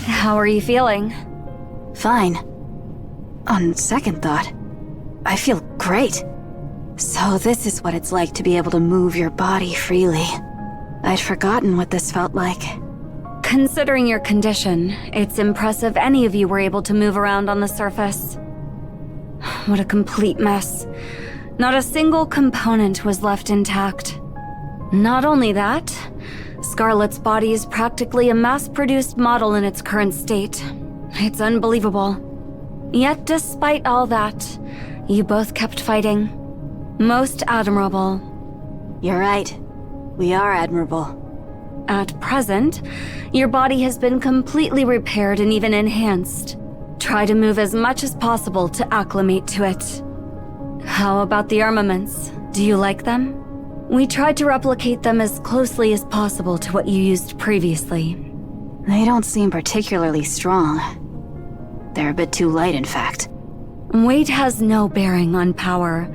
How are you feeling? Fine. On second thought, I feel great. So this is what it's like to be able to move your body freely. I'd forgotten what this felt like. Considering your condition, it's impressive any of you were able to move around on the surface. What a complete mess. Not a single component was left intact. Not only that, Scarlet's body is practically a mass-produced model in its current state. It's unbelievable. Yet despite all that, you both kept fighting. Most admirable. You're right. We are admirable. At present, your body has been completely repaired and even enhanced. Try to move as much as possible to acclimate to it. How about the armaments? Do you like them? We tried to replicate them as closely as possible to what you used previously. They don't seem particularly strong. They're a bit too light, in fact. Weight has no bearing on power.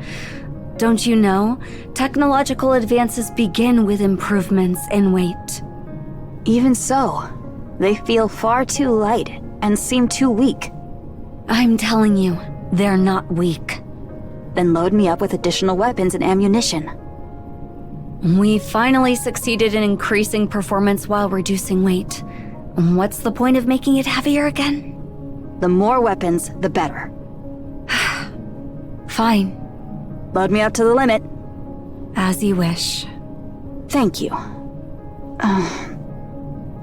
Don't you know? Technological advances begin with improvements in weight. Even so, they feel far too light and seem too weak. I'm telling you, they're not weak. Then load me up with additional weapons and ammunition. We finally succeeded in increasing performance while reducing weight. What's the point of making it heavier again? The more weapons, the better. Fine. Load me up to the limit. As you wish. Thank you.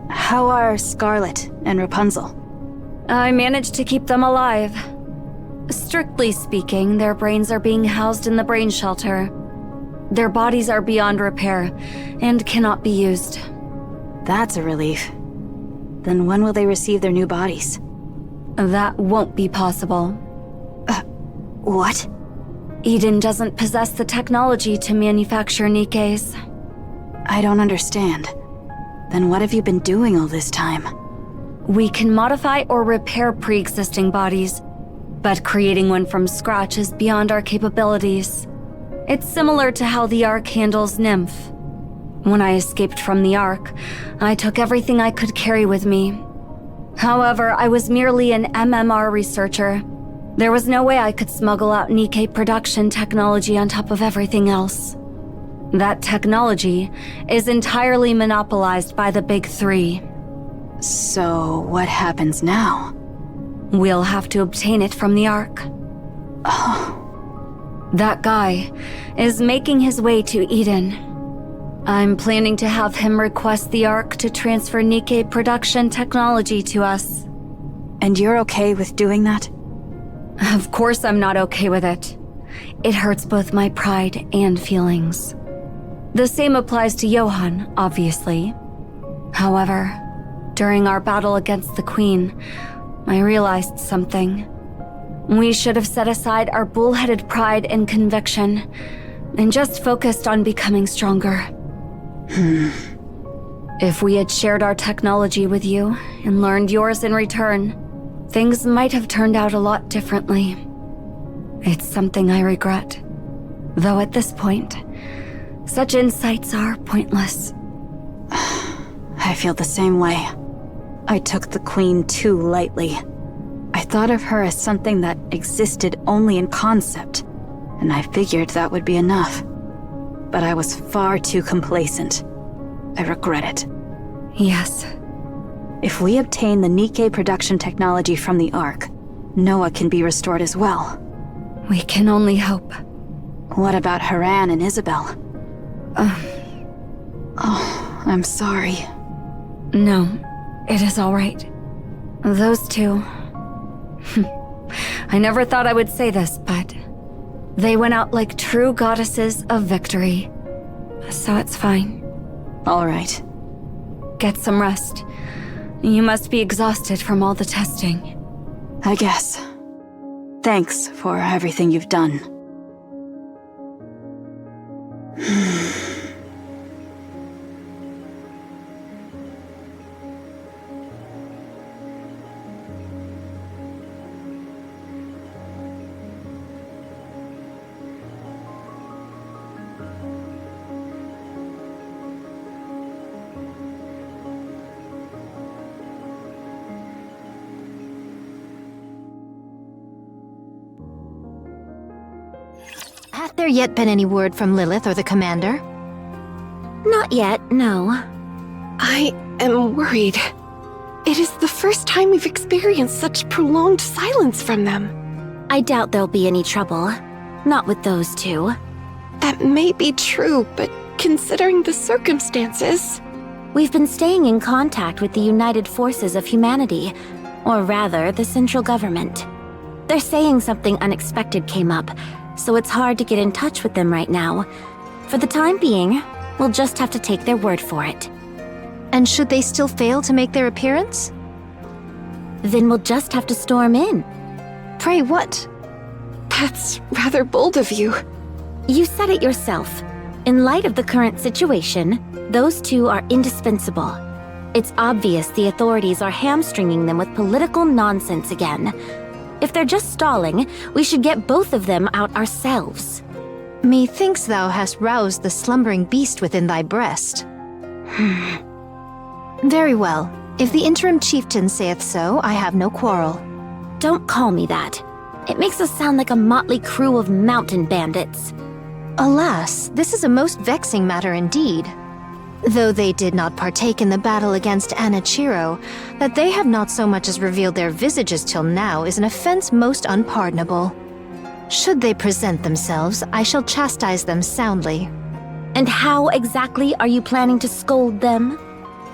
How are Scarlet and Rapunzel? I managed to keep them alive. Strictly speaking, their brains are being housed in the brain shelter. Their bodies are beyond repair and cannot be used. That's a relief. Then when will they receive their new bodies? That won't be possible. What? Eden doesn't possess the technology to manufacture Nikkes. I don't understand. Then what have you been doing all this time? We can modify or repair pre-existing bodies, but creating one from scratch is beyond our capabilities. It's similar to how the ARK handles Nymph. When I escaped from the ARK, I took everything I could carry with me. However, I was merely an MMR researcher. There was no way I could smuggle out Nikke production technology on top of everything else. That technology is entirely monopolized by the Big Three. So, what happens now? We'll have to obtain it from the ARK. Oh. That guy is making his way to Eden. I'm planning to have him request the ARK to transfer Nikke production technology to us. And you're okay with doing that? Of course I'm not okay with it. It hurts both my pride and feelings. The same applies to Johan, obviously. However, during our battle against the Queen, I realized something. We should have set aside our bullheaded pride and conviction, and just focused on becoming stronger. If we had shared our technology with you, and learned yours in return, things might have turned out a lot differently. It's something I regret. Though at this point, such insights are pointless. I feel the same way. I took the Queen too lightly. I thought of her as something that existed only in concept, and I figured that would be enough. But I was far too complacent. I regret it. Yes. If we obtain the Nikke production technology from the ARK, Noah can be restored as well. We can only hope. What about Haran and Isabel? Oh, I'm sorry. No, it is all right. Those two... I never thought I would say this, but... they went out like true goddesses of victory. So it's fine. All right. Get some rest. You must be exhausted from all the testing. I guess. Thanks for everything you've done. there yet been any word from Lilith or the commander? Not yet, no. I am worried. It is the first time we've experienced such prolonged silence from them. I doubt there'll be any trouble. Not with those two. That may be true, but considering the circumstances... We've been staying in contact with the United Forces of Humanity, or rather, the central government. They're saying something unexpected came up, so it's hard to get in touch with them right now. For the time being, we'll just have to take their word for it. And should they still fail to make their appearance? Then we'll just have to storm in. Pray what? That's rather bold of you. You said it yourself. In light of the current situation, those two are indispensable. It's obvious the authorities are hamstringing them with political nonsense again. If they're just stalling, we should get both of them out ourselves. Methinks thou hast roused the slumbering beast within thy breast. Very well. If the interim chieftain saith so, I have no quarrel. Don't call me that. It makes us sound like a motley crew of mountain bandits. Alas, this is a most vexing matter indeed. Though they did not partake in the battle against Anichiro, that they have not so much as revealed their visages till now is an offense most unpardonable. Should they present themselves, I shall chastise them soundly. And how exactly are you planning to scold them?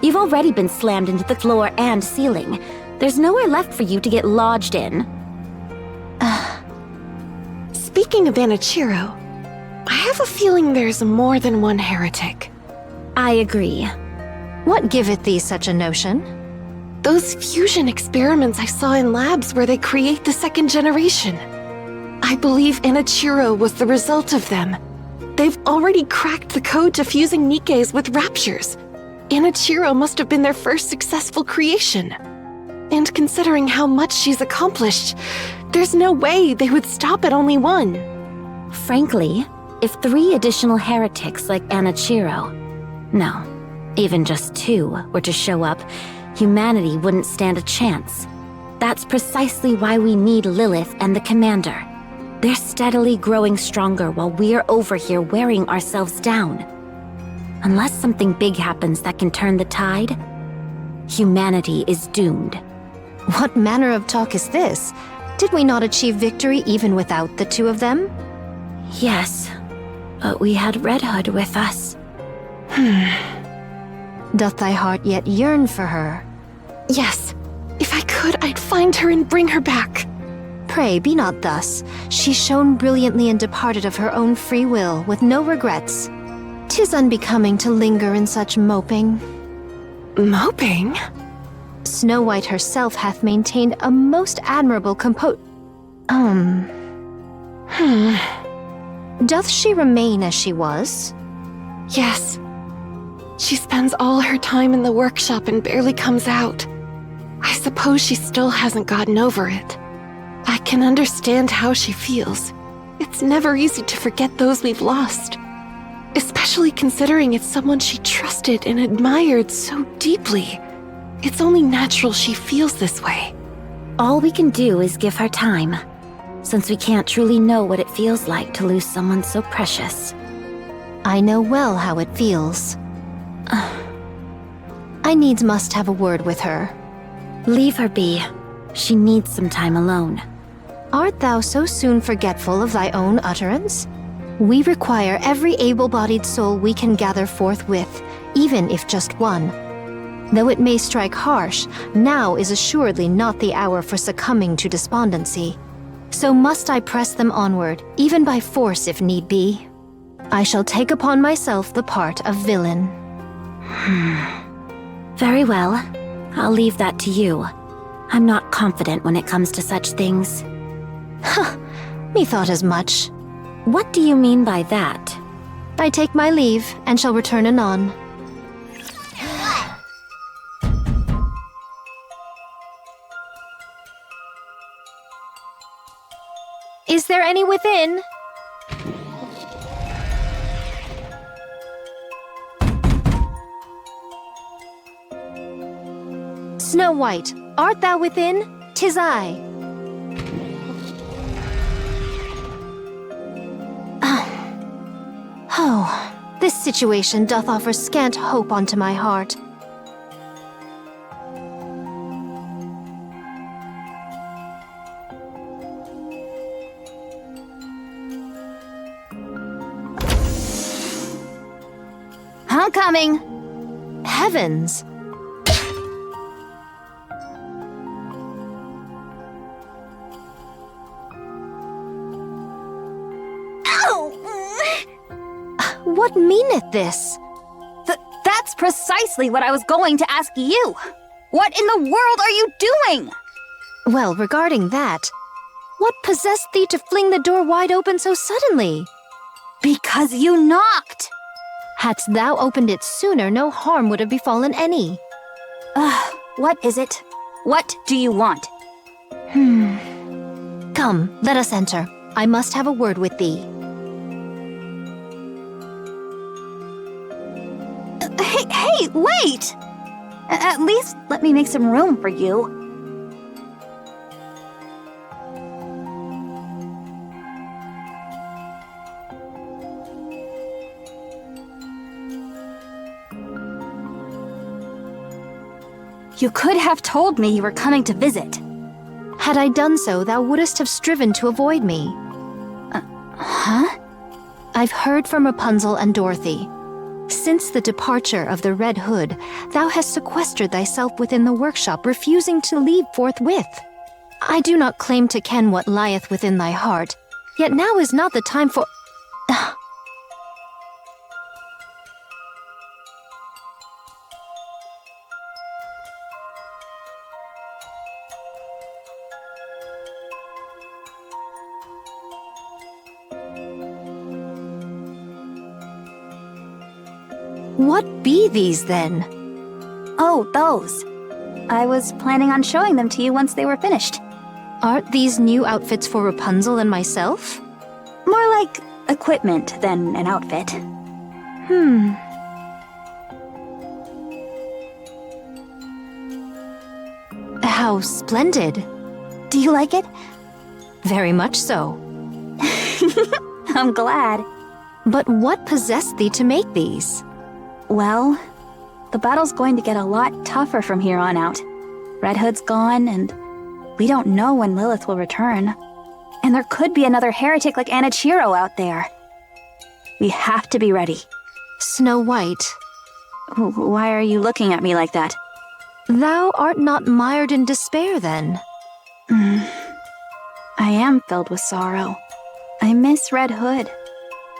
You've already been slammed into the floor and ceiling. There's nowhere left for you to get lodged in. Speaking of Anichiro, I have a feeling there's more than one heretic. I agree. What giveth thee such a notion? Those fusion experiments I saw in labs where they create the second generation. I believe Anichiro was the result of them. They've already cracked the code to fusing Nikkes with raptures. Anichiro must have been their first successful creation. And considering how much she's accomplished, there's no way they would stop at only one. Frankly, if 3 additional heretics like Anichiro, no, even just 2 were to show up, humanity wouldn't stand a chance. That's precisely why we need Lilith and the Commander. They're steadily growing stronger while we're over here wearing ourselves down. Unless something big happens that can turn the tide, humanity is doomed. What manner of talk is this? Did we not achieve victory even without the 2 of them? Yes, but we had Red Hood with us. Doth thy heart yet yearn for her? Yes, if I could, I'd find her and bring her back. Pray, be not thus. She shone brilliantly and departed of her own free will, with no regrets. 'Tis unbecoming to linger in such moping. Moping? Snow White herself hath maintained a most admirable Doth she remain as she was? Yes. She spends all her time in the workshop and barely comes out. I suppose she still hasn't gotten over it. I can understand how she feels. It's never easy to forget those we've lost. Especially considering it's someone she trusted and admired so deeply. It's only natural she feels this way. All we can do is give her time, since we can't truly know what it feels like to lose someone so precious. I know well how it feels. I needs must have a word with her. Leave her be. She needs some time alone. Art thou so soon forgetful of thy own utterance? We require every able-bodied soul we can gather forthwith, even if just one. Though it may strike harsh, now is assuredly not the hour for succumbing to despondency. So must I press them onward, even by force if need be. I shall take upon myself the part of villain. Very well. I'll leave that to you. I'm not confident when it comes to such things. Methought as much. What do you mean by that? I take my leave, and shall return anon. Is there any within? Snow White, art thou within? 'Tis I. Oh, this situation doth offer scant hope unto my heart. I'm coming. Heavens! What meaneth this? That's precisely what I was going to ask you. What in the world are you doing? Well, regarding that, what possessed thee to fling the door wide open so suddenly? Because you knocked. Hadst thou opened it sooner, no harm would have befallen any. What is it? What do you want? Come, let us enter. I must have a word with thee. Hey, wait! At least let me make some room for you. You could have told me you were coming to visit. Had I done so, thou wouldst have striven to avoid me. Huh? I've heard from Rapunzel and Dorothy. Since the departure of the Red Hood, thou hast sequestered thyself within the workshop, refusing to leave forthwith. I do not claim to ken what lieth within thy heart, yet now is not the time for— What be these, then? Oh, those. I was planning on showing them to you once they were finished. Aren't these new outfits for Rapunzel and myself? More like equipment than an outfit. How splendid. Do you like it? Very much so. I'm glad. But what possessed thee to make these? Well, the battle's going to get a lot tougher from here on out. Red Hood's gone, and we don't know when Lilith will return. And there could be another heretic like Anichiro out there. We have to be ready. Snow White, Why are you looking at me like that? thou art not mired in despair, then? I am filled with sorrow. I miss Red Hood.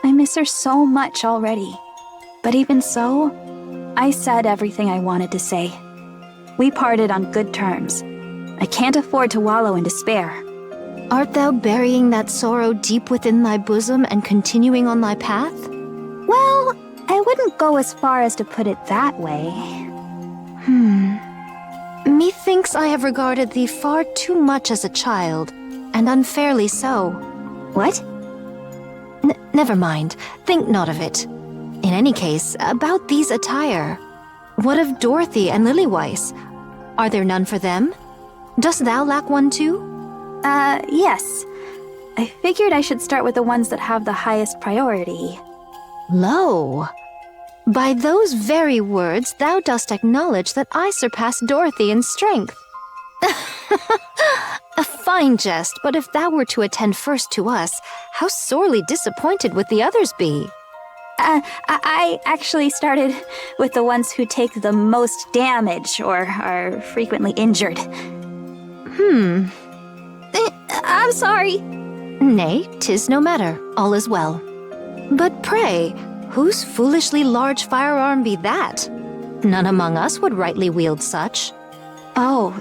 I miss her so much already. But even so, I said everything I wanted to say. We parted on good terms. I can't afford to wallow in despair. Art thou burying that sorrow deep within thy bosom and continuing on thy path? Well, I wouldn't go as far as to put it that way. Methinks I have regarded thee far too much as a child, and unfairly so. What? Never mind, think not of it. In any case, about these attire. What of Dorothy and Lilyweiss? Are there none for them? Dost thou lack one too? Yes. I figured I should start with the ones that have the highest priority. Lo! By those very words, thou dost acknowledge that I surpass Dorothy in strength. A fine jest, but if thou were to attend first to us, how sorely disappointed would the others be? I actually started with the ones who take the most damage or are frequently injured. I'm sorry. Nay, 'tis no matter, all is well. But pray, whose foolishly large firearm be that? None among us would rightly wield such. Oh,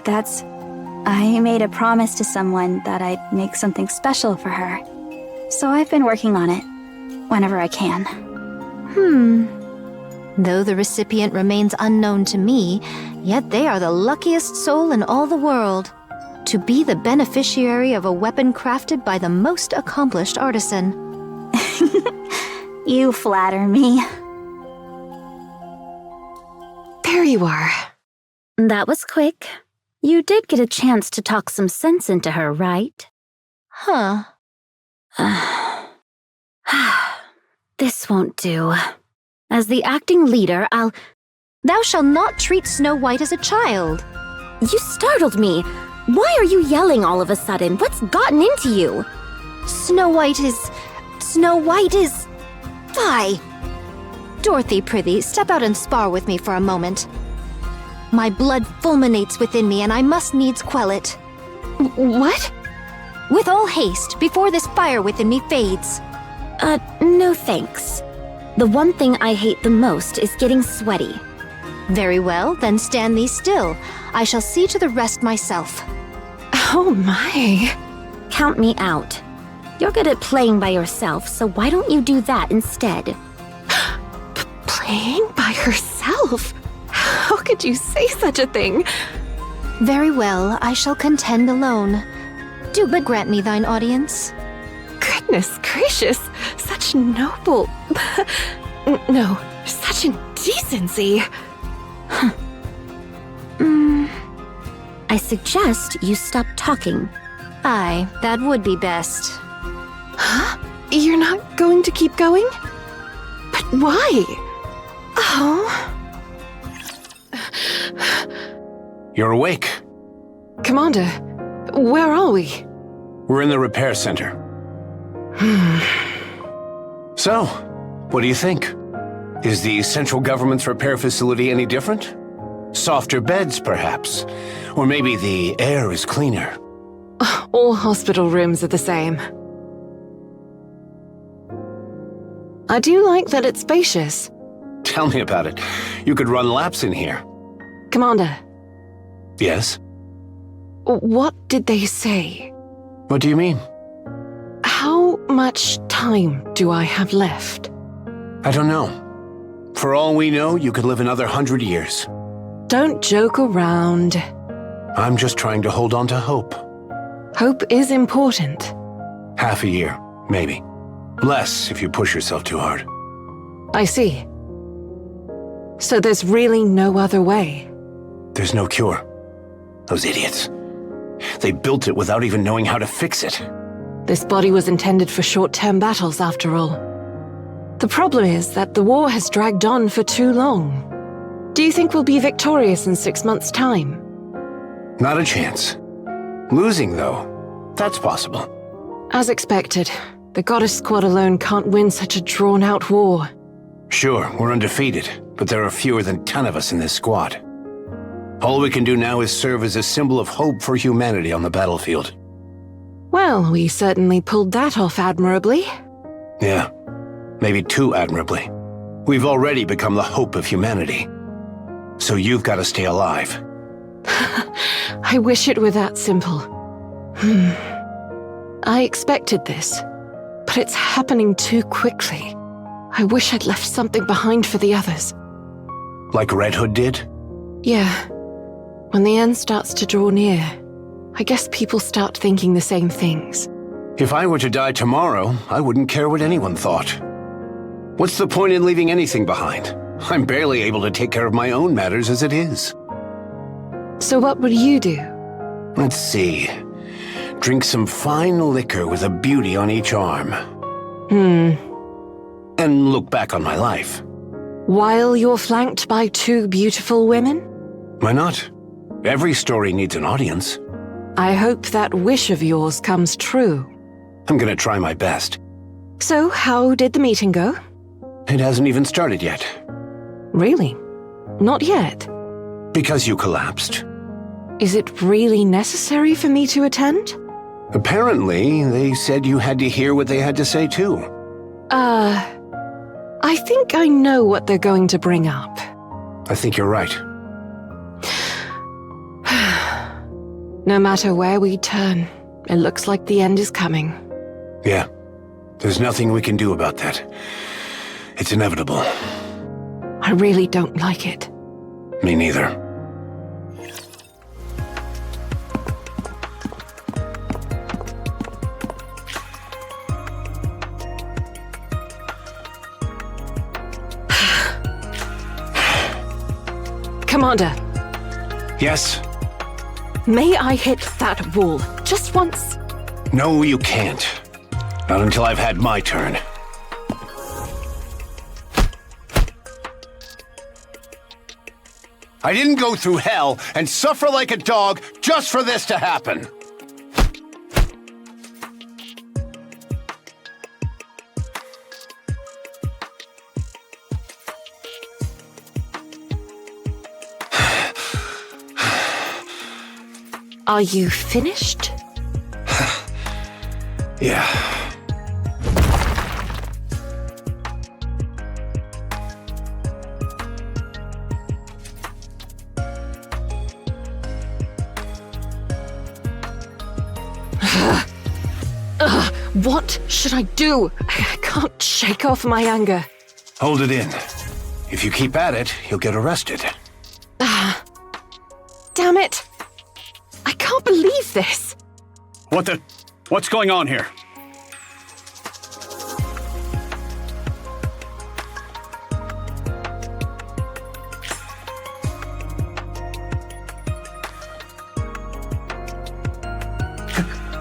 I made a promise to someone that I'd make something special for her. So I've been working on it, whenever I can. Though the recipient remains unknown to me, yet they are the luckiest soul in all the world. To be the beneficiary of a weapon crafted by the most accomplished artisan. You flatter me. There you are. That was quick. You did get a chance to talk some sense into her, right? Huh. This won't do. As the acting leader, Thou shalt not treat Snow White as a child. You startled me. Why are you yelling all of a sudden? What's gotten into you? Snow White is... Fie! Dorothy, prithee, step out and spar with me for a moment. My blood fulminates within me, and I must needs quell it. What? With all haste, before this fire within me fades. No thanks. The one thing I hate the most is getting sweaty. Very well, then stand thee still. I shall see to the rest myself. Oh my. Count me out. You're good at playing by yourself, so why don't you do that instead? Playing by herself? How could you say such a thing? Very well, I shall contend alone. Do but grant me thine audience. Goodness gracious, such noble... No, such indecency. I suggest you stop talking. Aye, that would be best. Huh? You're not going to keep going? But why? Oh... You're awake. Commander, where are we? We're in the repair center. So, what do you think? Is the central government's repair facility any different? Softer beds, perhaps? Or maybe the air is cleaner? All hospital rooms are the same. I do like that it's spacious. Tell me about it. You could run laps in here. Commander, Yes? what did they say? What do you mean? How much time do I have left? I don't know. For all we know, you could live another 100 years. Don't joke around. I'm just trying to hold on to hope. Hope is important. Half a year, maybe. Less if you push yourself too hard. I see. So there's really no other way. There's no cure. Those idiots. They built it without even knowing how to fix it. This body was intended for short-term battles, after all. The problem is that the war has dragged on for too long. Do you think we'll be victorious in 6 months' time? Not a chance. Losing, though, that's possible. As expected, the Goddess Squad alone can't win such a drawn-out war. Sure, we're undefeated, but there are fewer than 10 of us in this squad. All we can do now is serve as a symbol of hope for humanity on the battlefield. Well, we certainly pulled that off admirably. Yeah, maybe too admirably. We've already become the hope of humanity. So you've got to stay alive. I wish it were that simple. I expected this, but it's happening too quickly. I wish I'd left something behind for the others. Like Red Hood did? Yeah. When the end starts to draw near, I guess people start thinking the same things. If I were to die tomorrow, I wouldn't care what anyone thought. What's the point in leaving anything behind? I'm barely able to take care of my own matters as it is. So what would you do? Let's see. Drink some fine liquor with a beauty on each arm. And look back on my life. While you're flanked by 2 beautiful women? Why not? Every story needs an audience. I hope that wish of yours comes true. I'm gonna try my best. So, how did the meeting go? It hasn't even started yet. Really? Not yet? Because you collapsed. Is it really necessary for me to attend? Apparently, they said you had to hear what they had to say too. I think I know what they're going to bring up. I think you're right. No matter where we turn, it looks like the end is coming. Yeah. There's nothing we can do about that. It's inevitable. I really don't like it. Me neither. Commander, Yes? may I hit that wall just once? No, you can't. Not until I've had my turn. I didn't go through hell and suffer like a dog just for this to happen. Are you finished? Yeah. What should I do? I can't shake off my anger. Hold it in. If you keep at it, you'll get arrested. Damn it! I can't believe this! What's going on here?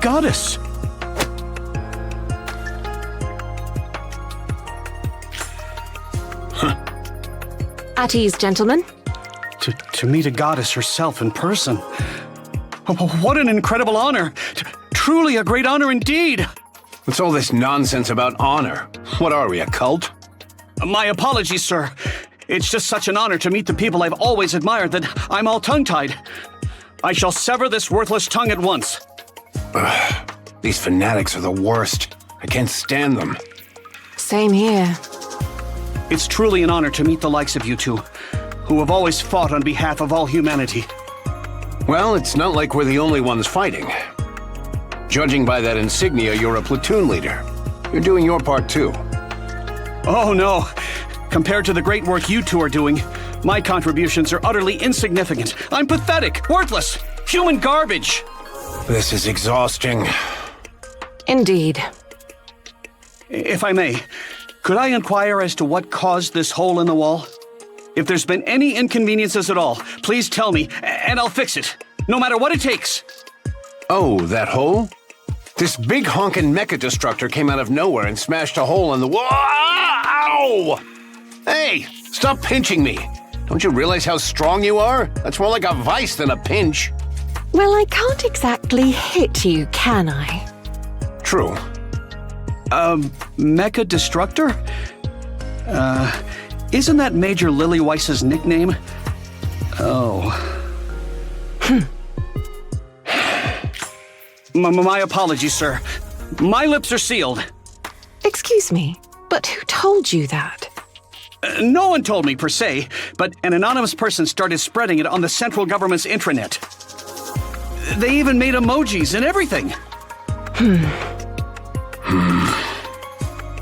Goddess! At ease, gentlemen. To meet a goddess herself in person. What an incredible honor! Truly a great honor indeed! What's all this nonsense about honor? What are we, a cult? My apologies, sir. It's just such an honor to meet the people I've always admired that I'm all tongue-tied. I shall sever this worthless tongue at once. These fanatics are the worst. I can't stand them. Same here. It's truly an honor to meet the likes of you two, who have always fought on behalf of all humanity. Well, it's not like we're the only ones fighting. Judging by that insignia, you're a platoon leader. You're doing your part too. Oh no! Compared to the great work you two are doing, my contributions are utterly insignificant. I'm pathetic, worthless, human garbage! This is exhausting. Indeed. If I may, could I inquire as to what caused this hole in the wall? If there's been any inconveniences at all, please tell me, and I'll fix it, no matter what it takes. Oh, that hole? This big honkin' mecha destructor came out of nowhere and smashed a hole in the wall. Ow! Hey, stop pinching me. Don't you realize how strong you are? That's more like a vice than a pinch. Well, I can't exactly hit you, can I? True. Mecha Destructor? Isn't that Major Lillyweiss's nickname? Oh. My apologies, sir. My lips are sealed. Excuse me, but who told you that? No one told me, per se, but an anonymous person started spreading it on the central government's intranet. They even made emojis and everything.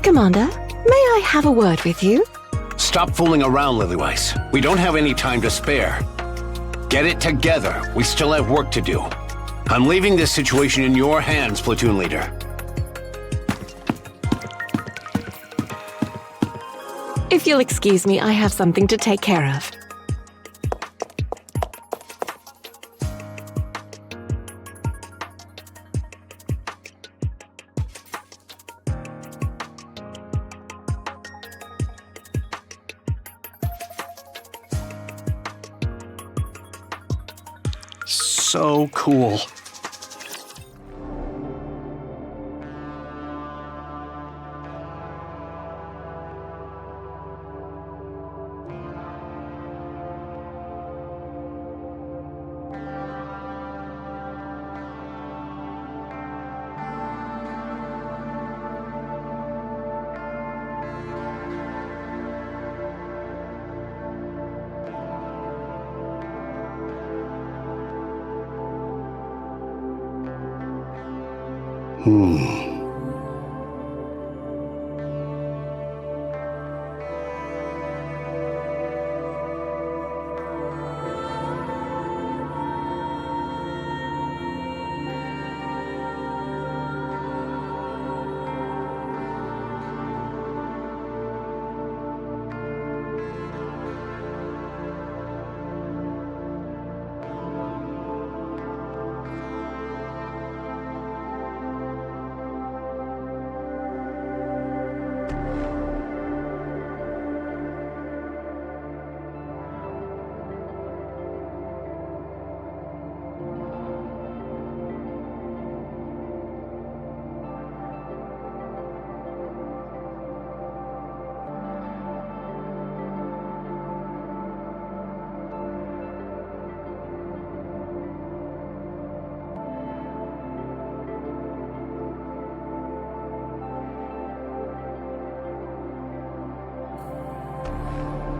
Commander, may I have a word with you? Stop fooling around, Lilyweiss. We don't have any time to spare. Get it together. We still have work to do. I'm leaving this situation in your hands, platoon leader. If you'll excuse me, I have something to take care of. So cool.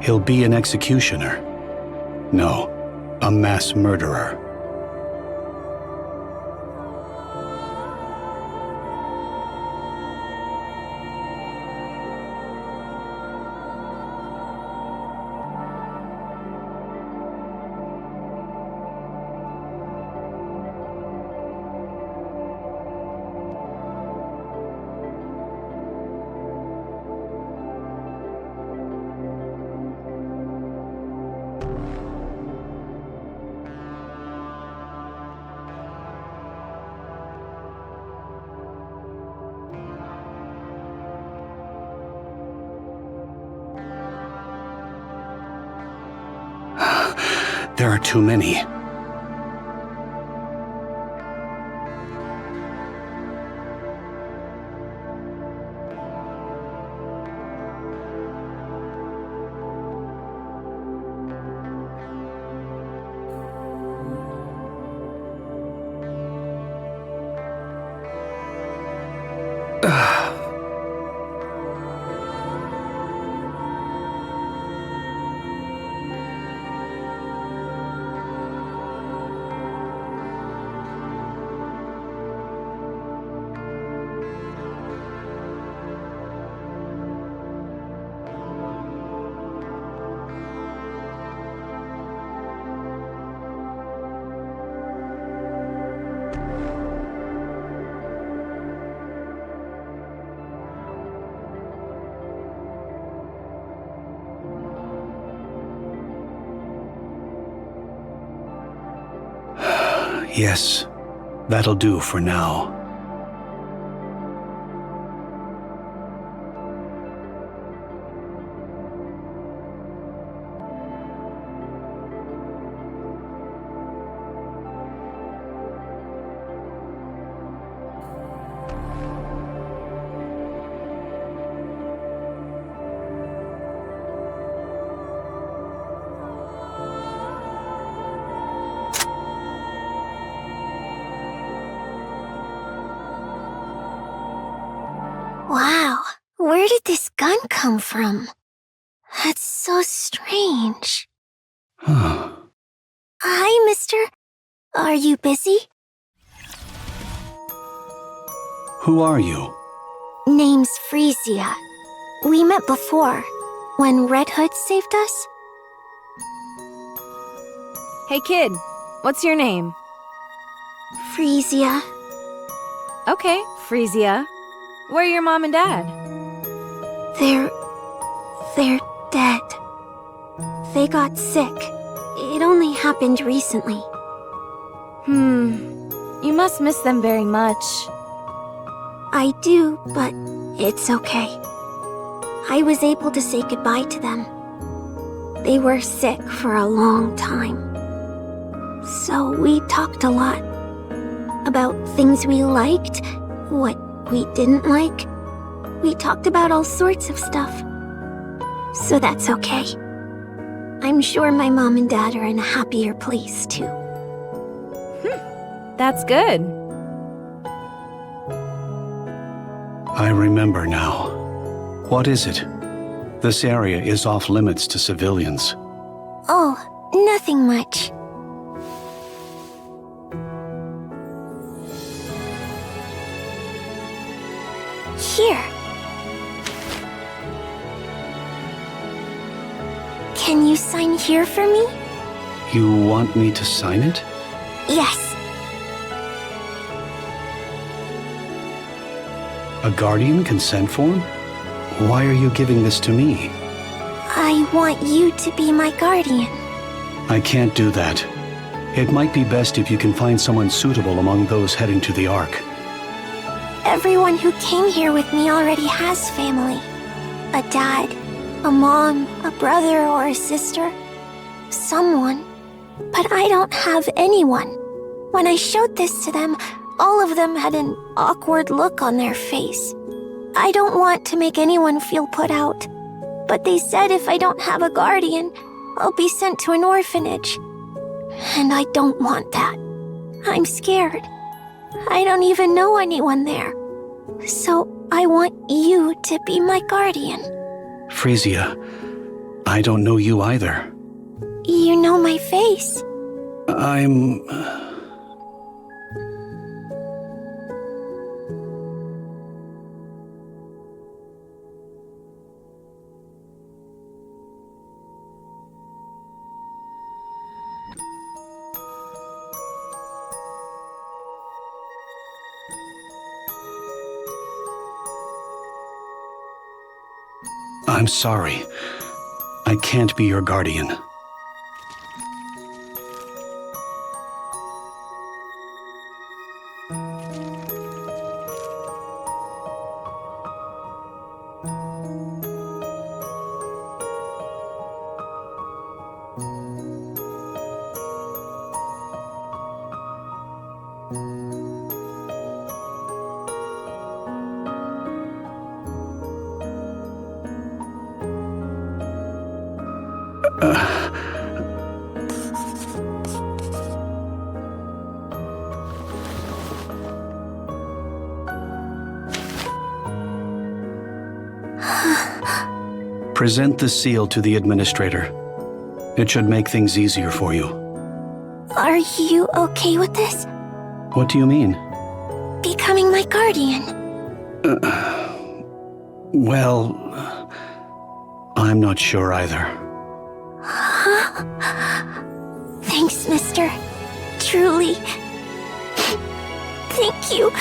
He'll be an executioner. No, a mass murderer. There are too many. Yes, that'll do for now. Wow, where did this gun come from? That's so strange. Huh. Hi, mister. Are you busy? Who are you? Name's Frisia. We met before, when Red Hood saved us. Hey kid, what's your name? Frisia. Okay, Frisia. Where are your mom and dad? They're dead. They got sick. It only happened recently. You must miss them very much. I do, but it's okay. I was able to say goodbye to them. They were sick for a long time. So we talked a lot. About things we liked, what we didn't like. We talked about all sorts of stuff. So that's okay. I'm sure my mom and dad are in a happier place too. That's good. I remember now. What is it? This area is off limits to civilians. Oh, nothing much. Here. Can you sign here for me? You want me to sign it? Yes. A guardian consent form? Why are you giving this to me? I want you to be my guardian. I can't do that. It might be best if you can find someone suitable among those heading to the ARK. Everyone who came here with me already has family. A dad, a mom, a brother or a sister. Someone. But I don't have anyone. When I showed this to them, all of them had an awkward look on their face. I don't want to make anyone feel put out. But they said if I don't have a guardian, I'll be sent to an orphanage. And I don't want that. I'm scared. I don't even know anyone there. So I want you to be my guardian. Frisia, I don't know you either. You know my face. I'm... I'm sorry. I can't be your guardian. Present the seal to the administrator. It should make things easier for you. Are you okay with this? What do you mean? Becoming my guardian? Well, I'm not sure either. Thanks, mister. Truly. Thank you.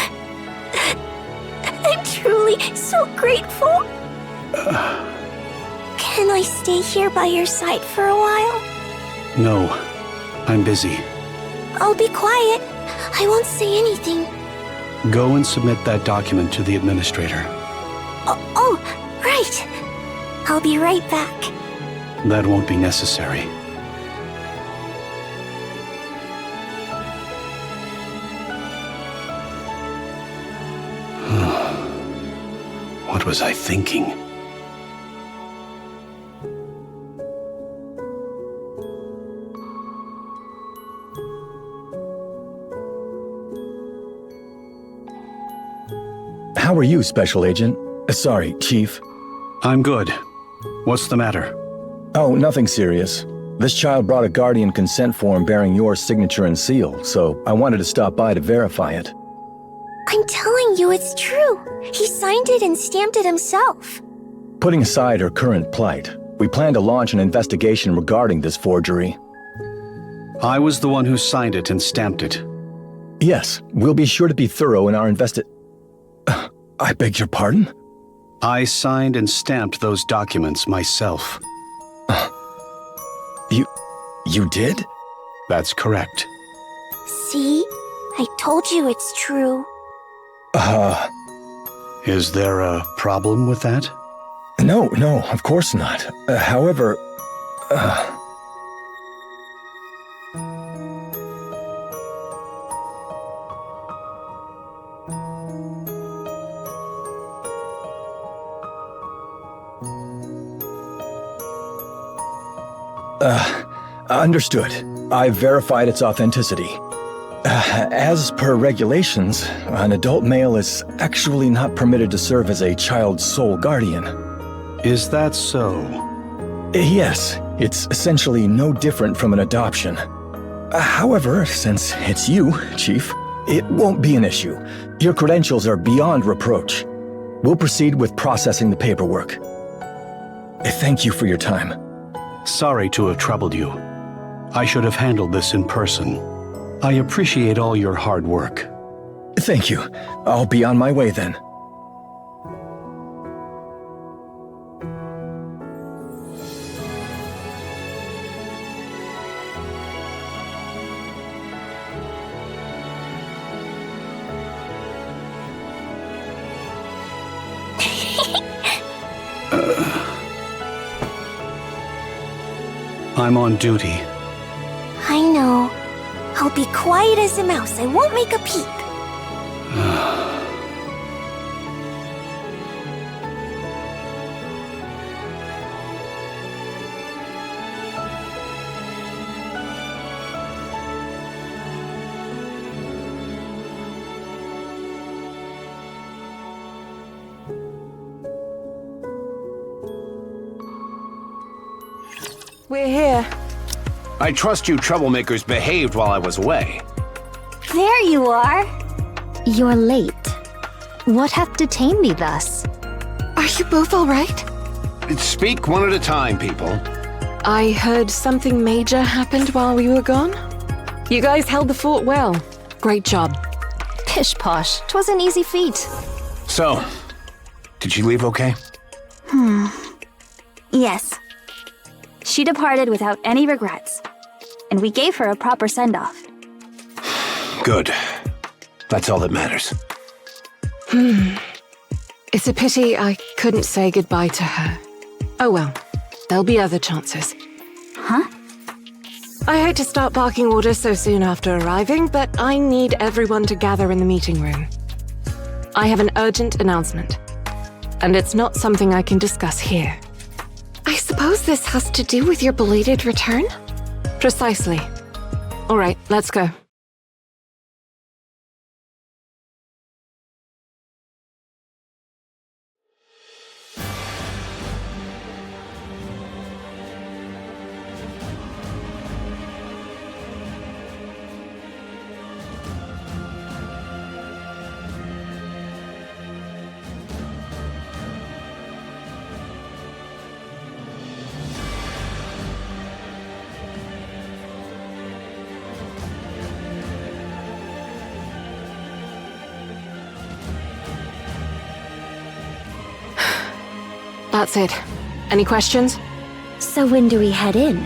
I'm truly so grateful. Can I stay here by your side for a while? No, I'm busy. I'll be quiet. I won't say anything. Go and submit that document to the administrator. Oh, right. I'll be right back. That won't be necessary. What was I thinking? How are you, Special Agent? Sorry, Chief. I'm good. What's the matter? Oh, nothing serious. This child brought a guardian consent form bearing your signature and seal, so I wanted to stop by to verify it. I'm telling you it's true. He signed it and stamped it himself. Putting aside her current plight, we plan to launch an investigation regarding this forgery. I was the one who signed it and stamped it. Yes, we'll be sure to be thorough in our I beg your pardon? I signed and stamped those documents myself. You did? That's correct. See? I told you it's true. Is there a problem with that? No, of course not. However, understood. I've verified its authenticity. As per regulations, an adult male is actually not permitted to serve as a child's sole guardian. Is that so? Yes, it's essentially no different from an adoption. However, since it's you, Chief, it won't be an issue. Your credentials are beyond reproach. We'll proceed with processing the paperwork. Thank you for your time. Sorry to have troubled you. I should have handled this in person. I appreciate all your hard work. Thank you. I'll be on my way then. I'm on duty. I know. I'll be quiet as a mouse. I won't make a peep. we're here. I trust you troublemakers behaved while I was away. There you are. You're late. What hath detained thee thus? Are you both all right? Speak one at a time, people. I heard something major happened while we were gone. You guys held the fort well. Great job. Pish posh, 'twas an easy feat. So, did she leave okay? Yes. She departed without any regrets, and we gave her a proper send-off. Good. That's all that matters. It's a pity I couldn't say goodbye to her. Oh well, there'll be other chances. Huh? I hate to start barking orders so soon after arriving, but I need everyone to gather in the meeting room. I have an urgent announcement, and it's not something I can discuss here. I suppose this has to do with your belated return? Precisely. All right, let's go. That's it. Any questions? So when do we head in?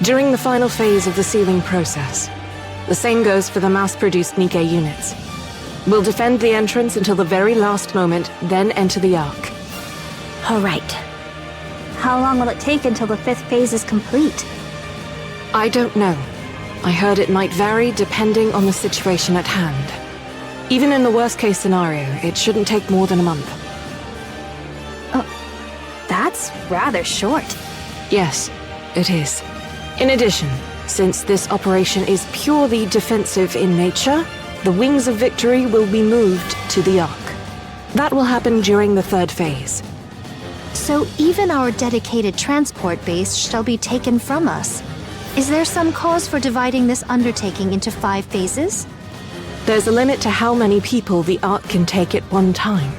During the final phase of the sealing process. The same goes for the mass-produced Nikke units. We'll defend the entrance until the very last moment, then enter the ARK. All right. How long will it take until the 5th phase is complete? I don't know. I heard it might vary depending on the situation at hand. Even in the worst-case scenario, it shouldn't take more than a month. That's rather short. Yes, it is. In addition, since this operation is purely defensive in nature, the Wings of Victory will be moved to the ARK. That will happen during the 3rd phase. So even our dedicated transport base shall be taken from us. Is there some cause for dividing this undertaking into 5 phases? There's a limit to how many people the ARK can take at one time.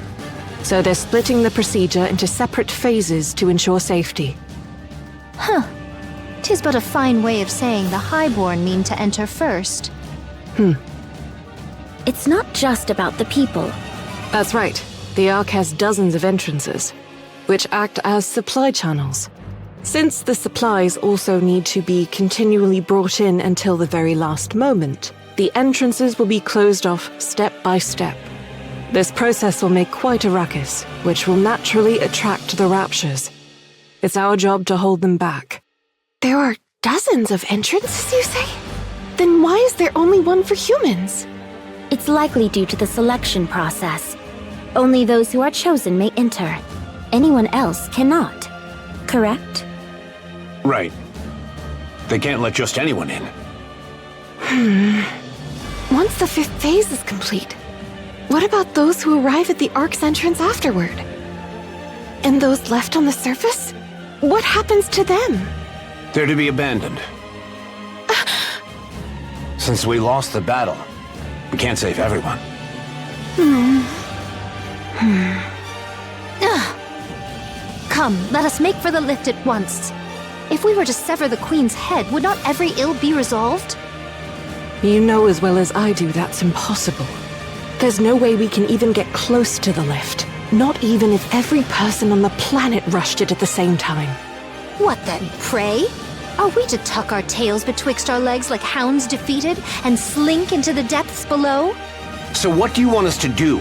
So they're splitting the procedure into separate phases to ensure safety. Huh. 'Tis but a fine way of saying the Highborn mean to enter first. It's not just about the people. That's right. The ARK has dozens of entrances, which act as supply channels. Since the supplies also need to be continually brought in until the very last moment, the entrances will be closed off step by step. This process will make quite a ruckus, which will naturally attract the Raptures. It's our job to hold them back. There are dozens of entrances, you say? Then why is there only one for humans? It's likely due to the selection process. Only those who are chosen may enter. Anyone else cannot. Correct? Right. They can't let just anyone in. Once the 5th phase is complete, what about those who arrive at the ARK's entrance afterward? And those left on the surface? What happens to them? They're to be abandoned. Since we lost the battle, we can't save everyone. Come, let us make for the lift at once. If we were to sever the Queen's head, would not every ill be resolved? You know as well as I do that's impossible. There's no way we can even get close to the lift. Not even if every person on the planet rushed it at the same time. What then, pray? Are we to tuck our tails betwixt our legs like hounds defeated and slink into the depths below? So what do you want us to do?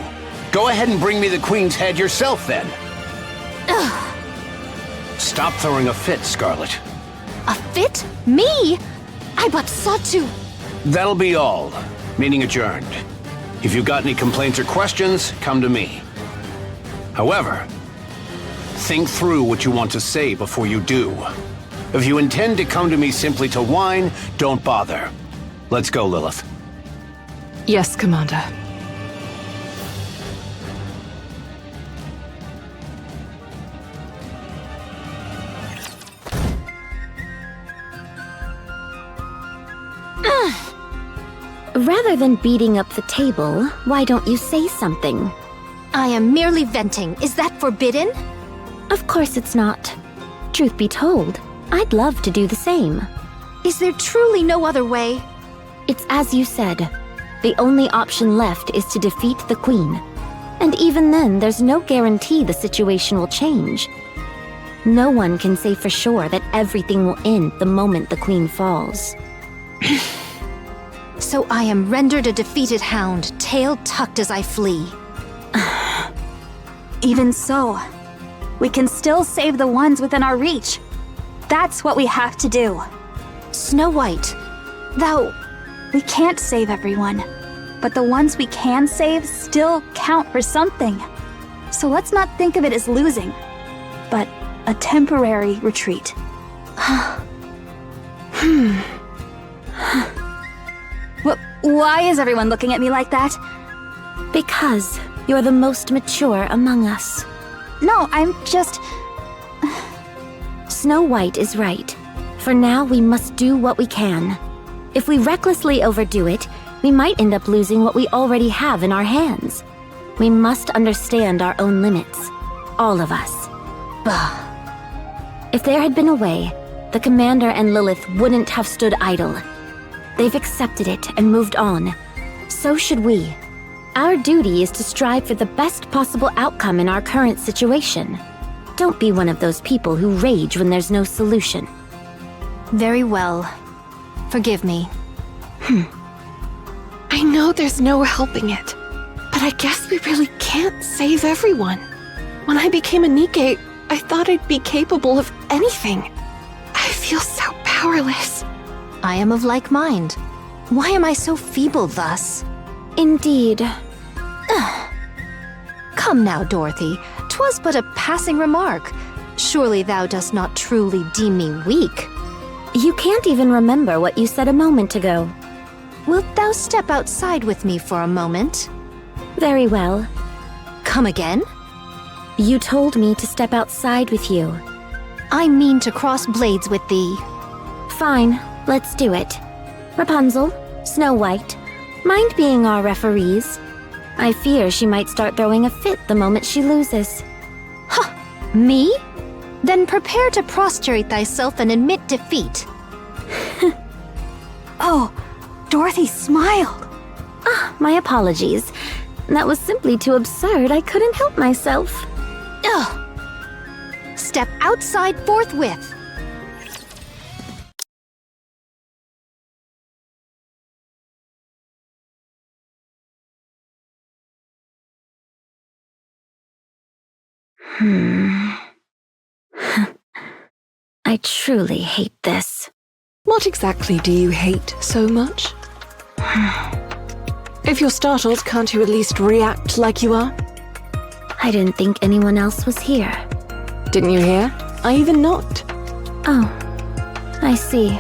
Go ahead and bring me the Queen's head yourself, then. Ugh. Stop throwing a fit, Scarlet. A fit? Me? I but sought to... That'll be all. Meeting adjourned. If you've got any complaints or questions, come to me. However, think through what you want to say before you do. If you intend to come to me simply to whine, don't bother. Let's go, Lilith. Yes, Commander. Rather than beating up the table, why don't you say something? I am merely venting. Is that forbidden? Of course it's not. Truth be told, I'd love to do the same. Is there truly no other way? It's as you said. The only option left is to defeat the Queen. And even then, there's no guarantee the situation will change. No one can say for sure that everything will end the moment the Queen falls. So I am rendered a defeated hound, tail tucked as I flee. Even so, we can still save the ones within our reach. That's what we have to do. Snow White, thou... We can't save everyone, but the ones we can save still count for something. So let's not think of it as losing, but a temporary retreat. Why is everyone looking at me like that? Because you're the most mature among us. No, I'm just... Snow White is right. For now, we must do what we can. If we recklessly overdo it, we might end up losing what we already have in our hands. We must understand our own limits. All of us. Bah. If there had been a way, the Commander and Lilith wouldn't have stood idle. They've accepted it and moved on. So should we. Our duty is to strive for the best possible outcome in our current situation. Don't be one of those people who rage when there's no solution. Very well. Forgive me. I know there's no helping it, but I guess we really can't save everyone. When I became a Nikke, I thought I'd be capable of anything. I feel so powerless. I am of like mind. Why am I so feeble thus? Indeed. Come now, Dorothy. 'Twas but a passing remark. Surely thou dost not truly deem me weak. You can't even remember what you said a moment ago. Wilt thou step outside with me for a moment? Very well. Come again? You told me to step outside with you. I mean to cross blades with thee. Fine, let's do it. Rapunzel, Snow White, mind being our referees? I fear she might start throwing a fit the moment she loses. Huh! Me? Then prepare to prostrate thyself and admit defeat. Oh, Dorothy smiled. My apologies. That was simply too absurd. I couldn't help myself. Ugh! Step outside forthwith. I truly hate this. What exactly do you hate so much? If you're startled, can't you at least react like you are? I didn't think anyone else was here. Didn't you hear? I even knocked. Oh, I see.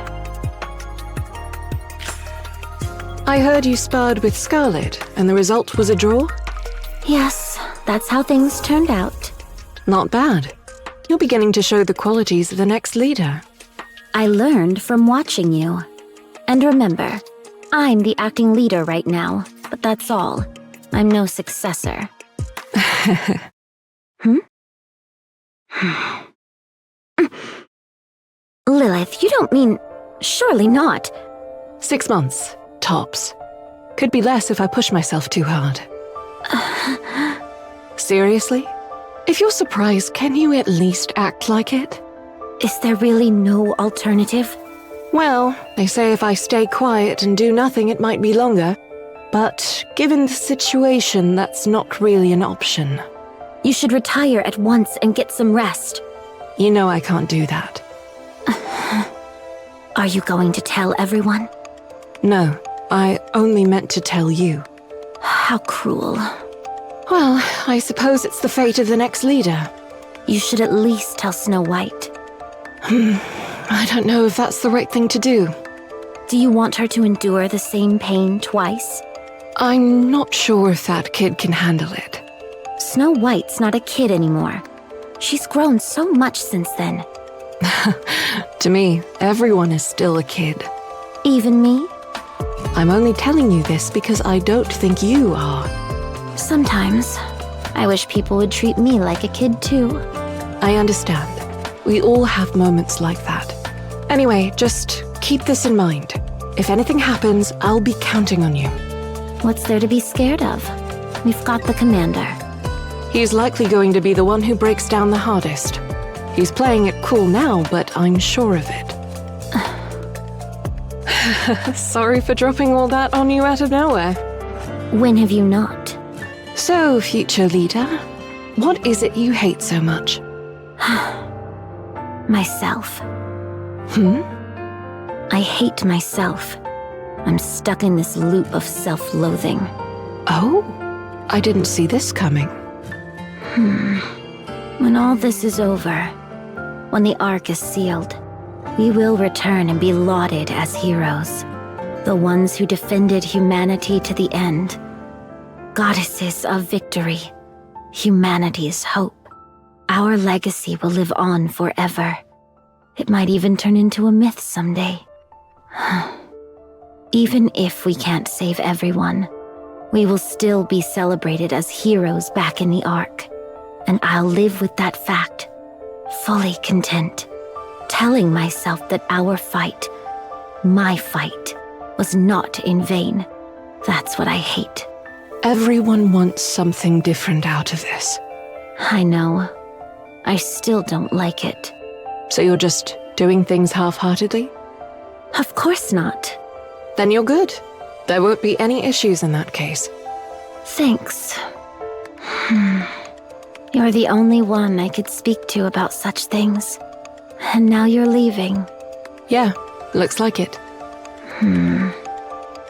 I heard you sparred with Scarlet, and the result was a draw? Yes, that's how things turned out. Not bad. You're beginning to show the qualities of the next leader. I learned from watching you. And remember, I'm the acting leader right now, but that's all. I'm no successor. Lilith, you don't mean... Surely not. 6 months, tops. Could be less if I push myself too hard. Seriously? If you're surprised, can you at least act like it? Is there really no alternative? Well, they say if I stay quiet and do nothing, it might be longer. But given the situation, that's not really an option. You should retire at once and get some rest. You know I can't do that. Are you going to tell everyone? No, I only meant to tell you. How cruel. Well, I suppose it's the fate of the next leader. You should at least tell Snow White. I don't know if that's the right thing to do. Do you want her to endure the same pain twice? I'm not sure if that kid can handle it. Snow White's not a kid anymore. She's grown so much since then. To me, everyone is still a kid. Even me? I'm only telling you this because I don't think you are. Sometimes, I wish people would treat me like a kid too. I understand. We all have moments like that. Anyway, just keep this in mind. If anything happens, I'll be counting on you. What's there to be scared of? We've got the commander. He's likely going to be the one who breaks down the hardest. He's playing it cool now, but I'm sure of it. Sorry for dropping all that on you out of nowhere. When have you not? So, future leader, what is it you hate so much? Myself. I hate myself. I'm stuck in this loop of self-loathing. Oh? I didn't see this coming. When all this is over, when the ARK is sealed, we will return and be lauded as heroes. The ones who defended humanity to the end. Goddesses of victory. Humanity's hope. Our legacy will live on forever. It might even turn into a myth someday. Even if we can't save everyone, we will still be celebrated as heroes back in the ARK. And I'll live with that fact, fully content, telling myself that our fight, my fight, was not in vain. That's what I hate. Everyone wants something different out of this. I know. I still don't like it. So you're just doing things half-heartedly? Of course not. Then you're good. There won't be any issues in that case. Thanks. You're the only one I could speak to about such things. And now you're leaving. Yeah, looks like it.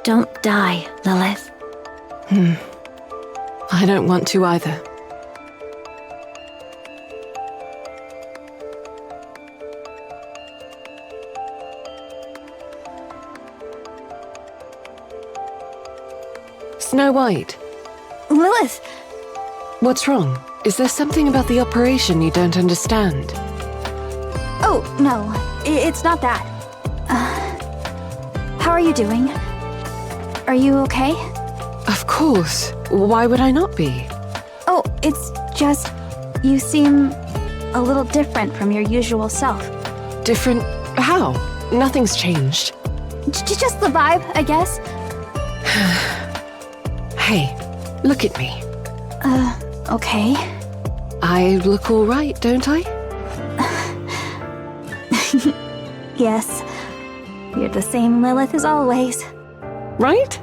Don't die, Lilith. I don't want to either. Snow White. Lilith! What's wrong? Is there something about the operation you don't understand? Oh, no. It's not that. How are you doing? Are you okay? Of course. Why would I not be? Oh, it's just... you seem a little different from your usual self. Different? How? Nothing's changed. Just the vibe, I guess. Hey, look at me. Okay. I look all right, don't I? Yes. You're the same Lilith as always. Right?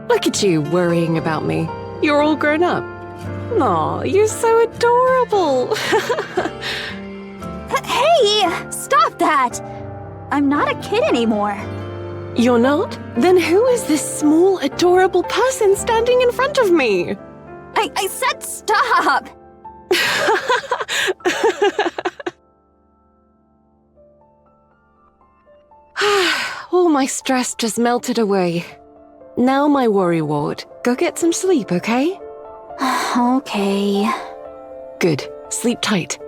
Look at you worrying about me. You're all grown up. Aw, you're so adorable. Hey! Stop that! I'm not a kid anymore. You're not? Then who is this small, adorable person standing in front of me? I said stop! All my stress just melted away. Now, my worry ward, go get some sleep, okay? Okay. Good. Sleep tight.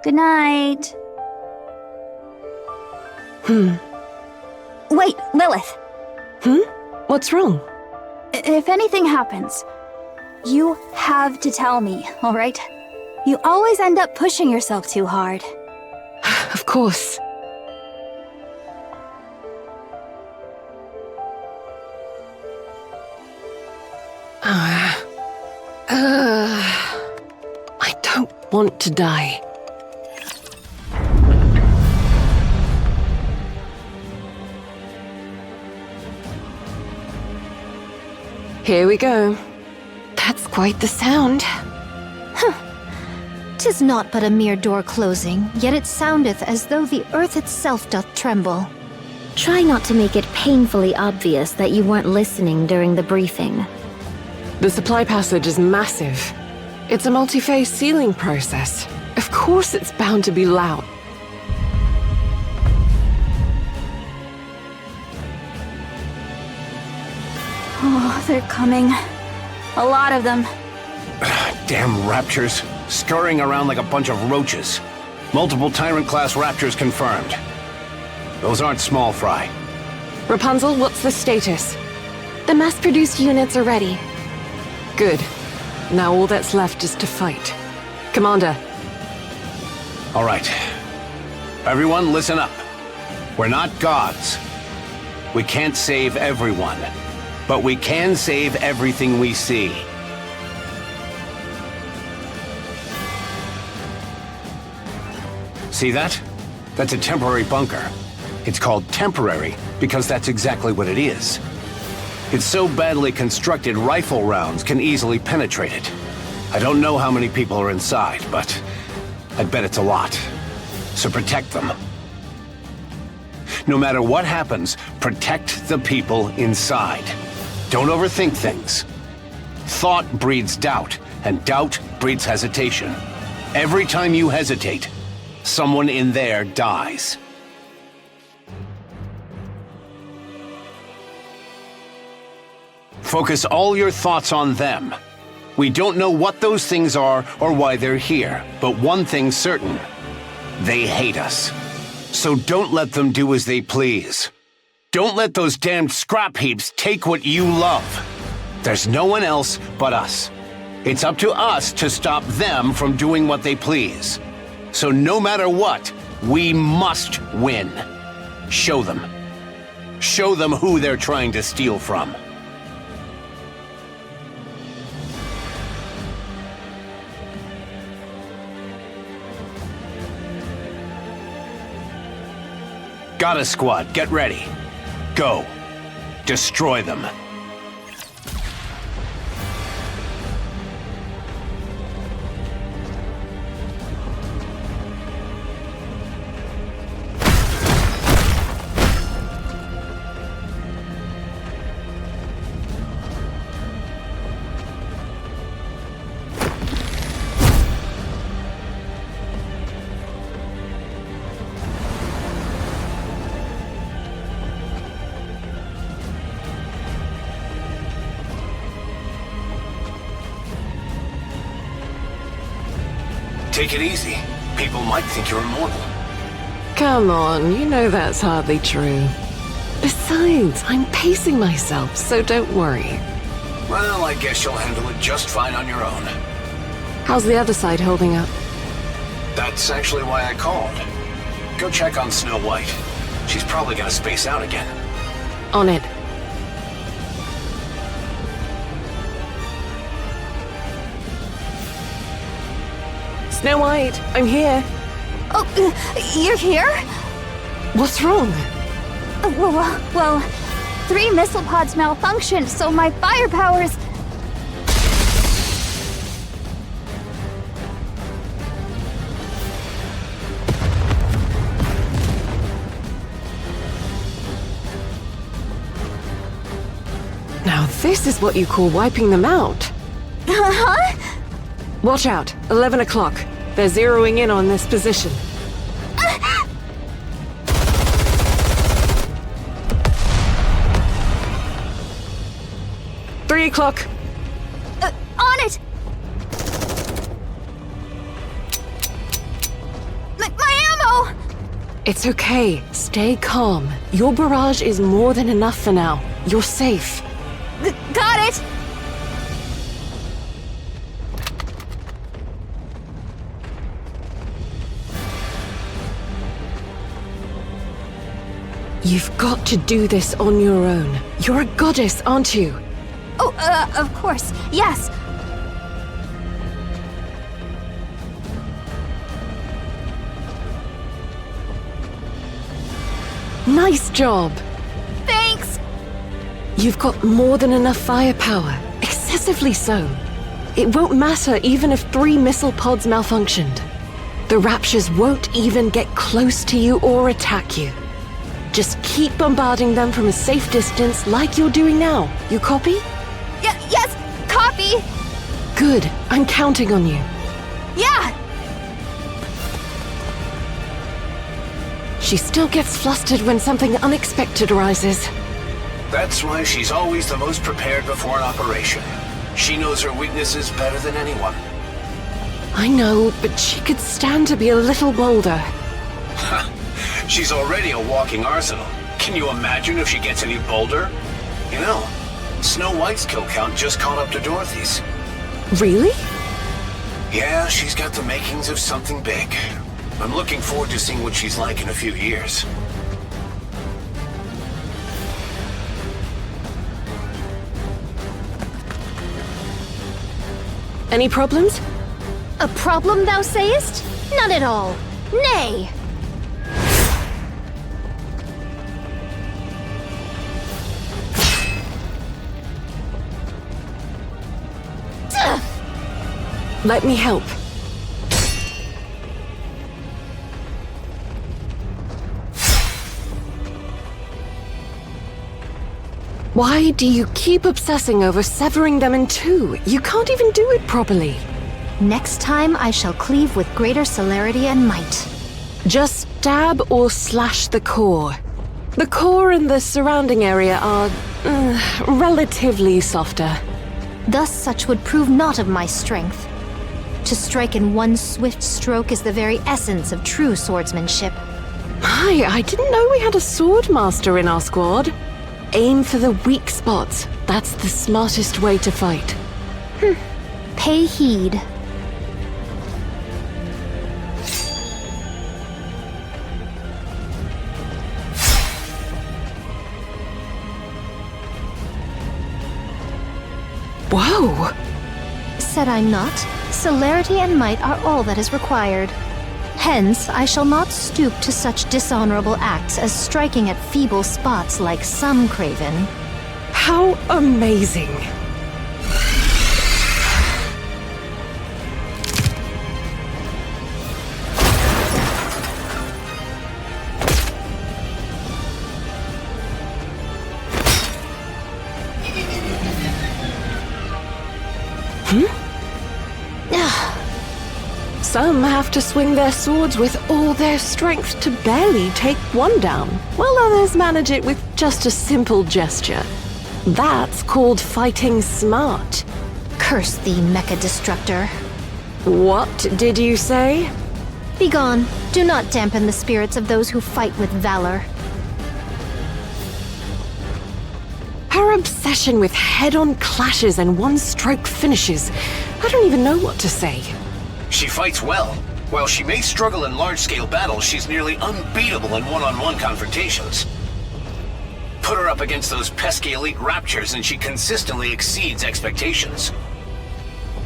Good night. Wait, Lilith. What's wrong? If anything happens, you have to tell me, all right? You always end up pushing yourself too hard. Of course. I don't want to die. Here we go. That's quite the sound. 'Tis not but a mere door closing, yet it soundeth as though the earth itself doth tremble. Try not to make it painfully obvious that you weren't listening during the briefing. The supply passage is massive. It's a multi-phase sealing process. Of course it's bound to be loud. Oh, they're coming. A lot of them. Damn raptures, scurrying around like a bunch of roaches. Multiple Tyrant-class Raptors confirmed. Those aren't small fry. Rapunzel, what's the status? The mass-produced units are ready. Good. Now all that's left is to fight. Commander. All right. Everyone, listen up. We're not gods. We can't save everyone. But we can save everything we see. See that? That's a temporary bunker. It's called temporary because that's exactly what it is. It's so badly constructed, rifle rounds can easily penetrate it. I don't know how many people are inside, but I'd bet it's a lot. So protect them. No matter what happens, protect the people inside. Don't overthink things. Thought breeds doubt, and doubt breeds hesitation. Every time you hesitate, someone in there dies. Focus all your thoughts on them. We don't know what those things are or why they're here, but one thing's certain. They hate us. So don't let them do as they please. Don't let those damned scrap heaps take what you love. There's no one else but us. It's up to us to stop them from doing what they please. So no matter what, we must win. Show them. Show them who they're trying to steal from. Got a squad. Get ready. Go. Destroy them. Take it easy. People might think you're immortal. Come on, you know that's hardly true. Besides, I'm pacing myself, so don't worry. Well, I guess you'll handle it just fine on your own. How's the other side holding up? That's actually why I called. Go check on Snow White. She's probably gonna space out again. On it. Snow White, I'm here. Oh, you're here? What's wrong? Well, 3 missile pods malfunctioned, so my firepower's... Now this is what you call wiping them out. Huh? Watch out, 11 o'clock. They're zeroing in on this position. 3 o'clock. On it! My ammo! It's okay. Stay calm. Your barrage is more than enough for now. You're safe. Got it! You've got to do this on your own. You're a goddess, aren't you? Oh, of course. Yes. Nice job. Thanks. You've got more than enough firepower. Excessively so. It won't matter even if 3 missile pods malfunctioned. The Raptures won't even get close to you or attack you. Just keep bombarding them from a safe distance like you're doing now. You copy? Yes, copy. Good. I'm counting on you. Yeah. She still gets flustered when something unexpected arises. That's why she's always the most prepared before an operation. She knows her weaknesses better than anyone. I know, but she could stand to be a little bolder. She's already a walking arsenal. Can you imagine if she gets any bolder? You know, Snow White's kill count just caught up to Dorothy's. Really? Yeah, she's got the makings of something big. I'm looking forward to seeing what she's like in a few years. Any problems? A problem, thou sayest? None at all. Nay! Let me help. Why do you keep obsessing over severing them in two? You can't even do it properly. Next time I shall cleave with greater celerity and might. Just stab or slash the core. The core and the surrounding area are relatively softer. Thus such would prove not of my strength. To strike in one swift stroke is the very essence of true swordsmanship. Hi, I didn't know we had a sword master in our squad. Aim for the weak spots. That's the smartest way to fight. Pay heed. Whoa! Said I not? Celerity and might are all that is required. Hence, I shall not stoop to such dishonorable acts as striking at feeble spots like some craven. How amazing! Some have to swing their swords with all their strength to barely take one down, while others manage it with just a simple gesture. That's called fighting smart. Curse thee, mecha destructor. What did you say? Begone. Do not dampen the spirits of those who fight with valor. Her obsession with head-on clashes and one-stroke finishes. I don't even know what to say. She fights well. While she may struggle in large-scale battles, she's nearly unbeatable in one-on-one confrontations. Put her up against those pesky elite raptures and she consistently exceeds expectations.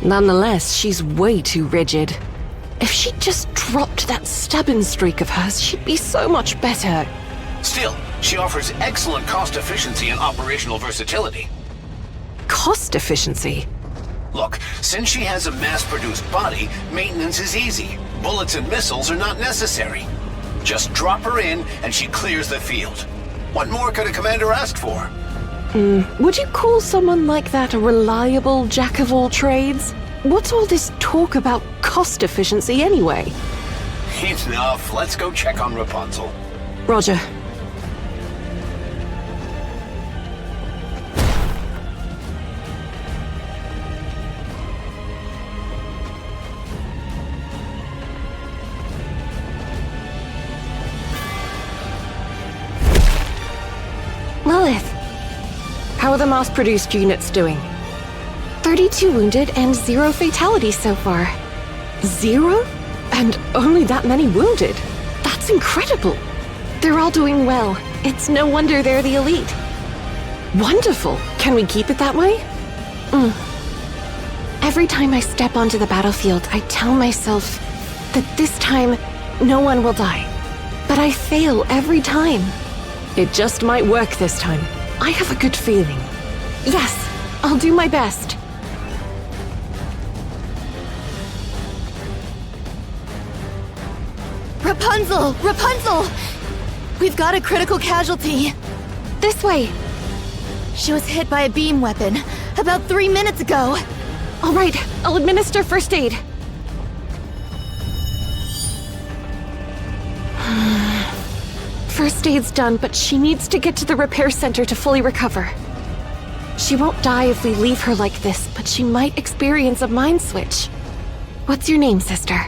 Nonetheless, she's way too rigid. If she just dropped that stubborn streak of hers, she'd be so much better. Still, she offers excellent cost efficiency and operational versatility. Cost efficiency? Look, since she has a mass-produced body, maintenance is easy. Bullets and missiles are not necessary. Just drop her in and she clears the field. What more could a commander ask for? Would you call someone like that a reliable jack-of-all-trades? What's all this talk about cost efficiency anyway? Enough. Let's go check on Rapunzel. Roger. Lilith, how are the mass-produced units doing? 32 wounded and 0 fatalities so far. 0? And only that many wounded? That's incredible. They're all doing well. It's no wonder they're the elite. Wonderful. Can we keep it that way? Every time I step onto the battlefield, I tell myself that this time, no one will die. But I fail every time. It just might work this time. I have a good feeling. Yes, I'll do my best. Rapunzel! Rapunzel! We've got a critical casualty. This way. She was hit by a beam weapon about 3 minutes ago. All right, I'll administer first aid. First aid's done, but she needs to get to the repair center to fully recover. She won't die if we leave her like this, but she might experience a mind switch. What's your name, sister?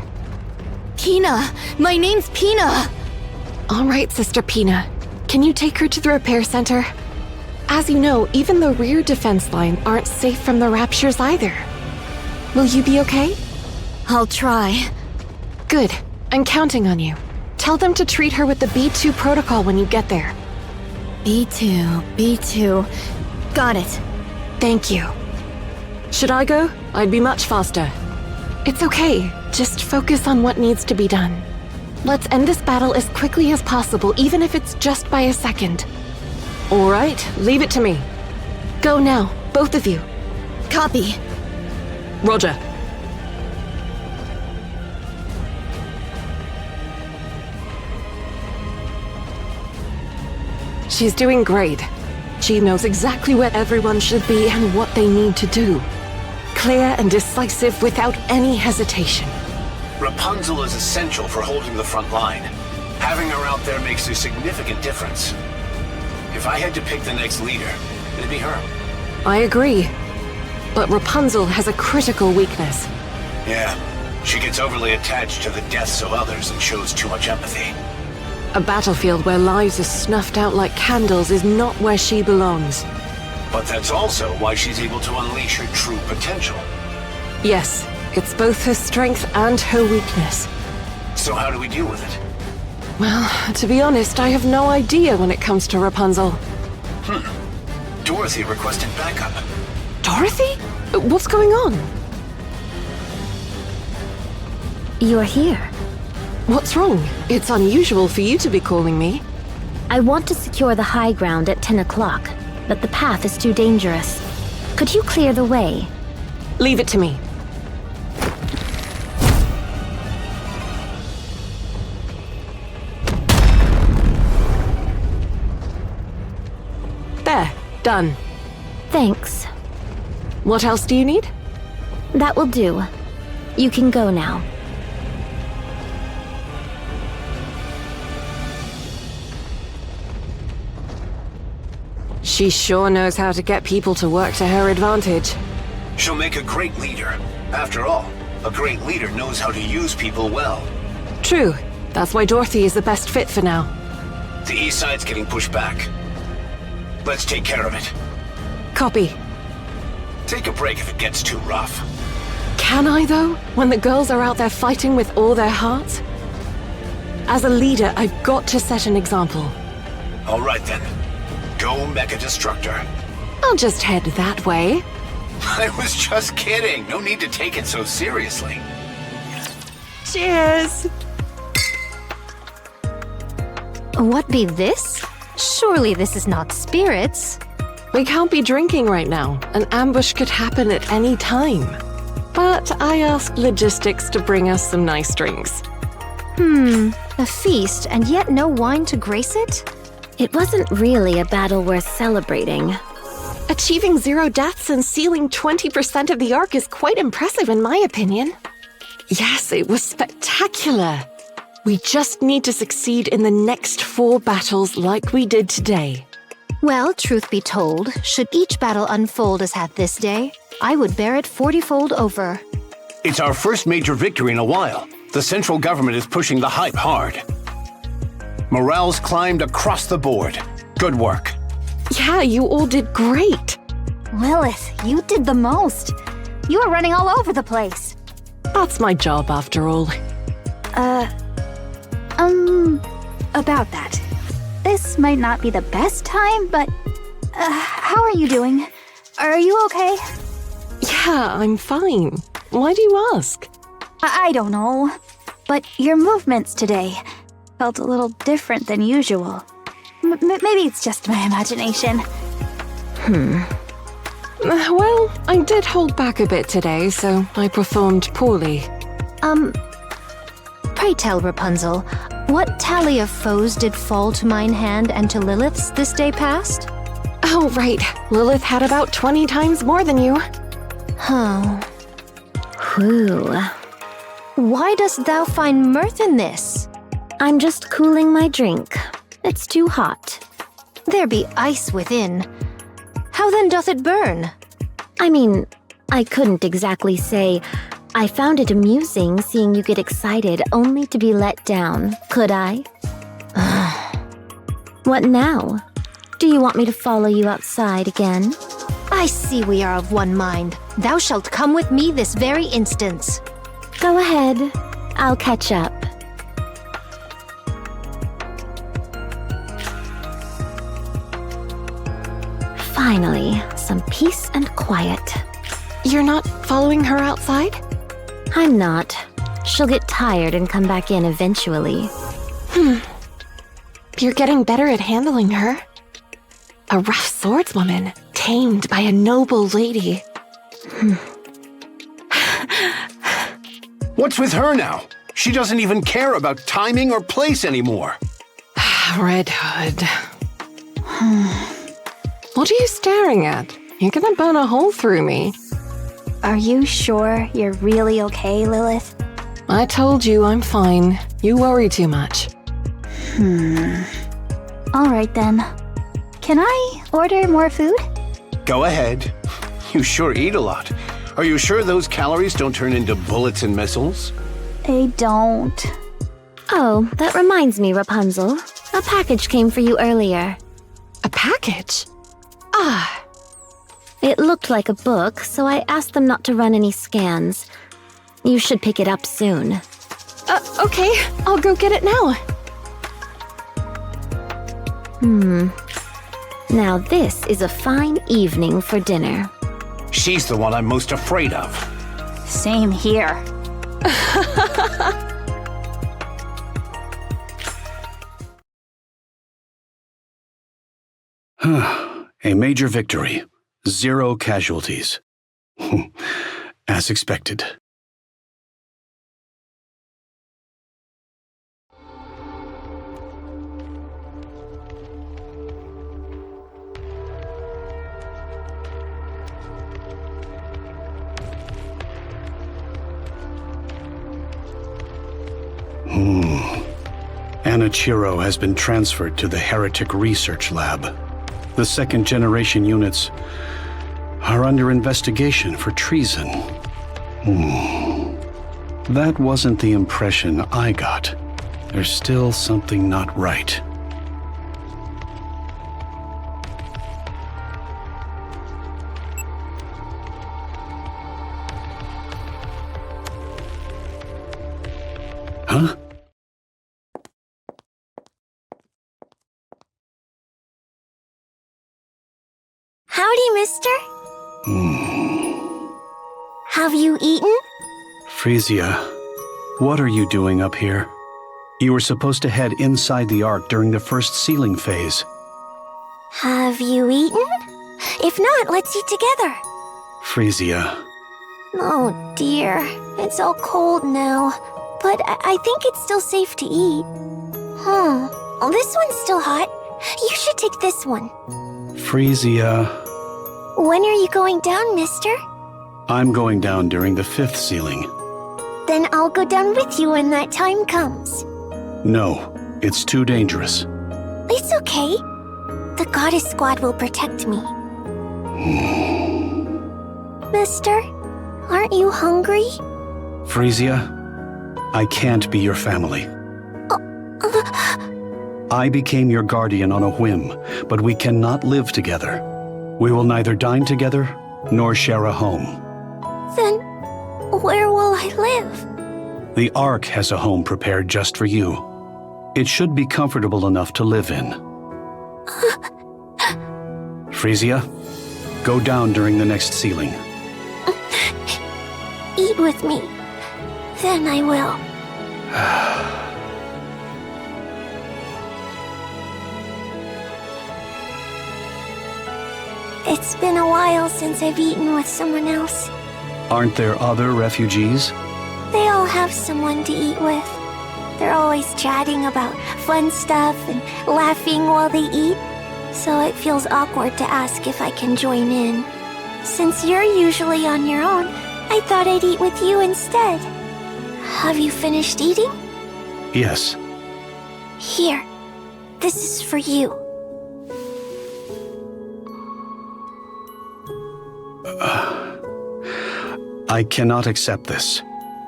Pina! My name's Pina! All right, Sister Pina. Can you take her to the repair center? As you know, even the rear defense line aren't safe from the raptures either. Will you be okay? I'll try. Good. I'm counting on you. Tell them to treat her with the B2 protocol when you get there. B2. Got it. Thank you. Should I go? I'd be much faster. It's okay. Just focus on what needs to be done. Let's end this battle as quickly as possible, even if it's just by a second. All right, leave it to me. Go now, both of you. Copy. Roger. She's doing great. She knows exactly where everyone should be and what they need to do. Clear and decisive without any hesitation. Rapunzel is essential for holding the front line. Having her out there makes a significant difference. If I had to pick the next leader, it'd be her. I agree. But Rapunzel has a critical weakness. Yeah, she gets overly attached to the deaths of others and shows too much empathy. A battlefield where lives are snuffed out like candles is not where she belongs. But that's also why she's able to unleash her true potential. Yes, it's both her strength and her weakness. So how do we deal with it? Well, to be honest, I have no idea when it comes to Rapunzel. Dorothy requested backup. Dorothy? What's going on? You're here. What's wrong? It's unusual for you to be calling me. I want to secure the high ground at 10 o'clock, but the path is too dangerous. Could you clear the way? Leave it to me. There, done. Thanks. What else do you need? That will do. You can go now. She sure knows how to get people to work to her advantage. She'll make a great leader. After all, a great leader knows how to use people well. True. That's why Dorothy is the best fit for now. The east side's getting pushed back. Let's take care of it. Copy. Take a break if it gets too rough. Can I, though? When the girls are out there fighting with all their hearts? As a leader, I've got to set an example. All right then. Go Mecha Destructor. I'll just head that way. I was just kidding. No need to take it so seriously. Cheers! What be this? Surely this is not spirits. We can't be drinking right now. An ambush could happen at any time. But I asked logistics to bring us some nice drinks. A feast and yet no wine to grace it? It wasn't really a battle worth celebrating. Achieving 0 deaths and sealing 20% of the ARK is quite impressive in my opinion. Yes, it was spectacular. We just need to succeed in the next 4 battles like we did today. Well, truth be told, should each battle unfold as had this day, I would bear it 40-fold over. It's our first major victory in a while. The central government is pushing the hype hard. Morale's climbed across the board. Good work. Yeah, you all did great. Lilith, you did the most. You were running all over the place. That's my job after all. About that. This might not be the best time, but how are you doing? Are you okay? Yeah, I'm fine. Why do you ask? I don't know, but your movements today felt a little different than usual. Maybe it's just my imagination. Well, I did hold back a bit today, so I performed poorly. Pray tell, Rapunzel, what tally of foes did fall to mine hand and to Lilith's this day past? Oh, right. Lilith had about 20 times more than you. Oh. Whew. Why dost thou find mirth in this? I'm just cooling my drink. It's too hot. There be ice within. How then doth it burn? I mean, I couldn't exactly say I found it amusing seeing you get excited only to be let down, could I? What now? Do you want me to follow you outside again? I see we are of one mind. Thou shalt come with me this very instant. Go ahead. I'll catch up. Finally, some peace and quiet. You're not following her outside? I'm not. She'll get tired and come back in eventually. You're getting better at handling her. A rough swordswoman, tamed by a noble lady. What's with her now? She doesn't even care about timing or place anymore. Red Hood. What are you staring at? You're gonna burn a hole through me. Are you sure you're really okay, Lilith? I told you I'm fine. You worry too much. All right then. Can I order more food? Go ahead. You sure eat a lot. Are you sure those calories don't turn into bullets and missiles? They don't. Oh, that reminds me, Rapunzel. A package came for you earlier. A package? It looked like a book, so I asked them not to run any scans. You should pick it up soon. Okay. I'll go get it now. Now this is a fine evening for dinner. She's the one I'm most afraid of. Same here. A major victory. 0 casualties. As expected. Anichiro has been transferred to the Heretic Research Lab. The second-generation units are under investigation for treason. That wasn't the impression I got. There's still something not right. Huh? Howdy, mister. Have you eaten? Frisia, what are you doing up here? You were supposed to head inside the ARK during the first sealing phase. Have you eaten? If not, let's eat together. Frisia. Oh dear, it's all cold now. But I think it's still safe to eat. Oh, this one's still hot. You should take this one. Frisia. When are you going down, mister? I'm going down during the 5th sealing. Then I'll go down with you when that time comes. No, it's too dangerous. It's okay. The goddess squad will protect me. Mister, aren't you hungry? Frisia, I can't be your family. I became your guardian on a whim, but we cannot live together. We will neither dine together, nor share a home. Then, where will I live? The ARK has a home prepared just for you. It should be comfortable enough to live in. Frisia, go down during the next sealing. Eat with me. Then I will. It's been a while since I've eaten with someone else. Aren't there other refugees? They all have someone to eat with. They're always chatting about fun stuff and laughing while they eat. So it feels awkward to ask if I can join in. Since you're usually on your own, I thought I'd eat with you instead. Have you finished eating? Yes. Here. This is for you. I cannot accept this.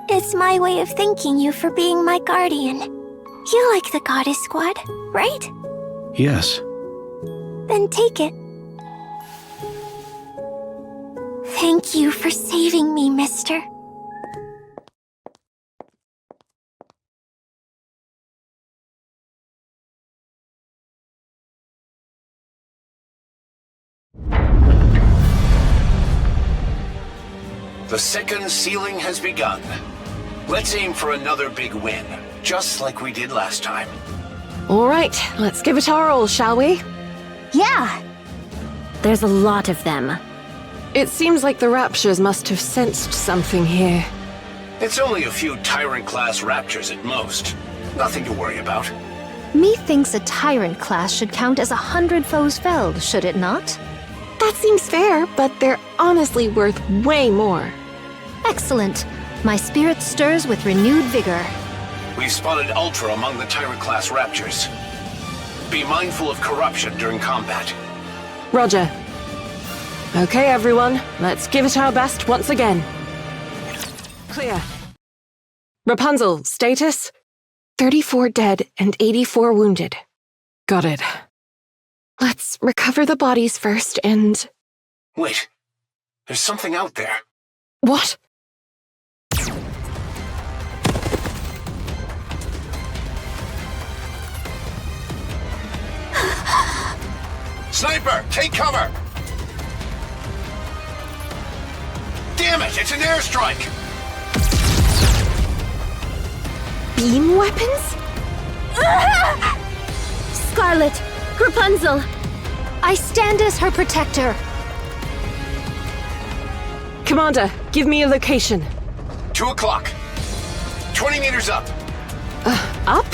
It's my way of thanking you for being my guardian. You like the goddess squad, right? Yes. Then take it. Thank you for saving me, mister. The second sealing has begun. Let's aim for another big win, just like we did last time. All right, let's give it our all, shall we? Yeah! There's a lot of them. It seems like the Raptures must have sensed something here. It's only a few Tyrant-class Raptures at most. Nothing to worry about. Methinks a Tyrant class should count as 100 foes felled, should it not? That seems fair, but they're honestly worth way more. Excellent. My spirit stirs with renewed vigor. We've spotted Ultra among the Tyrant-class Raptures. Be mindful of corruption during combat. Roger. Okay, everyone, let's give it our best once again. Clear. Rapunzel, status? 34 dead and 84 wounded. Got it. Let's recover the bodies first and... Wait. There's something out there. What? Sniper, take cover! Damn it, it's an airstrike! Beam weapons? Scarlet! Rapunzel! I stand as her protector. Commander, give me a location. 2 o'clock. 20 meters up. Up?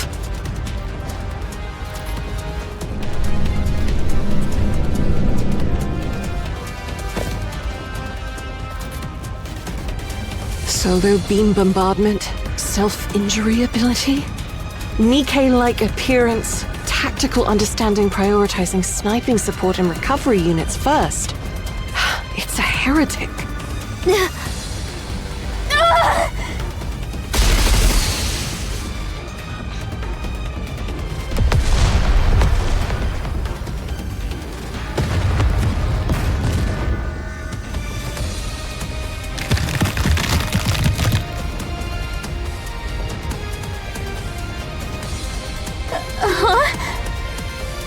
Solo beam bombardment, self-injury ability, Nikke-like appearance, tactical understanding prioritizing sniping support and recovery units first. It's a heretic.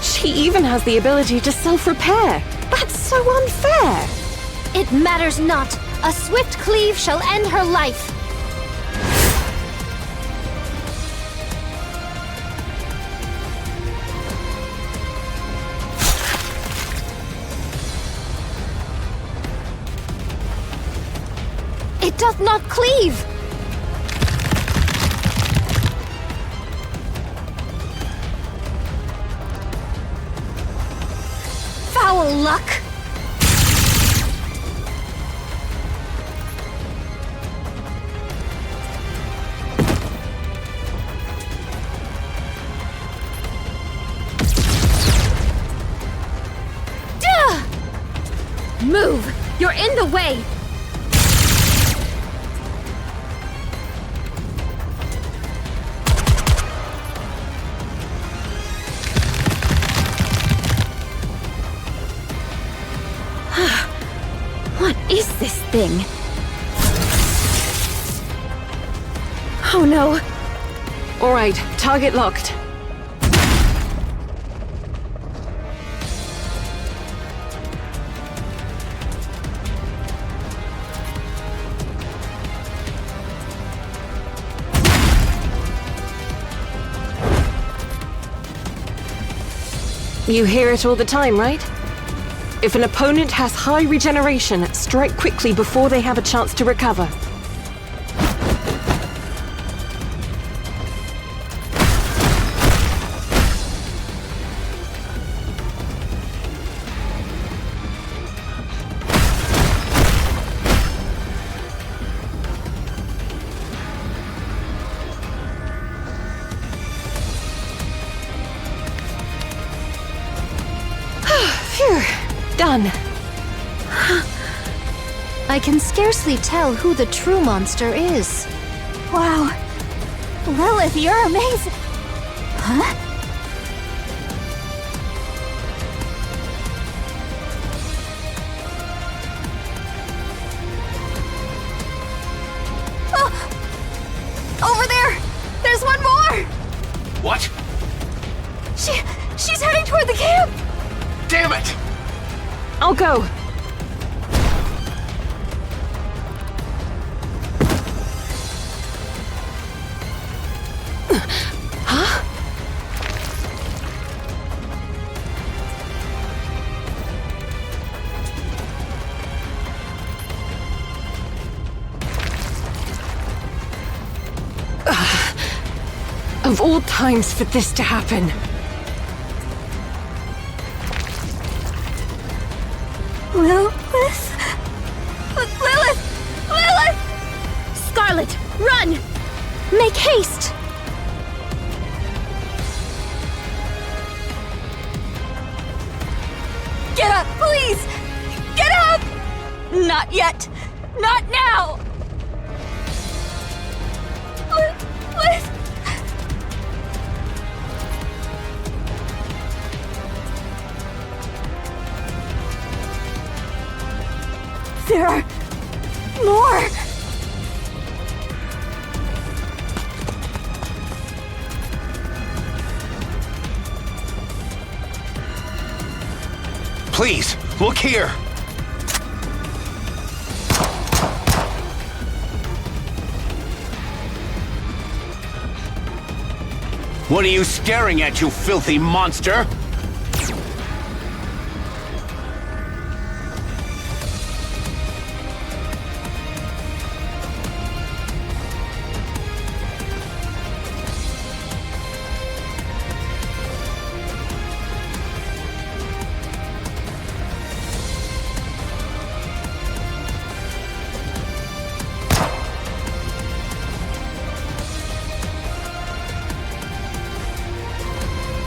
She even has the ability to self-repair. That's so unfair. It matters not. A swift cleave shall end her life. It doth not cleave. Foul luck! Move! You're in the way! What is this thing? Oh no! All right, target locked. You hear it all the time, right? If an opponent has high regeneration, strike quickly before they have a chance to recover. Phew, done. I can scarcely tell who the true monster is. Wow. Lilith, you're amazing. Huh? Over there! There's one more! What? She's heading toward the camp! Damn it! I'll go. Huh? Of all times for this to happen. Lilith? Lilith! Scarlet, run! Make haste! Get up, please! Get up! Not yet! Not now! Lilith! There are more! Please, look here! What are you staring at, you filthy monster?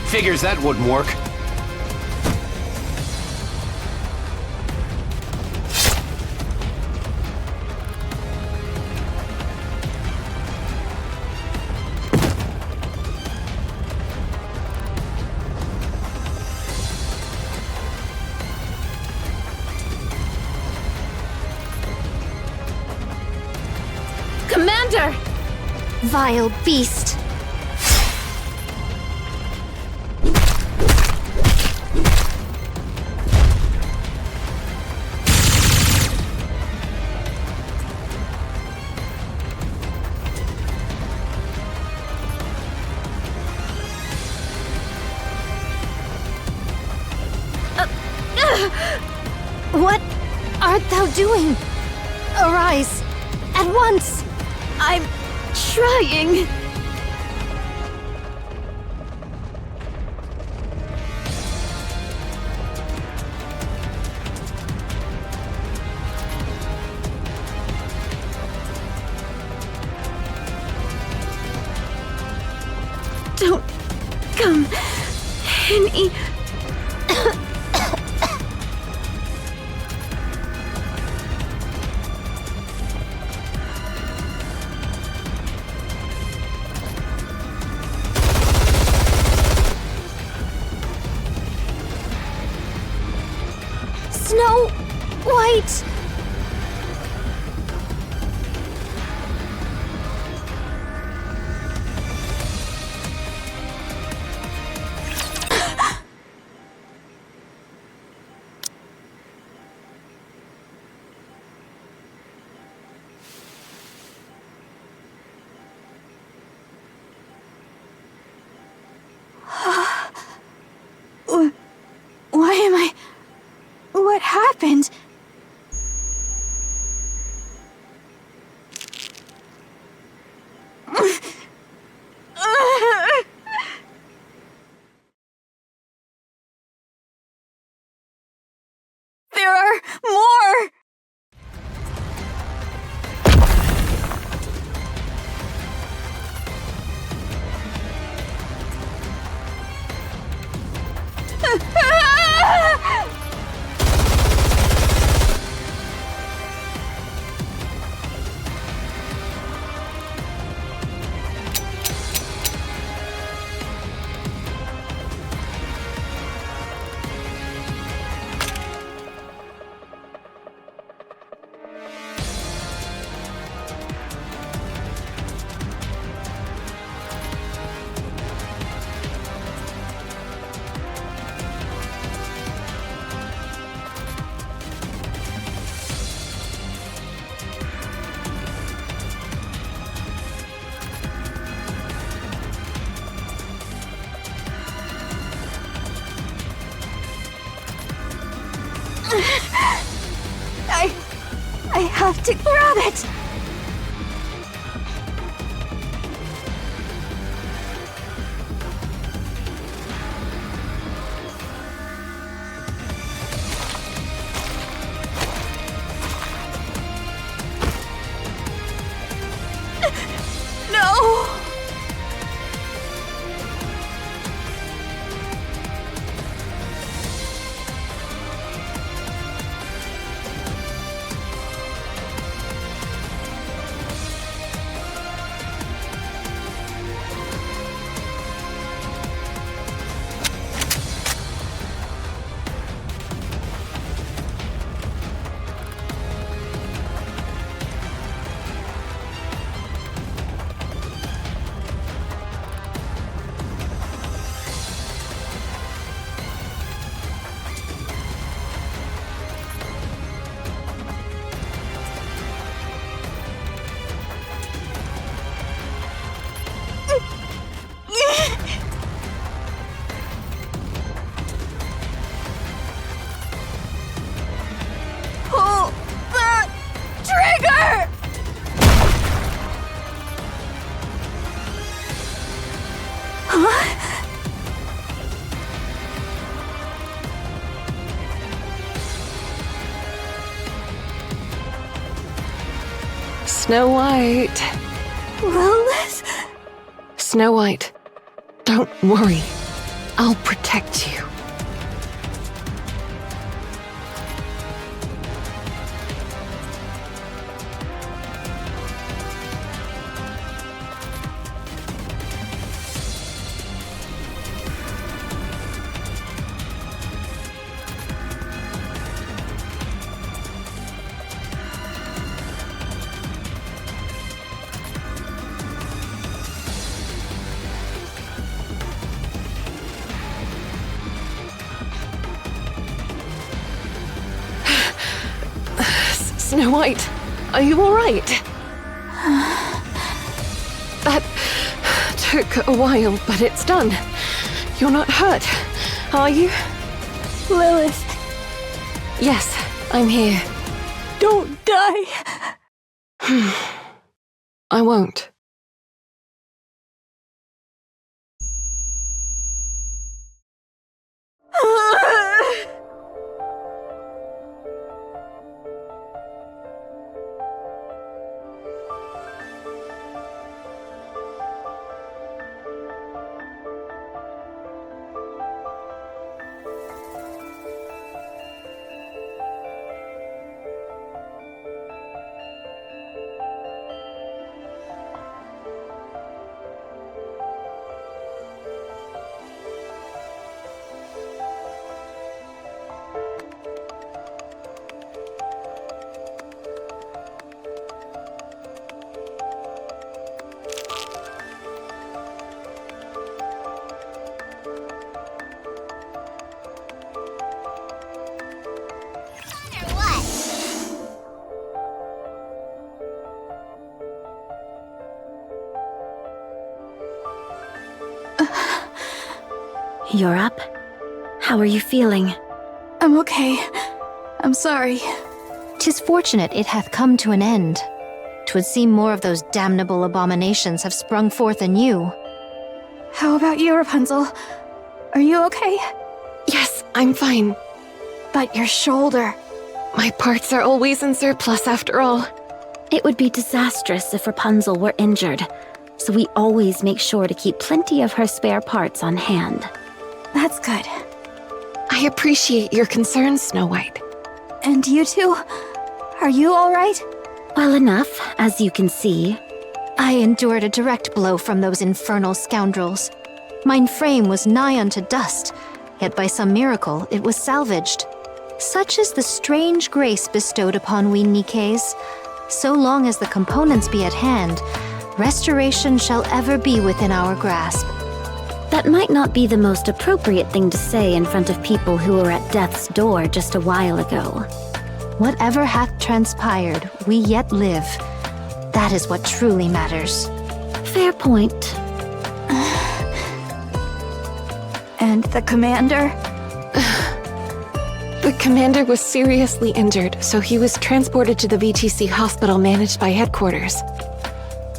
Figures that wouldn't work. Commander! Vile beast! What art thou doing? Arise! At once! I'm trying. Don't come any. Snow White! Why am I... What happened? There are more! I have to grab it! No! Pull the trigger! Huh? Snow White. Lilith? Snow White, don't worry. I'll protect you. Snow White, are you alright? That took a while, but it's done. You're not hurt, are you? Lilith, Yes, I'm here. don't die. I won't. You're up? How are you feeling? I'm okay. I'm sorry. 'Tis fortunate it hath come to an end. 'Twould seem more of those damnable abominations have sprung forth anew. How about you, Rapunzel? Are you okay? Yes, I'm fine. But your shoulder. My parts are always in surplus after all. It would be disastrous if Rapunzel were injured, so we always make sure to keep plenty of her spare parts on hand. That's good. I appreciate your concern, Snow White. And you two? Are you alright? Well enough, as you can see. I endured a direct blow from those infernal scoundrels. Mine frame was nigh unto dust, yet by some miracle it was salvaged. Such is the strange grace bestowed upon we Nikkes. So long as the components be at hand, restoration shall ever be within our grasp. That might not be the most appropriate thing to say in front of people who were at death's door just a while ago. Whatever hath transpired, we yet live. That is what truly matters. Fair point. And the commander? The commander was seriously injured, so he was transported to the VTC hospital managed by headquarters.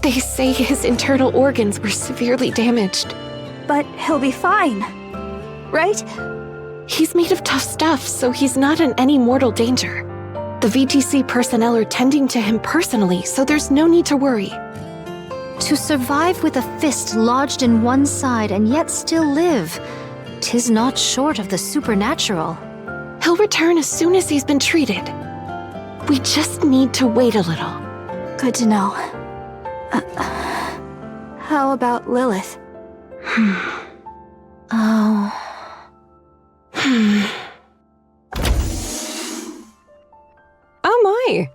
They say his internal organs were severely damaged. But he'll be fine, right? He's made of tough stuff, so he's not in any mortal danger. The VTC personnel are tending to him personally, so there's no need to worry. To survive with a fist lodged in one side and yet still live, 'tis not short of the supernatural. He'll return as soon as he's been treated. We just need to wait a little. Good to know. How about Lilith? Oh. Oh my!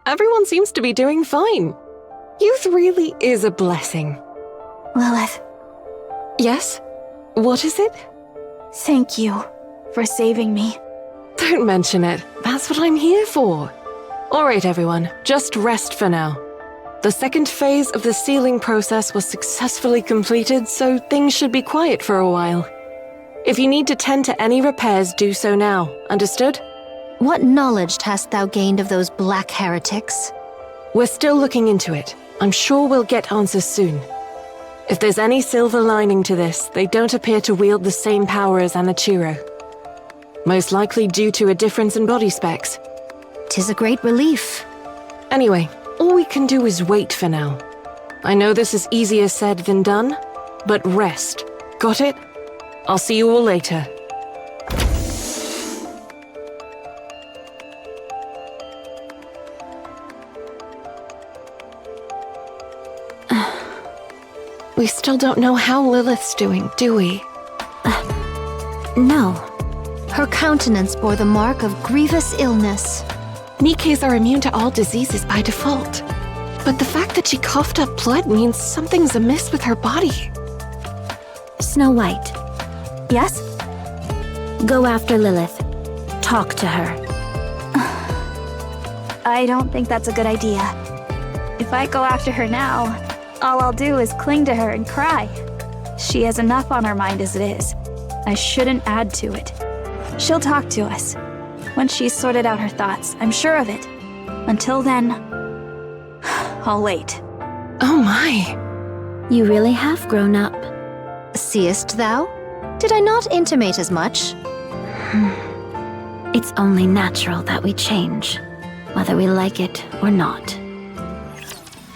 Everyone seems to be doing fine. Youth really is a blessing. Lilith, Yes? What is it? thank you for saving me. Don't mention it. That's what I'm here for. Alright everyone, just rest for now. The second phase of the sealing process was successfully completed, so things should be quiet for a while. If you need to tend to any repairs, do so now. Understood? What knowledge hast thou gained of those black heretics? We're still looking into it. I'm sure we'll get answers soon. If there's any silver lining to this, they don't appear to wield the same power as Anichiro. Most likely due to a difference in body specs. 'Tis a great relief. Anyway, all we can do is wait for now. I know this is easier said than done, but rest. Got it? I'll see you all later. We still don't know how Lilith's doing, do we? No. Her countenance bore the mark of grievous illness. Nikkes are immune to all diseases by default. But the fact that she coughed up blood means something's amiss with her body. Snow White, Yes? go after Lilith. Talk to her. I don't think that's a good idea. If I go after her now, all I'll do is cling to her and cry. She has enough on her mind as it is. I shouldn't add to it. She'll talk to us. When she's sorted out her thoughts, I'm sure of it. Until then, I'll wait. Oh my. You really have grown up. Seest thou? Did I not intimate as much? It's only natural that we change, whether we like it or not.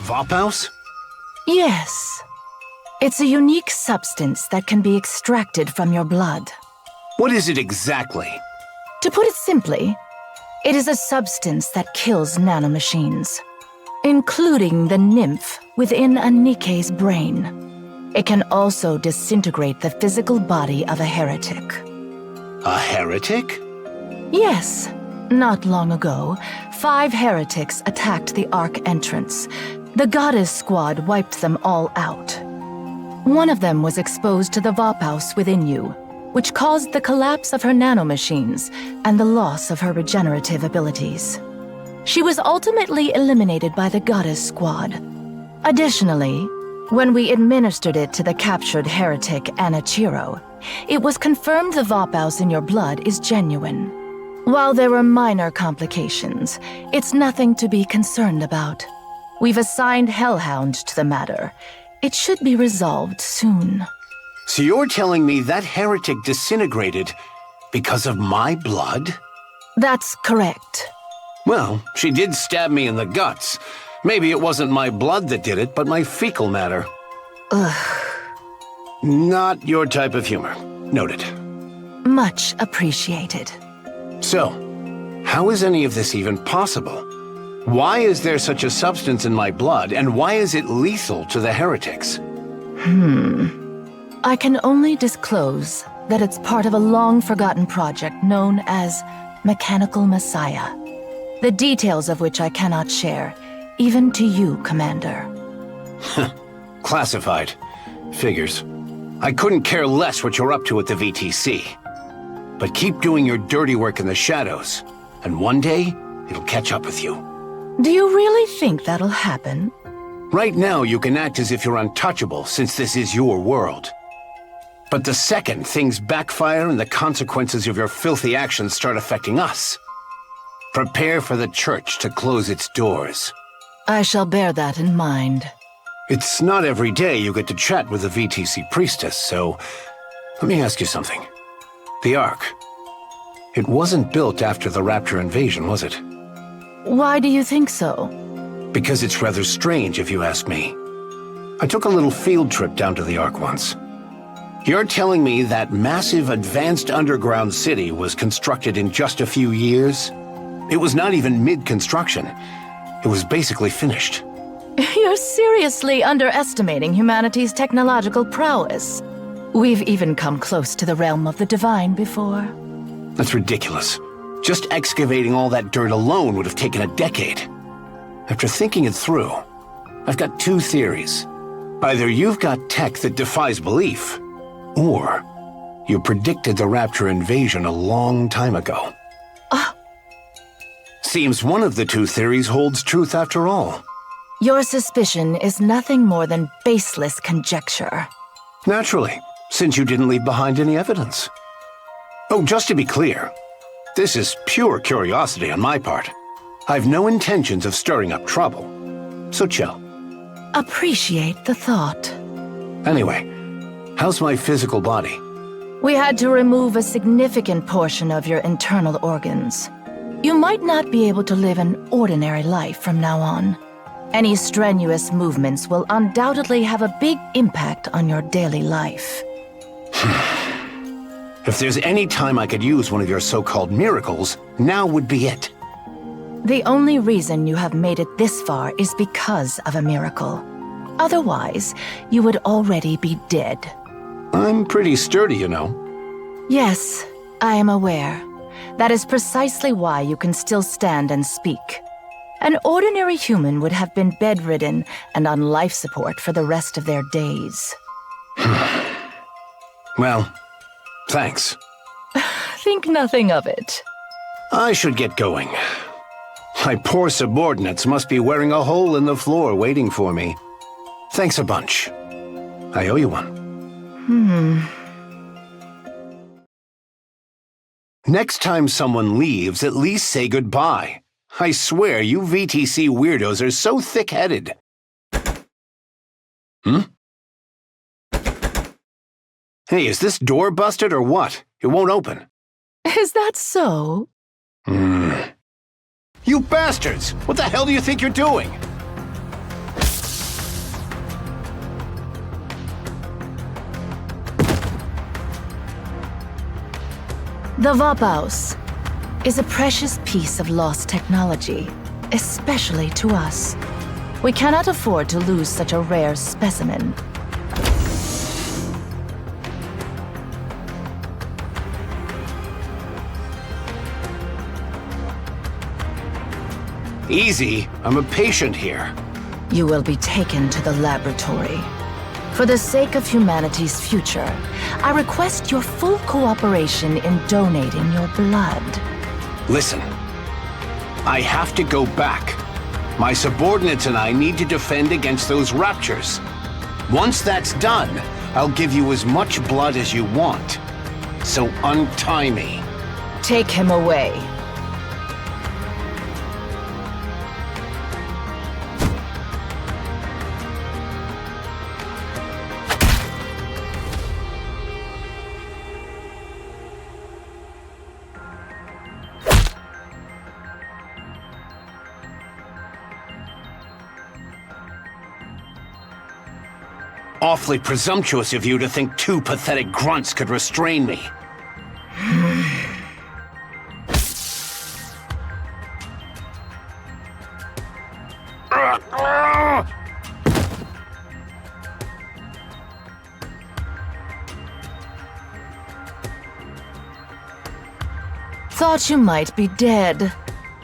Vophouse? Yes. It's a unique substance that can be extracted from your blood. What is it exactly? To put it simply, it is a substance that kills nanomachines, including the nymph within a Nikke's brain. It can also disintegrate the physical body of a heretic. A heretic? Yes. Not long ago, 5 heretics attacked the ARK entrance. The goddess squad wiped them all out. One of them was exposed to the Vophouse within you, which caused the collapse of her nanomachines and the loss of her regenerative abilities. She was ultimately eliminated by the goddess squad. Additionally, when we administered it to the captured heretic Anichiro, it was confirmed the Vophouse in your blood is genuine. While there were minor complications, it's nothing to be concerned about. We've assigned Hellhound to the matter. It should be resolved soon. So you're telling me that heretic disintegrated because of my blood? That's correct. Well, she did stab me in the guts. Maybe it wasn't my blood that did it, but my fecal matter. Ugh. Not your type of humor. Noted. Much appreciated. So, how is any of this even possible? Why is there such a substance in my blood, and why is it lethal to the heretics? I can only disclose that it's part of a long-forgotten project known as Mechanical Messiah, the details of which I cannot share, even to you, Commander. Classified. Figures. I couldn't care less what you're up to at the VTC. But keep doing your dirty work in the shadows, and one day, it'll catch up with you. Do you really think that'll happen? Right now, you can act as if you're untouchable, since this is your world. But the second things backfire and the consequences of your filthy actions start affecting us, prepare for the church to close its doors. I shall bear that in mind. It's not every day you get to chat with a VTC priestess, so let me ask you something. The ARK, it wasn't built after the Rapture invasion, was it? Why do you think so? Because it's rather strange, if you ask me. I took a little field trip down to the ARK once. You're telling me that massive advanced underground city was constructed in just a few years? It was not even mid-construction. It was basically finished. You're seriously underestimating humanity's technological prowess. We've even come close to the realm of the divine before. That's ridiculous. Just excavating all that dirt alone would have taken a decade. After thinking it through, I've got two theories. Either you've got tech that defies belief, or you predicted the Rapture invasion a long time ago. Seems one of the two theories holds truth after all. Your suspicion is nothing more than baseless conjecture. Naturally, since you didn't leave behind any evidence. Oh, just to be clear, this is pure curiosity on my part. I've no intentions of stirring up trouble, so chill. Appreciate the thought. Anyway, how's my physical body? We had to remove a significant portion of your internal organs. You might not be able to live an ordinary life from now on. Any strenuous movements will undoubtedly have a big impact on your daily life. If there's any time I could use one of your so-called miracles, now would be it. The only reason you have made it this far is because of a miracle. Otherwise, you would already be dead. I'm pretty sturdy, you know. Yes, I am aware. That is precisely why you can still stand and speak. An ordinary human would have been bedridden and on life support for the rest of their days. Well, thanks. Think nothing of it. I should get going. My poor subordinates must be wearing a hole in the floor waiting for me. Thanks a bunch. I owe you one. Next time someone leaves, at least say goodbye. I swear, you VTC weirdos are so thick-headed. Hey, is this door busted or what? It won't open. Is that so? You bastards! What the hell do you think you're doing? The Vapaus is a precious piece of lost technology, especially to us. We cannot afford to lose such a rare specimen. Easy. I'm a patient here. You will be taken to the laboratory. For the sake of humanity's future, I request your full cooperation in donating your blood. Listen, I have to go back. My subordinates and I need to defend against those raptures. Once that's done, I'll give you as much blood as you want. So untie me. Take him away. Awfully presumptuous of you to think two pathetic grunts could restrain me. Thought you might be dead,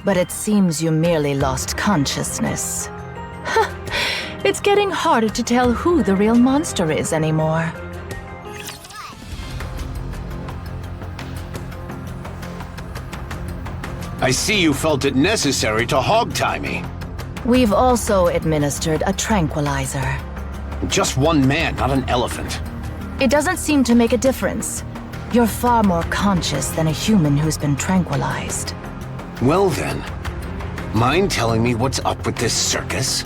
but it seems you merely lost consciousness. It's getting harder to tell who the real monster is anymore. I see you felt it necessary to hog-tie me. We've also administered a tranquilizer. Just one man, not an elephant. It doesn't seem to make a difference. You're far more conscious than a human who's been tranquilized. Well then, mind telling me what's up with this circus?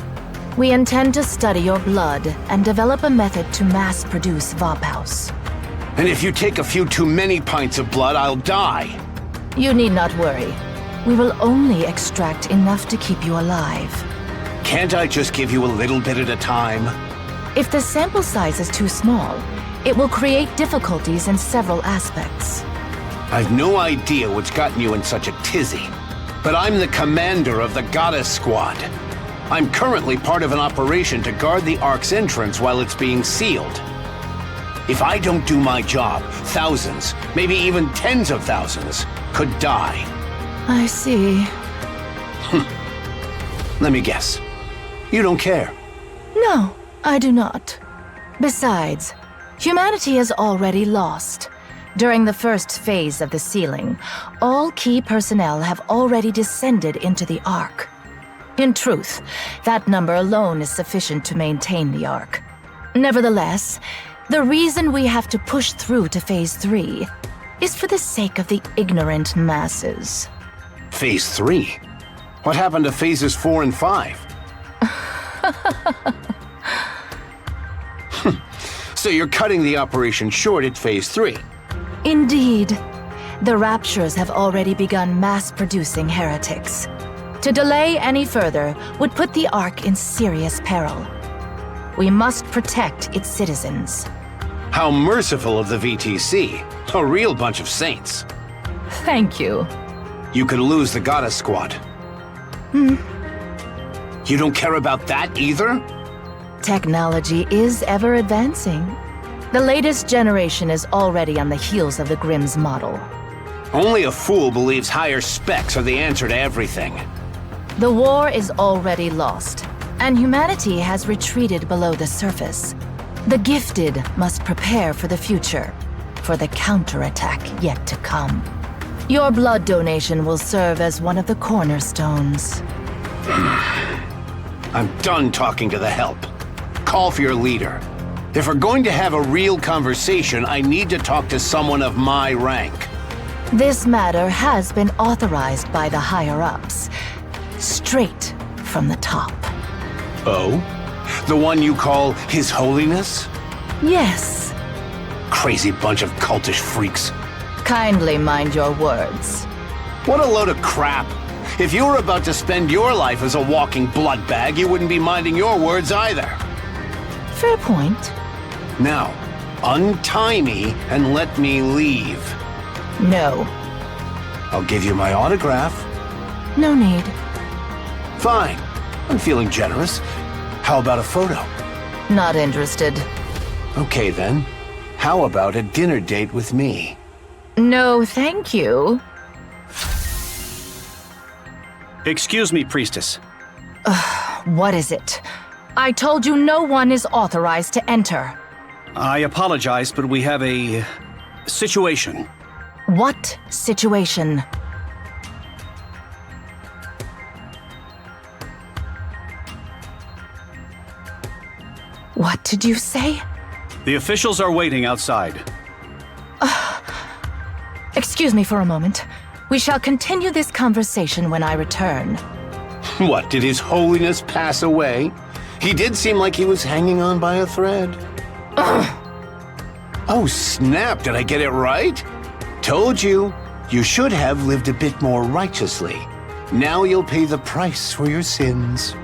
We intend to study your blood and develop a method to mass-produce Vaphaus. And if you take a few too many pints of blood, I'll die. You need not worry. We will only extract enough to keep you alive. Can't I just give you a little bit at a time? If the sample size is too small, it will create difficulties in several aspects. I've no idea what's gotten you in such a tizzy, but I'm the commander of the Goddess Squad. I'm currently part of an operation to guard the ARK's entrance while it's being sealed. If I don't do my job, thousands, maybe even tens of thousands, could die. I see. Let me guess. You don't care. No, I do not. Besides, humanity has already lost. During the first phase of the sealing, all key personnel have already descended into the ARK. In truth, that number alone is sufficient to maintain the ARK. Nevertheless, the reason we have to push through to Phase 3 is for the sake of the ignorant masses. Phase 3? What happened to Phases 4 and 5? So you're cutting the operation short at Phase 3? Indeed. The Raptures have already begun mass-producing heretics. To delay any further would put the ARK in serious peril. We must protect its citizens. How merciful of the VTC. A real bunch of saints. Thank you. You could lose the Goddess Squad. You don't care about that either? Technology is ever advancing. The latest generation is already on the heels of the Grimm's model. Only a fool believes higher specs are the answer to everything. The war is already lost, and humanity has retreated below the surface. The gifted must prepare for the future, for the counterattack yet to come. Your blood donation will serve as one of the cornerstones. I'm done talking to the help. Call for your leader. If we're going to have a real conversation, I need to talk to someone of my rank. This matter has been authorized by the higher-ups, straight from the top. Oh? The one you call His Holiness? Yes. Crazy bunch of cultish freaks. Kindly mind your words. What a load of crap. If you were about to spend your life as a walking blood bag, you wouldn't be minding your words either. Fair point. Now, untie me and let me leave. No. I'll give you my autograph. No need. Fine. I'm feeling generous. How about a photo? Not interested. Okay then. How about a dinner date with me? No, thank you. Excuse me, Priestess. What is it? I told you no one is authorized to enter. I apologize, but we have a situation. What situation? What did you say? The officials are waiting outside. Excuse me for a moment. We shall continue this conversation when I return. What, did His Holiness pass away? He did seem like he was hanging on by a thread. Oh, snap, did I get it right? Told you. You should have lived a bit more righteously. Now you'll pay the price for your sins.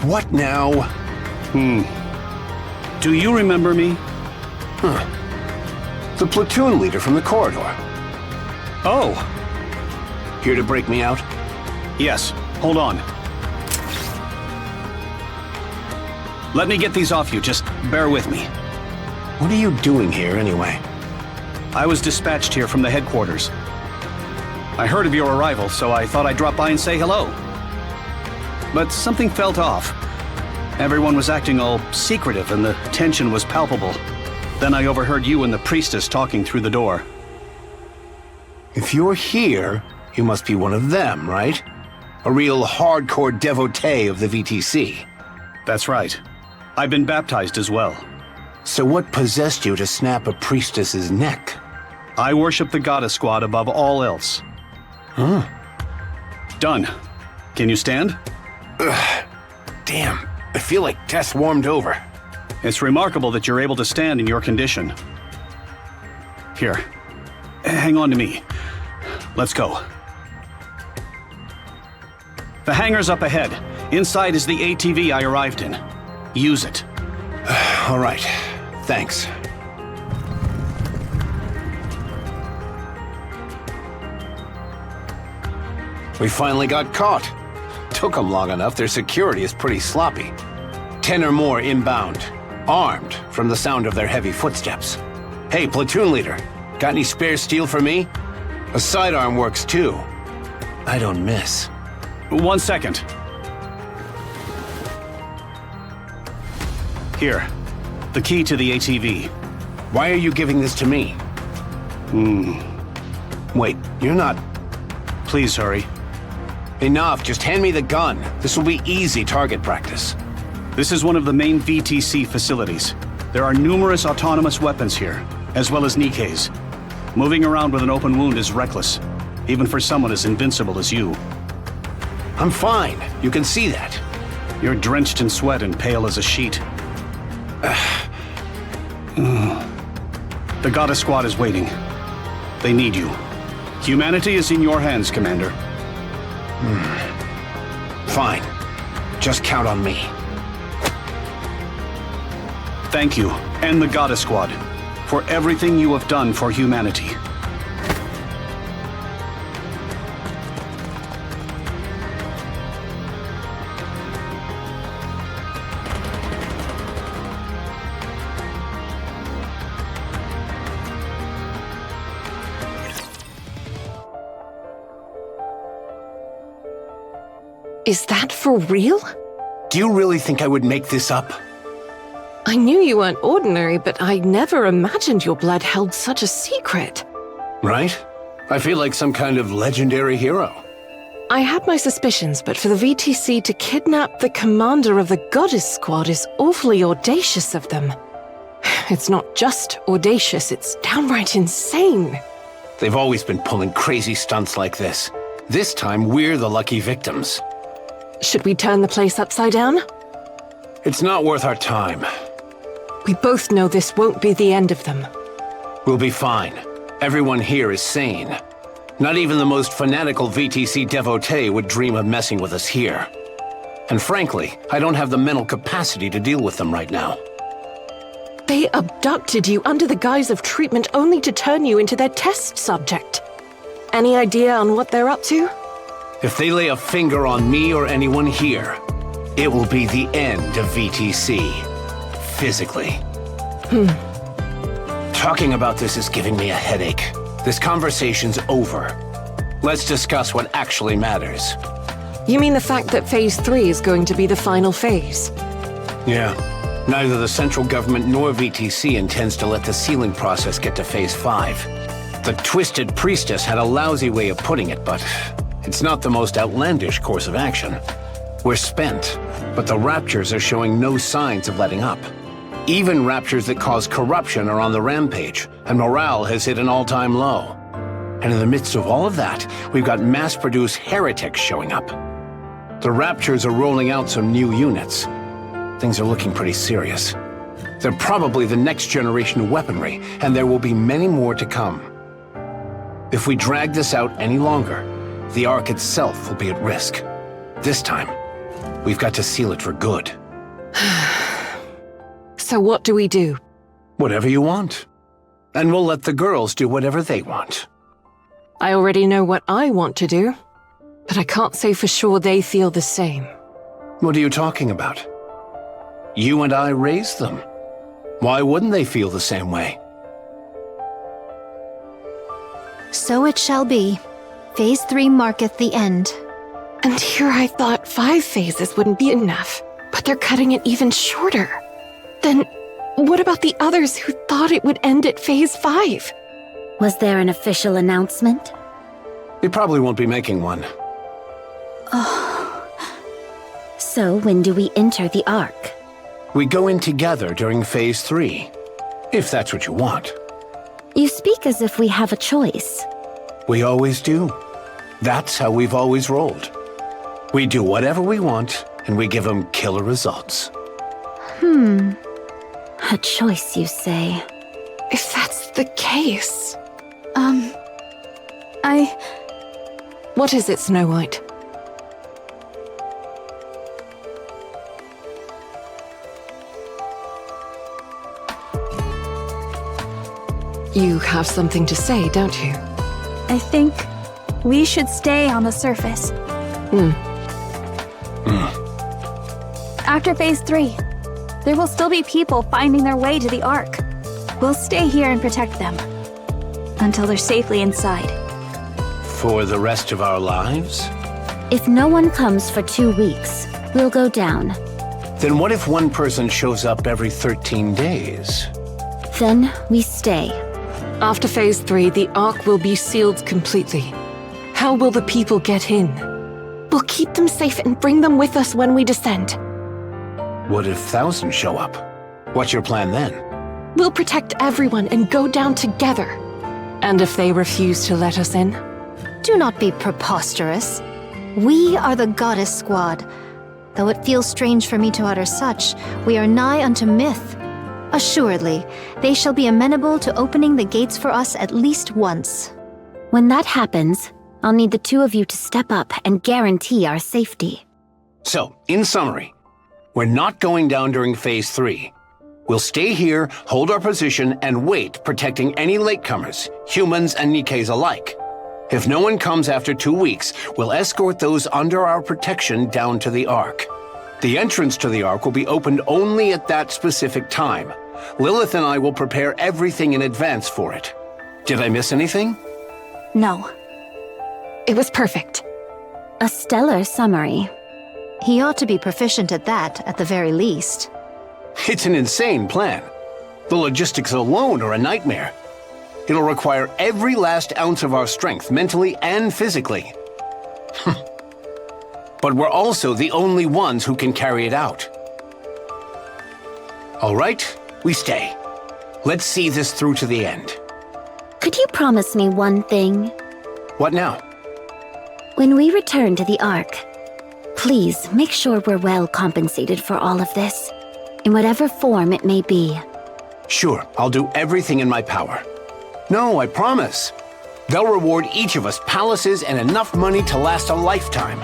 What now? Do you remember me? The platoon leader from the corridor. Oh, Here to break me out? yes. Hold on. Let me get these off you. Just bear with me. What are you doing here, anyway? I was dispatched here from the headquarters. I heard of your arrival, so I thought I'd drop by and say hello. But something felt off. Everyone was acting all secretive and the tension was palpable. Then I overheard you and the priestess talking through the door. If you're here, you must be one of them, right? A real hardcore devotee of the VTC. That's right. I've been baptized as well. So what possessed you to snap a priestess's neck? I worship the Goddess Squad above all else. Done. Can you stand? Damn, I feel like death warmed over. It's remarkable that you're able to stand in your condition. Here, hang on to me. Let's go. The hangar's up ahead. Inside is the ATV I arrived in. Use it. All right, thanks. We finally got caught. Took them long enough, their security is pretty sloppy. 10 or more inbound, armed from the sound of their heavy footsteps. Hey, platoon leader, got any spare steel for me? A sidearm works too. I don't miss. 1 second. Here, the key to the ATV. Why are you giving this to me? Wait, you're not... Please hurry. Enough, just hand me the gun. This will be easy target practice. This is one of the main VTC facilities. There are numerous autonomous weapons here, as well as Nikke's. Moving around with an open wound is reckless, even for someone as invincible as you. I'm fine, you can see that. You're drenched in sweat and pale as a sheet. The Goddess Squad is waiting. They need you. Humanity is in your hands, Commander. Fine. Just count on me. Thank you, and the Goddess Squad, for everything you have done for humanity. Is that for real? Do you really think I would make this up? I knew you weren't ordinary, but I never imagined your blood held such a secret. Right? I feel like some kind of legendary hero. I had my suspicions, but for the VTC to kidnap the commander of the Goddess Squad is awfully audacious of them. It's not just audacious, it's downright insane. They've always been pulling crazy stunts like this. This time, we're the lucky victims. Should we turn the place upside down? It's not worth our time. We both know this won't be the end of them. We'll be fine. Everyone here is sane. Not even the most fanatical VTC devotee would dream of messing with us here. And frankly, I don't have the mental capacity to deal with them right now. They abducted you under the guise of treatment only to turn you into their test subject. Any idea on what they're up to? If they lay a finger on me or anyone here, it will be the end of VTC. Physically. Talking about this is giving me a headache. This conversation's over. Let's discuss what actually matters. You mean the fact that Phase 3 is going to be the final phase? Yeah. Neither the central government nor VTC intends to let the sealing process get to Phase 5. The Twisted Priestess had a lousy way of putting it, but it's not the most outlandish course of action. We're spent, but the Raptures are showing no signs of letting up. Even Raptures that cause corruption are on the rampage, and morale has hit an all-time low. And in the midst of all of that, we've got mass-produced heretics showing up. The Raptures are rolling out some new units. Things are looking pretty serious. They're probably the next generation of weaponry, and there will be many more to come. If we drag this out any longer, the ARK itself will be at risk. This time, we've got to seal it for good. So what do we do? Whatever you want. And we'll let the girls do whatever they want. I already know what I want to do, but I can't say for sure they feel the same. What are you talking about? You and I raised them. Why wouldn't they feel the same way? So it shall be. Phase 3 marketh the end. And here I thought 5 phases wouldn't be enough, but they're cutting it even shorter. Then what about the others who thought it would end at phase 5? Was there an official announcement? We probably won't be making one. So when do we enter the ARK? We go in together during phase 3, if that's what you want. You speak as if we have a choice. We always do. That's how we've always rolled. We do whatever we want, and we give them killer results. A choice, you say? If that's the case... What is it, Snow White? You have something to say, don't you? I think we should stay on the surface. After phase 3, there will still be people finding their way to the ARK. We'll stay here and protect them until they're safely inside. For the rest of our lives? If no one comes for 2 weeks, we'll go down. Then what if one person shows up every 13 days? Then we stay. After phase 3, the ARK will be sealed completely. How will the people get in? We'll keep them safe and bring them with us when we descend. What if thousands show up? What's your plan then? We'll protect everyone and go down together. And if they refuse to let us in? Do not be preposterous. We are the Goddess Squad. Though it feels strange for me to utter such, we are nigh unto myth. Assuredly, they shall be amenable to opening the gates for us at least once. When that happens, I'll need the 2 of you to step up and guarantee our safety. So, in summary, we're not going down during phase 3. We'll stay here, hold our position, and wait, protecting any latecomers, humans and Nikkes alike. If no one comes after 2 weeks, we'll escort those under our protection down to the ARK. The entrance to the ARK will be opened only at that specific time. Lilith and I will prepare everything in advance for it. Did I miss anything? No. It was perfect. A stellar summary. He ought to be proficient at that, at the very least. It's an insane plan. The logistics alone are a nightmare. It'll require every last ounce of our strength, mentally and physically. But we're also the only ones who can carry it out. All right, we stay. Let's see this through to the end. Could you promise me one thing? What now? When we return to the ARK, please make sure we're well compensated for all of this, in whatever form it may be. Sure, I'll do everything in my power. No, I promise. They'll reward each of us palaces and enough money to last a lifetime.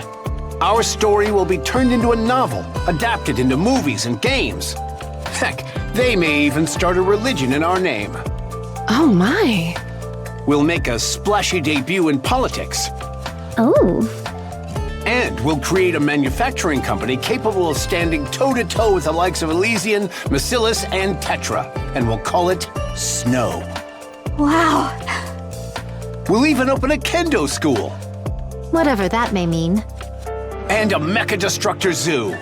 Our story will be turned into a novel, adapted into movies and games. Heck, they may even start a religion in our name. Oh my. We'll make a splashy debut in politics. Oh. And we'll create a manufacturing company capable of standing toe-to-toe with the likes of Elysian, Macillus, and Tetra. And we'll call it Snow. Wow. We'll even open a kendo school. Whatever that may mean. And a mecha destructor zoo.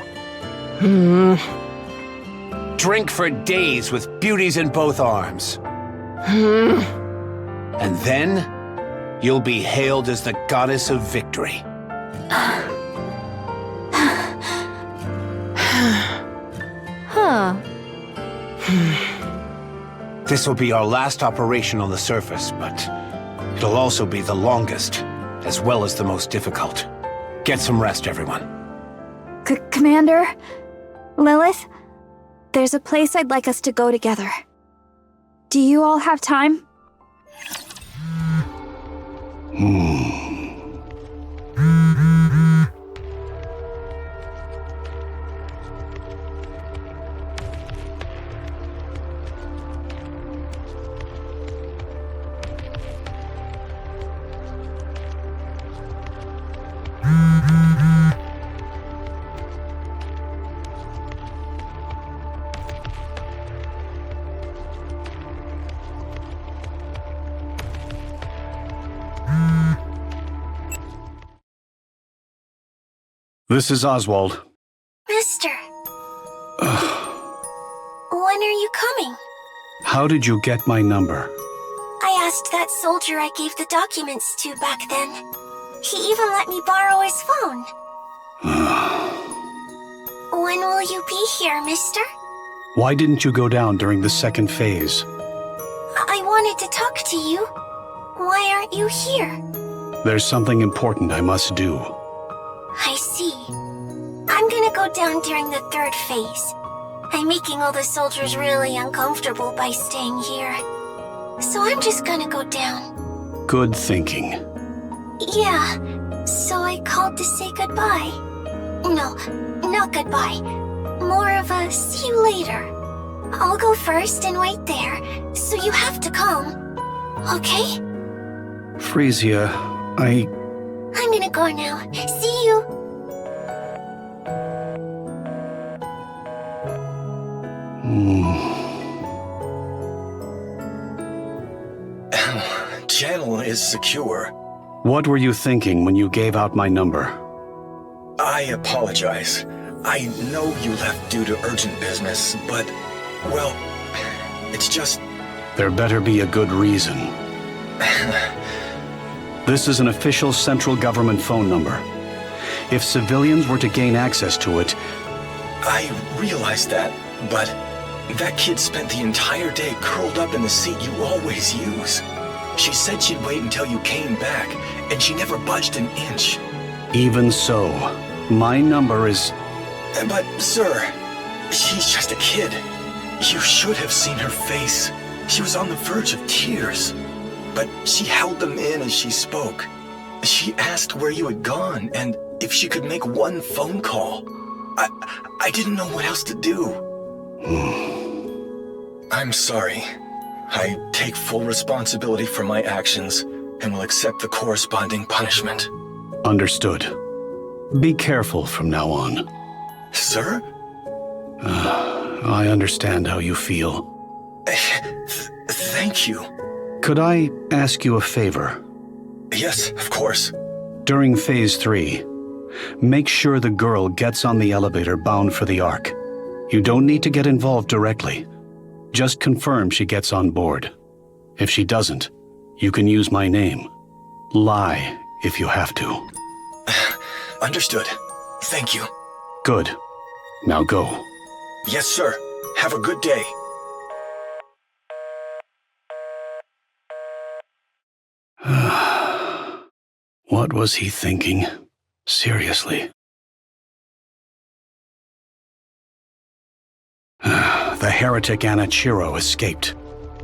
Drink for days with beauties in both arms. And then, you'll be hailed as the goddess of victory. Huh. This will be our last operation on the surface, but it'll also be the longest, as well as the most difficult. Get some rest, everyone. Commander? Lilith? There's a place I'd like us to go together. Do you all have time? This is Oswald. Mister. When are you coming? How did you get my number? I asked that soldier I gave the documents to back then. He even let me borrow his phone. When will you be here, mister? Why didn't you go down during the second phase? I wanted to talk to you. Why aren't you here? There's something important I must do. I see. I'm gonna go down during the third phase. I'm making all the soldiers really uncomfortable by staying here. So I'm just gonna go down. Good thinking. Yeah, so I called to say goodbye. No, not goodbye. More of a see you later. I'll go first and wait there, so you have to come. Okay? Frisia, I'm gonna go now. See you! Channel is secure. What were you thinking when you gave out my number? I apologize. I know you left due to urgent business, but, well, it's just... There better be a good reason. This is an official central government phone number. If civilians were to gain access to it... I realize that, but that kid spent the entire day curled up in the seat you always use. She said she'd wait until you came back, and she never budged an inch. Even so, my number is... But, sir, she's just a kid. You should have seen her face. She was on the verge of tears. But she held them in as she spoke. She asked where you had gone, and if she could make one phone call. I didn't know what else to do. I'm sorry. I take full responsibility for my actions, and will accept the corresponding punishment. Understood. Be careful from now on. Sir? I understand how you feel. Thank you. Could I ask you a favor? Yes, of course. During Phase 3, make sure the girl gets on the elevator bound for the ARK. You don't need to get involved directly. Just confirm she gets on board. If she doesn't, you can use my name. Lie if you have to. Understood. Thank you. Good. Now go. Yes, sir. Have a good day. What was he thinking? Seriously. The heretic Anichiro escaped.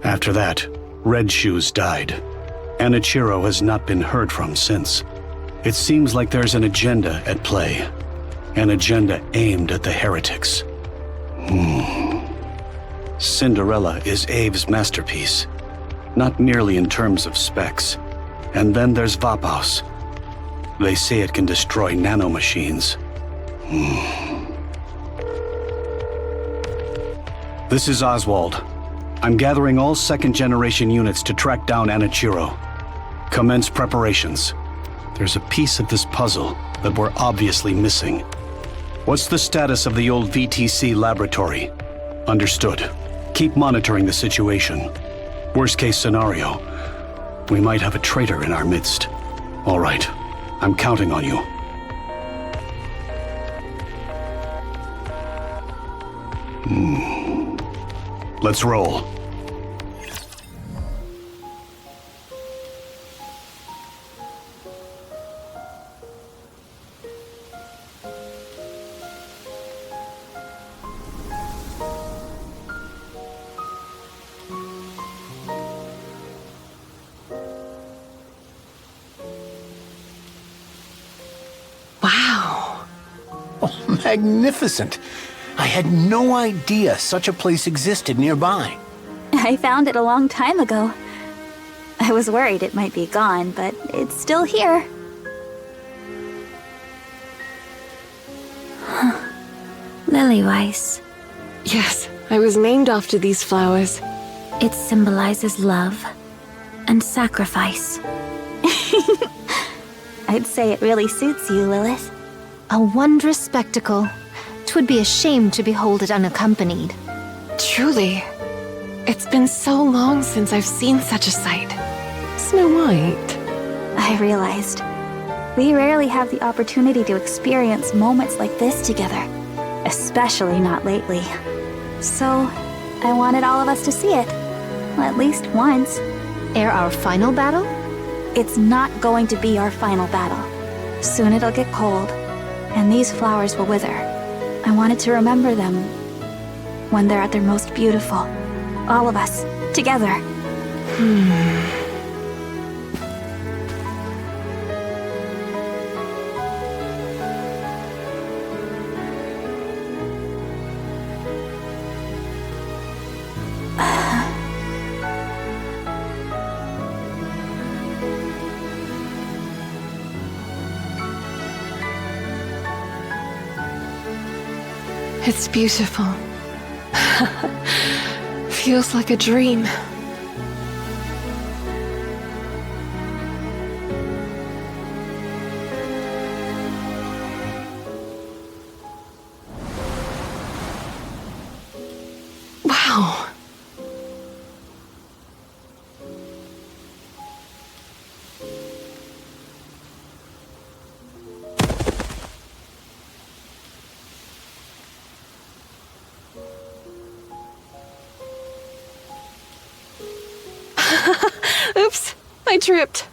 After that, Red Shoes died. Anichiro has not been heard from since. It seems like there's an agenda at play. An agenda aimed at the heretics. Cinderella is Abe's masterpiece. Not merely in terms of specs. And then there's Vapaus. They say it can destroy nanomachines. This is Oswald. I'm gathering all second-generation units to track down Anichiro. Commence preparations. There's a piece of this puzzle that we're obviously missing. What's the status of the old VTC laboratory? Understood. Keep monitoring the situation. Worst-case scenario, we might have a traitor in our midst. All right, I'm counting on you. Let's roll. Wow. Oh, magnificent. I had no idea such a place existed nearby. I found it a long time ago. I was worried it might be gone, but it's still here. Lily-wise. Yes, I was named after these flowers. It symbolizes love and sacrifice. I'd say it really suits you, Lilith. A wondrous spectacle. 'Twould be a shame to behold it unaccompanied. Truly. It's been so long since I've seen such a sight. Snow White. I realized we rarely have the opportunity to experience moments like this together, especially not lately. So, I wanted all of us to see it, at least once. Ere our final battle? It's not going to be our final battle. Soon it'll get cold, and these flowers will wither. I wanted to remember them when they're at their most beautiful. All of us, together. It's beautiful. Feels like a dream. Wow. Oops, I tripped.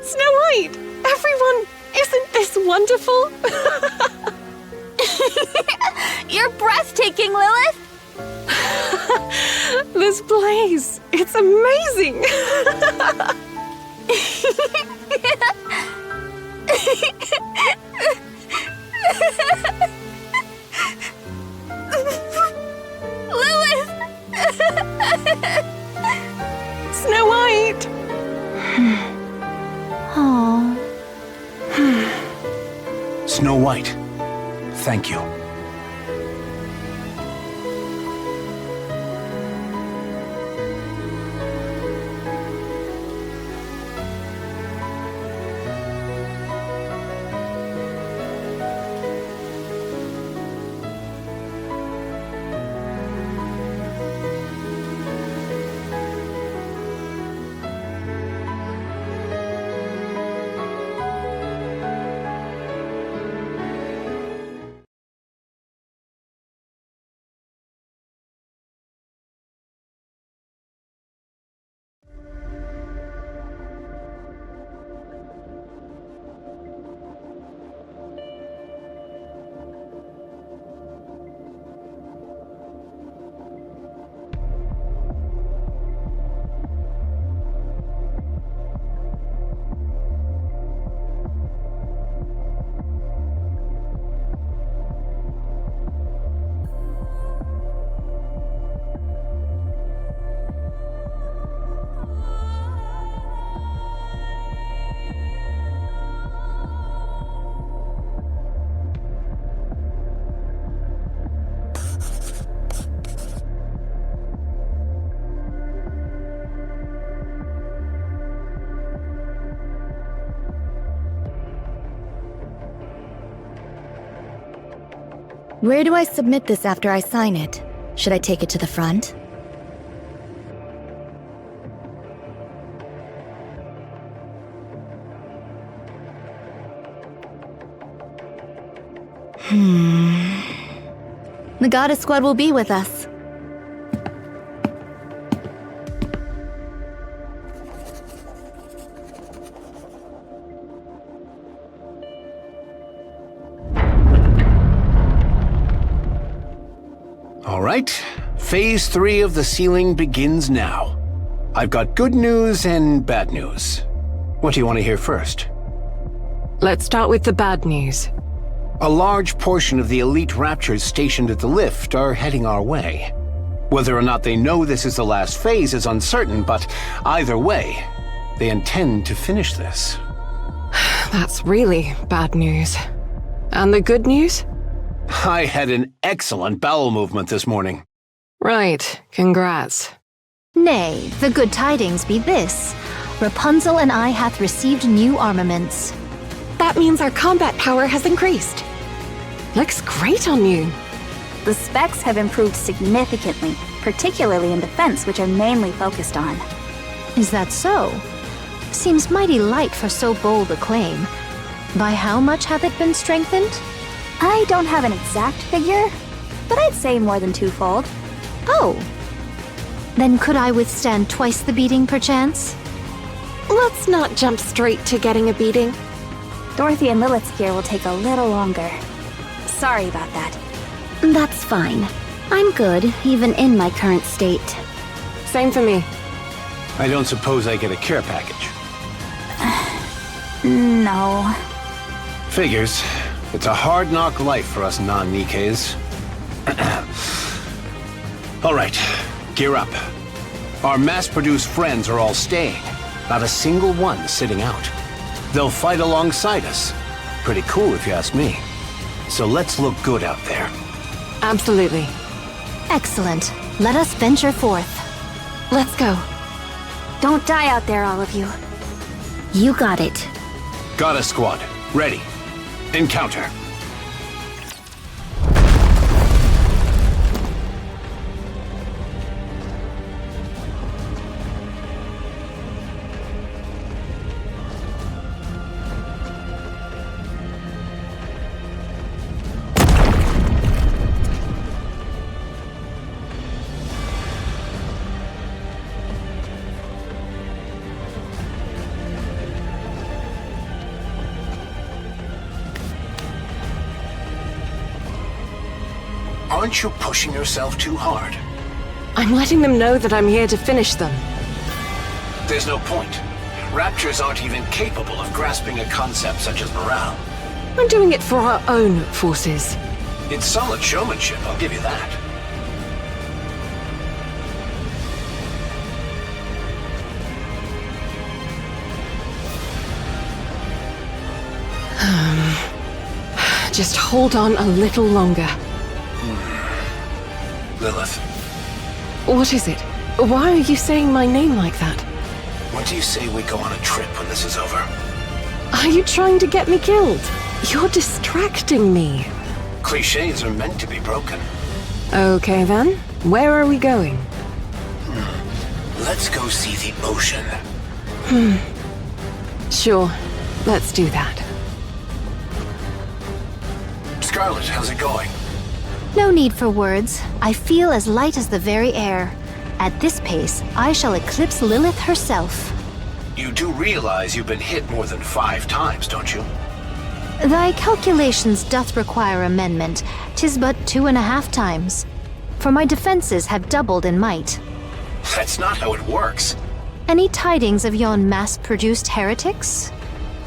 Snow White! Everyone, isn't this wonderful? You're breathtaking, Lilith! This blaze, it's amazing! Lilith! Snow White! Oh. Snow White, thank you. Where do I submit this after I sign it? Should I take it to the front? The Goddess Squad will be with us. All right, Phase 3 of the sealing begins now. I've got good news and bad news. What do you want to hear first? Let's start with the bad news. A large portion of the elite Raptors stationed at the lift are heading our way. Whether or not they know this is the last phase is uncertain, but either way, they intend to finish this. That's really bad news. And the good news? I had an excellent bowel movement this morning. Right, congrats. Nay, the good tidings be this. Rapunzel and I hath received new armaments. That means our combat power has increased. Looks great on you. The specs have improved significantly, particularly in defense, which I'm mainly focused on. Is that so? Seems mighty light for so bold a claim. By how much hath it been strengthened? I don't have an exact figure, but I'd say more than twofold. Oh. Then could I withstand twice the beating, perchance? Let's not jump straight to getting a beating. Dorothy and Lilith's gear will take a little longer. Sorry about that. That's fine. I'm good, even in my current state. Same for me. I don't suppose I get a care package. No. Figures. It's a hard knock life for us non-Nikkes. All right, gear up. Our mass-produced friends are all staying. Not a single one sitting out. They'll fight alongside us. Pretty cool if you ask me. So let's look good out there. Absolutely. Excellent. Let us venture forth. Let's go. Don't die out there, all of you. You got it. Got a squad. Ready. Encounter. Aren't you pushing yourself too hard? I'm letting them know that I'm here to finish them. There's no point. Raptors aren't even capable of grasping a concept such as morale. I'm doing it for our own forces. It's solid showmanship, I'll give you that. Just hold on a little longer. Lilith, What is it? Why are you saying my name like that? what do you say we go on a trip when this is over? Are you trying to get me killed? You're distracting me. Clichés are meant to be broken. Okay then, where are we going? Let's go see the ocean. Sure, let's do that. Scarlet, how's it going? No need for words. I feel as light as the very air. At this pace, I shall eclipse Lilith herself. You do realize you've been hit more than 5 times, don't you? Thy calculations doth require amendment. 'Tis but 2.5 times. For my defenses have doubled in might. That's not how it works. Any tidings of yon mass-produced heretics?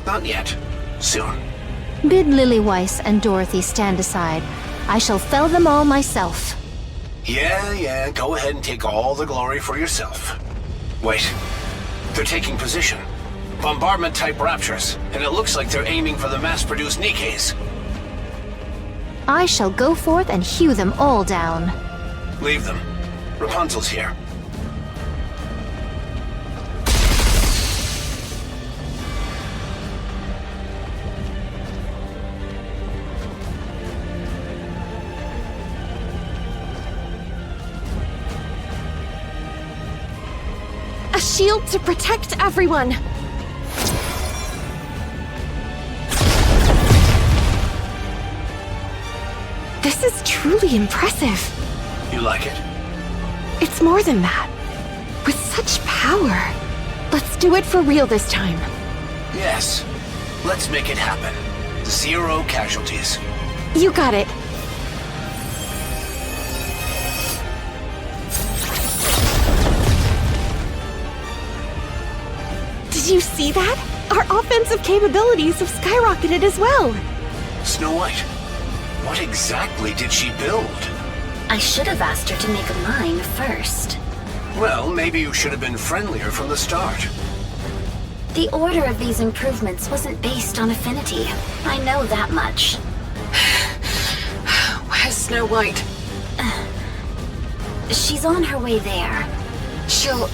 Not yet. Soon. Bid Lily Weiss and Dorothy stand aside. I shall fell them all myself. Yeah, go ahead and take all the glory for yourself. Wait. They're taking position. Bombardment-type Raptors, and it looks like they're aiming for the mass-produced Nikkes. I shall go forth and hew them all down. Leave them. Rapunzel's here. A shield to protect everyone! This is truly impressive. You like it? It's more than that. With such power. Let's do it for real this time. Yes. Let's make it happen. 0 casualties. You got it. Did you see that? our offensive capabilities have skyrocketed as well. Snow White, what exactly did she build? I should have asked her to make a mine first. Well, maybe you should have been friendlier from the start. The order of these improvements wasn't based on affinity. I know that much. Where's Snow White? She's on her way there. She'll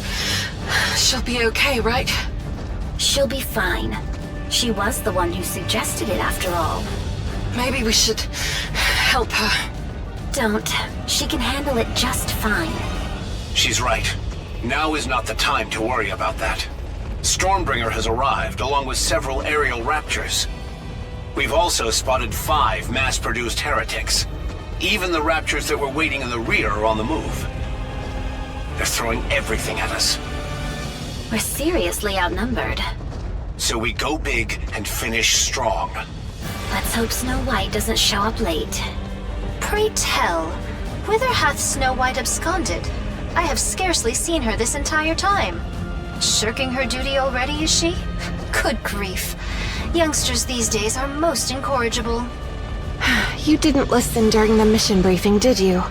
be okay, right? She'll be fine. She was the one who suggested it after all. Maybe we should help her. Don't. She can handle it just fine. She's right. Now is not the time to worry about that. Stormbringer has arrived, along with several aerial raptors. We've also spotted 5 mass-produced heretics. Even the raptors that were waiting in the rear are on the move. They're throwing everything at us. We're seriously outnumbered. So we go big and finish strong. Let's hope Snow White doesn't show up late. Pray tell, whither hath Snow White absconded? I have scarcely seen her this entire time. Shirking her duty already, is she? Good grief. Youngsters these days are most incorrigible. You didn't listen during the mission briefing, did you?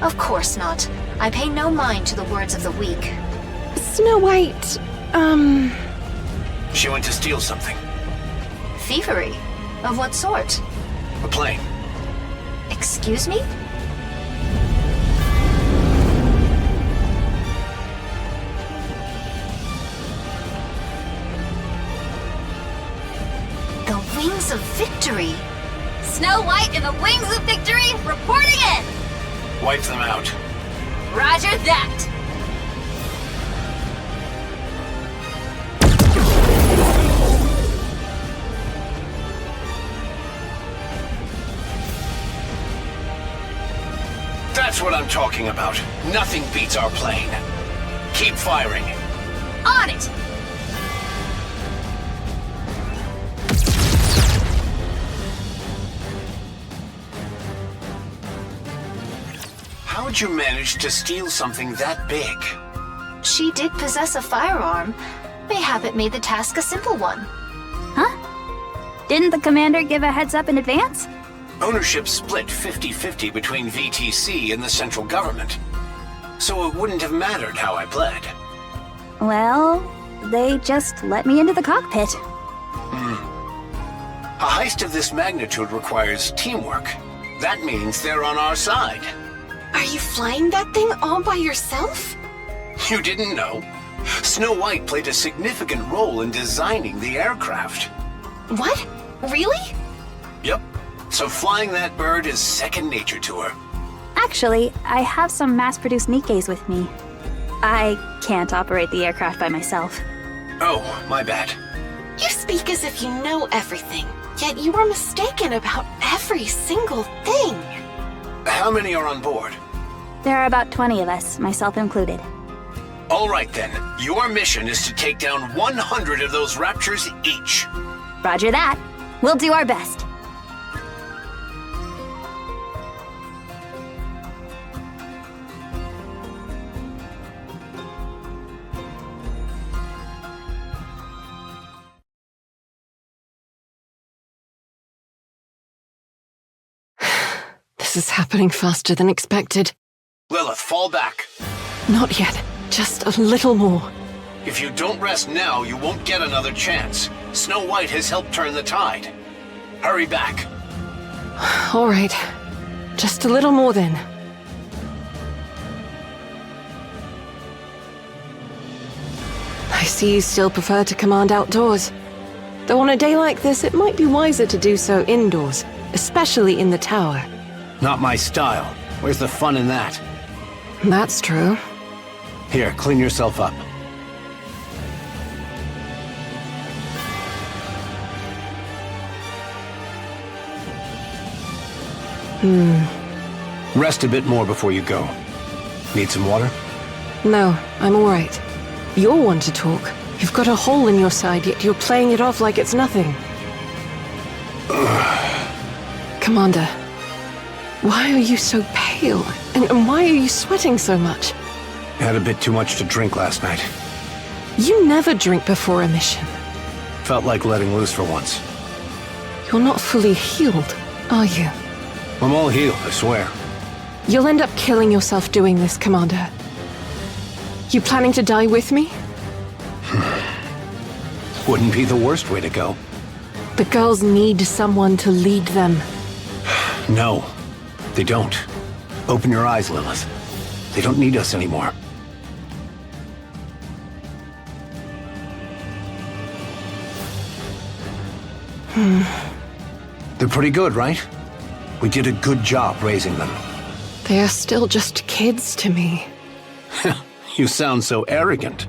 Of course not. I pay no mind to the words of the weak. Snow White, She went to steal something. Thievery? Of what sort? A plane. Excuse me? The Wings of Victory! Snow White and the Wings of Victory reporting in! Wipe them out. Roger that! That's what I'm talking about. Nothing beats our plane. Keep firing. On it! How'd you manage to steal something that big? She did possess a firearm. Mayhap it made the task a simple one. Huh? Didn't the commander give a heads up in advance? Ownership split 50-50 between VTC and the central government. So it wouldn't have mattered how I pled. Well, they just let me into the cockpit. A heist of this magnitude requires teamwork. That means they're on our side. are you flying that thing all by yourself? You didn't know? Snow White played a significant role in designing the aircraft. What? Really? Yep. So flying that bird is second nature to her. Actually, I have some mass-produced Nikkes with me. I can't operate the aircraft by myself. Oh, my bad. You speak as if you know everything, yet you are mistaken about every single thing. How many are on board? There are about 20 of us, myself included. All right then. Your mission is to take down 100 of those raptors each. Roger that. We'll do our best. This is happening faster than expected. Lilith, fall back. Not yet. Just a little more. If you don't rest now, you won't get another chance. Snow White has helped turn the tide. Hurry back. All right. Just a little more then. I see you still prefer to command outdoors. Though on a day like this, it might be wiser to do so indoors, especially in the tower. Not my style. Where's the fun in that? That's true. Here, clean yourself up. Rest a bit more before you go. Need some water? No, I'm all right. You're one to talk. You've got a hole in your side, yet you're playing it off like it's nothing. Commander, why are you so pale? And why are you sweating so much? Had a bit too much to drink last night. You never drink before a mission. Felt like letting loose for once. You're not fully healed, are you? I'm all healed, I swear. You'll end up killing yourself doing this, Commander. You planning to die with me? Wouldn't be the worst way to go. The girls need someone to lead them. No, they don't. Open your eyes, Lilith. They don't need us anymore. They're pretty good, right? We did a good job raising them. They are still just kids to me. You sound so arrogant.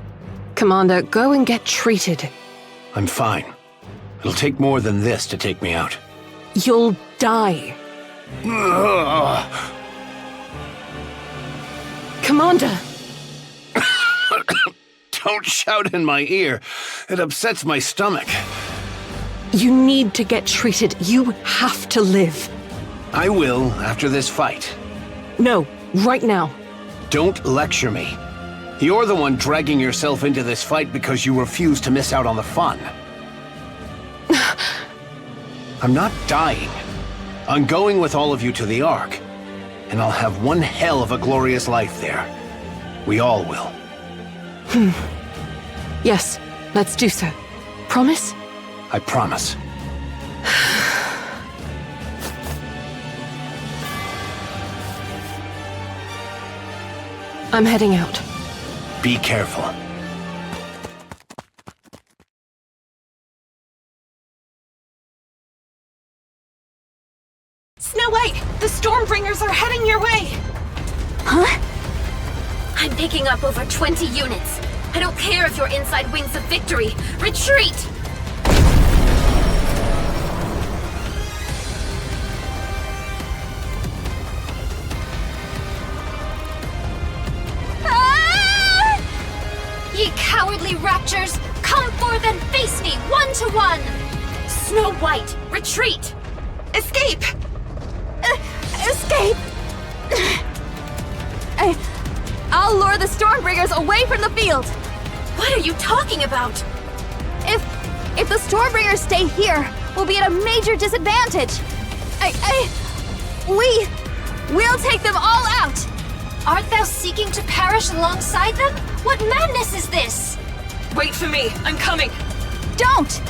Commander, go and get treated. I'm fine. It'll take more than this to take me out. You'll die. Commander! Don't shout in my ear. It upsets my stomach. You need to get treated. You have to live. I will after this fight. No, right now. Don't lecture me. You're the one dragging yourself into this fight because you refuse to miss out on the fun. I'm not dying. I'm going with all of you to the ARK, and I'll have one hell of a glorious life there. We all will. Yes, let's do so. Promise? I promise. I'm heading out. Be careful. Snow White! The Stormbringers are heading your way! Huh? I'm picking up over 20 units. I don't care if you're inside Wings of Victory. Retreat! Ye cowardly raptures, come forth and face me, 1-to-1! Snow White, retreat! Escape! Escape! I'll lure the Stormbringers away from the field! What are you talking about? If the Stormbringers stay here, we'll be at a major disadvantage! We'll take them all out! Art thou seeking to perish alongside them? What madness is this? Wait for me, I'm coming! Don't!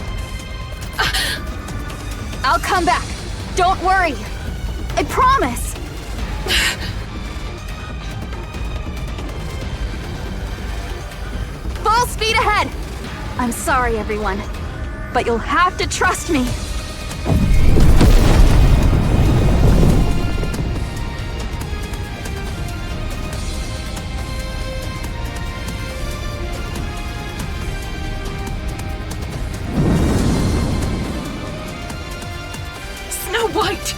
I'll come back. Don't worry. I promise. Full speed ahead! I'm sorry, everyone, but you'll have to trust me. Snow White!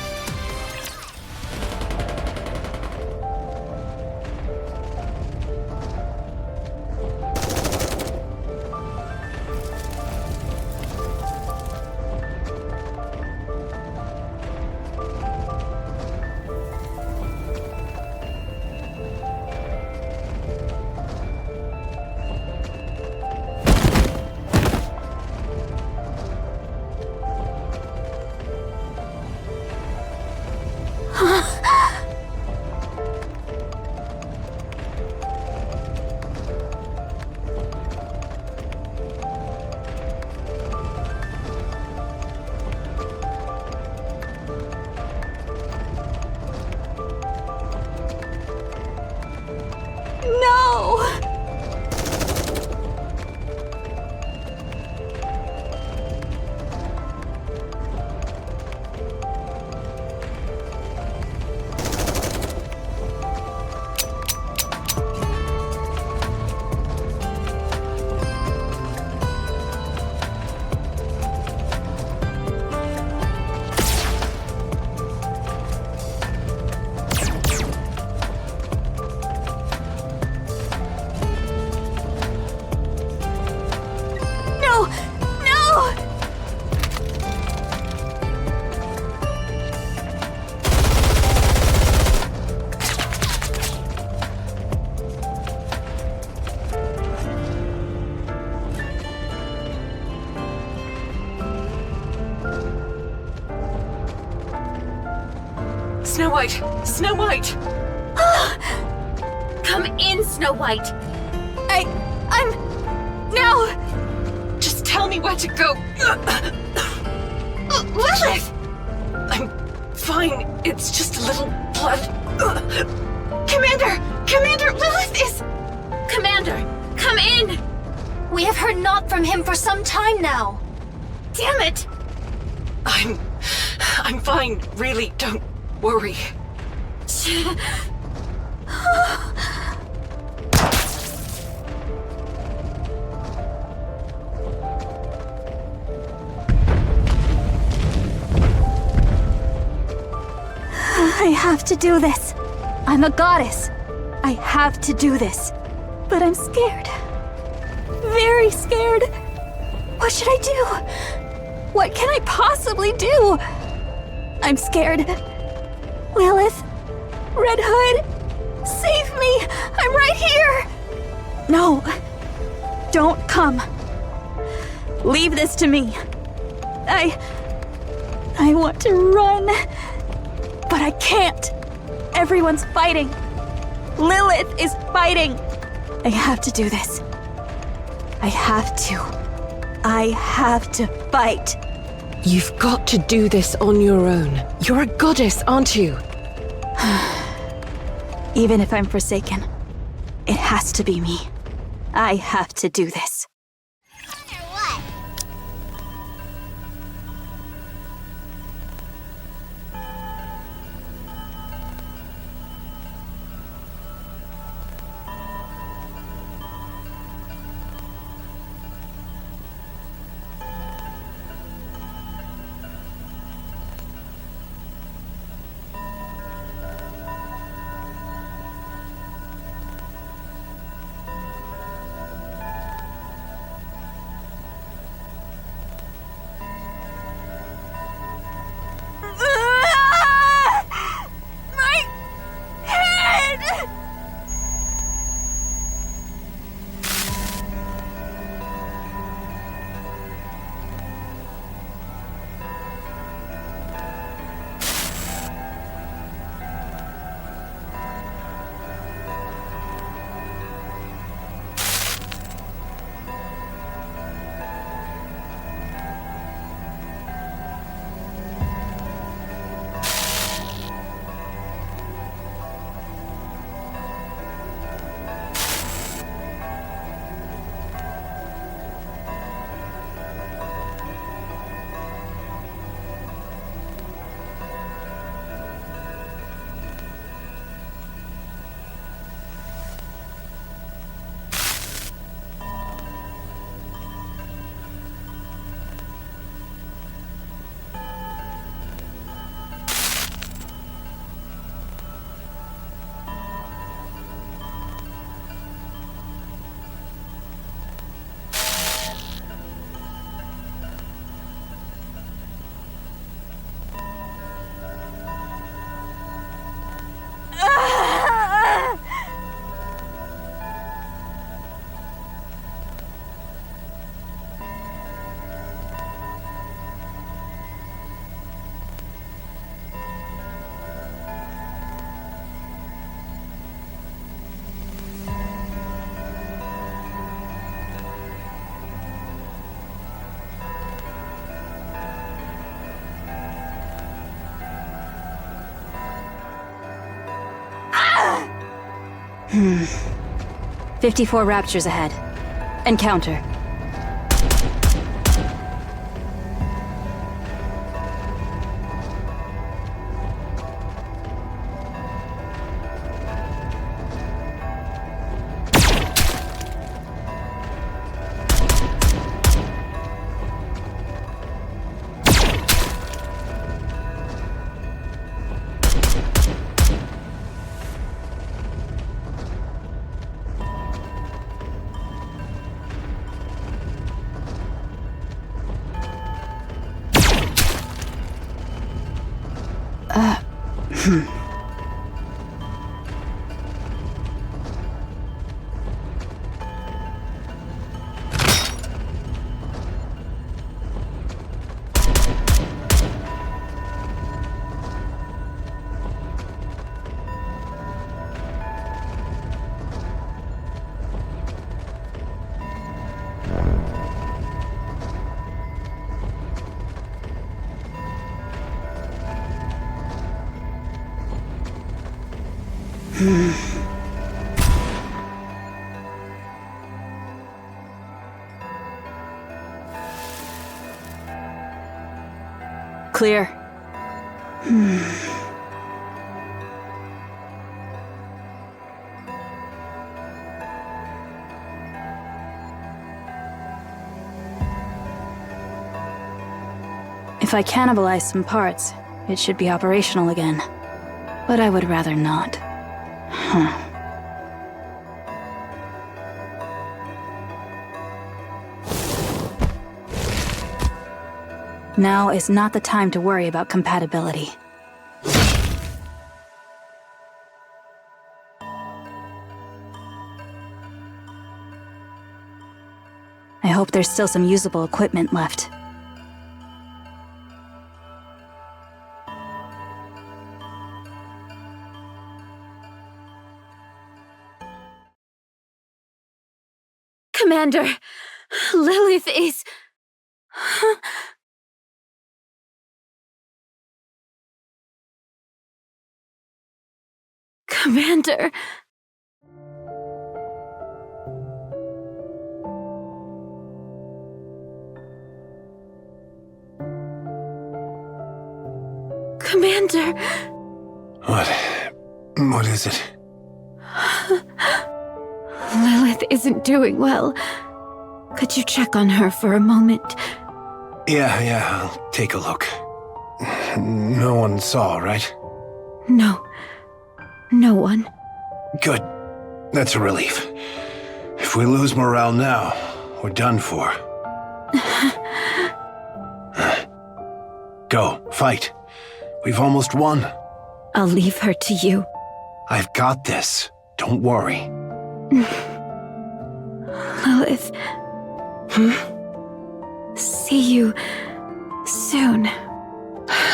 Snow White! Snow White! Come in, Snow White! I'm... Now! Just tell me where to go. Lilith! I'm fine. It's just a little blood. Commander! Commander, Lilith is... Commander, come in! We have heard naught from him for some time now. Damn it! I'm fine. Really, don't worry. I have to do this. I'm a goddess. I have to do this. But I'm scared. Very scared. What should I do? What can I possibly do? I'm scared. Lilith, Red Hood, save me! I'm right here! No, don't come. Leave this to me. I want to run, but I can't. Everyone's fighting. Lilith is fighting. I have to do this. I have to fight. You've got to do this on your own. You're a goddess, aren't you? Even if I'm forsaken, it has to be me. I have to do this. Hmm. 54 raptures ahead. Encounter. Clear. If I cannibalize some parts, it should be operational again. But I would rather not. Now is not the time to worry about compatibility. I hope there's still some usable equipment left. Commander, Lilith is... Commander... Commander... What is it? Lilith isn't doing well. Could you check on her for a moment? Yeah, I'll take a look. No one saw, right? No. No one. Good. That's a relief. If we lose morale now, we're done for. Go, fight. We've almost won. I'll leave her to you. I've got this. Don't worry. Lilith. See you soon.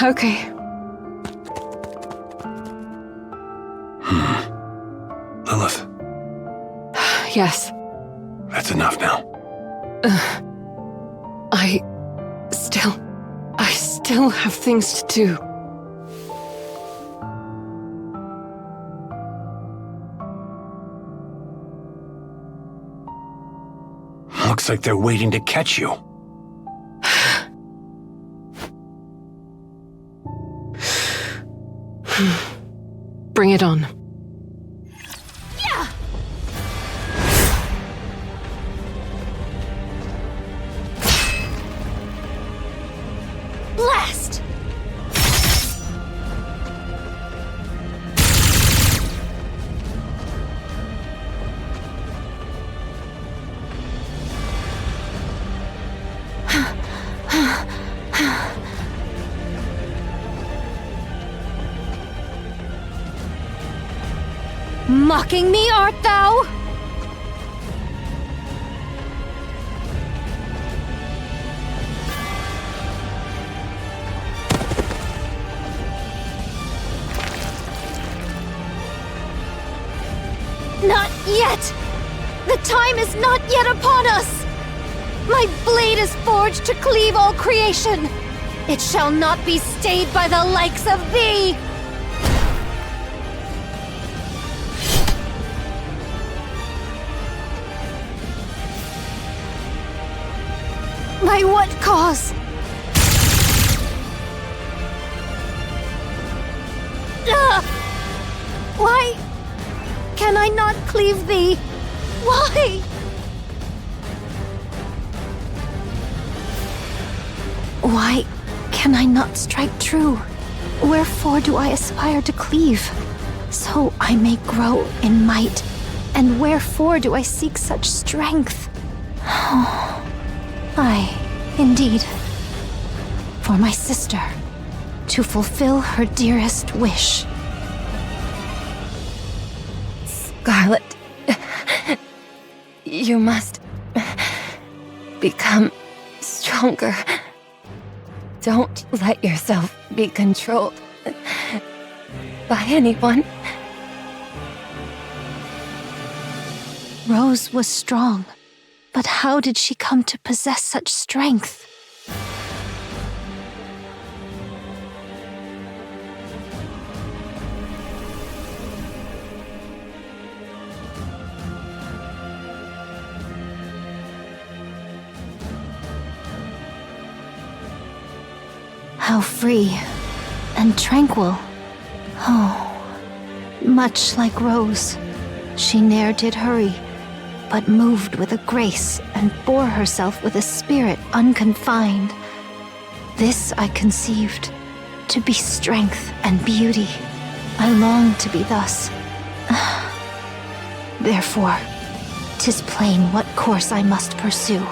Okay. Lilith. Yes. That's enough now. I still have things to do. Looks like they're waiting to catch you. Bring it on. Blast! Mocking me, art thou? Not yet! The time is not yet upon us! My blade is forged to cleave all creation! It shall not be stayed by the likes of thee! By what cause? Why can I not cleave thee? Why? Why can I not strike true? Wherefore do I aspire to cleave? So I may grow in might. And wherefore do I seek such strength? Aye, indeed. For my sister, to fulfill her dearest wish. Scarlet, you must become stronger. Don't let yourself be controlled by anyone. Rose was strong, but how did she come to possess such strength? How free and tranquil. Oh, much like Rose. She ne'er did hurry, but moved with a grace and bore herself with a spirit unconfined. This I conceived, to be strength and beauty. I long to be thus. Therefore, 'tis plain what course I must pursue.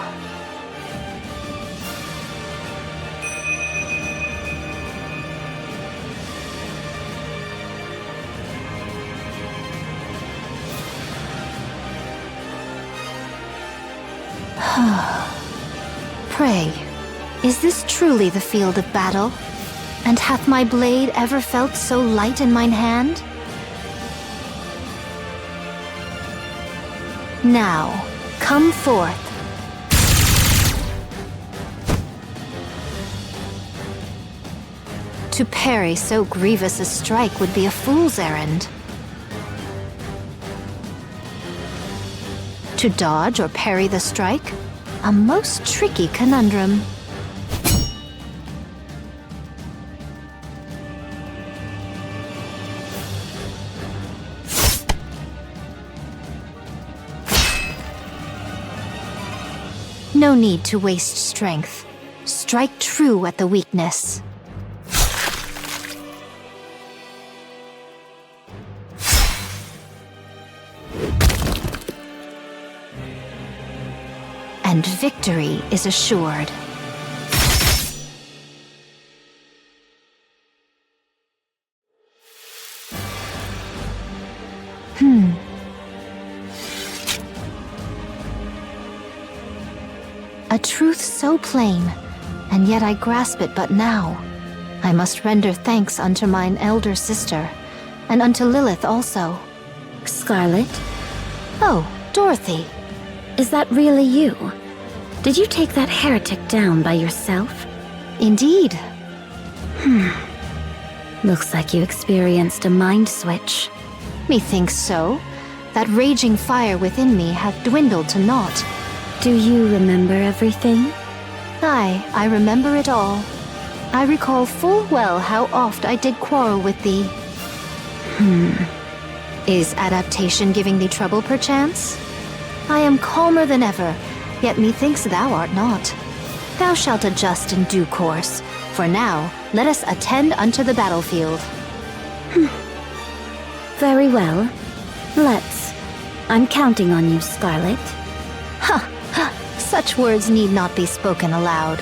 Pray, is this truly the field of battle? And hath my blade ever felt so light in mine hand? Now, come forth. To parry so grievous a strike would be a fool's errand. To dodge or parry the strike? A most tricky conundrum. No need to waste strength. Strike true at the weakness. And victory is assured. A truth so plain, and yet I grasp it but now. I must render thanks unto mine elder sister, and unto Lilith also. Scarlet? Oh, Dorothy. Is that really you? Did you take that heretic down by yourself? Indeed. Looks like you experienced a mind switch. Methinks so. That raging fire within me hath dwindled to naught. Do you remember everything? Aye, I remember it all. I recall full well how oft I did quarrel with thee. Is adaptation giving thee trouble, perchance? I am calmer than ever, yet methinks thou art not. Thou shalt adjust in due course. For now, let us attend unto the battlefield. Very well. Let's. I'm counting on you, Scarlet. Ha! Such words need not be spoken aloud.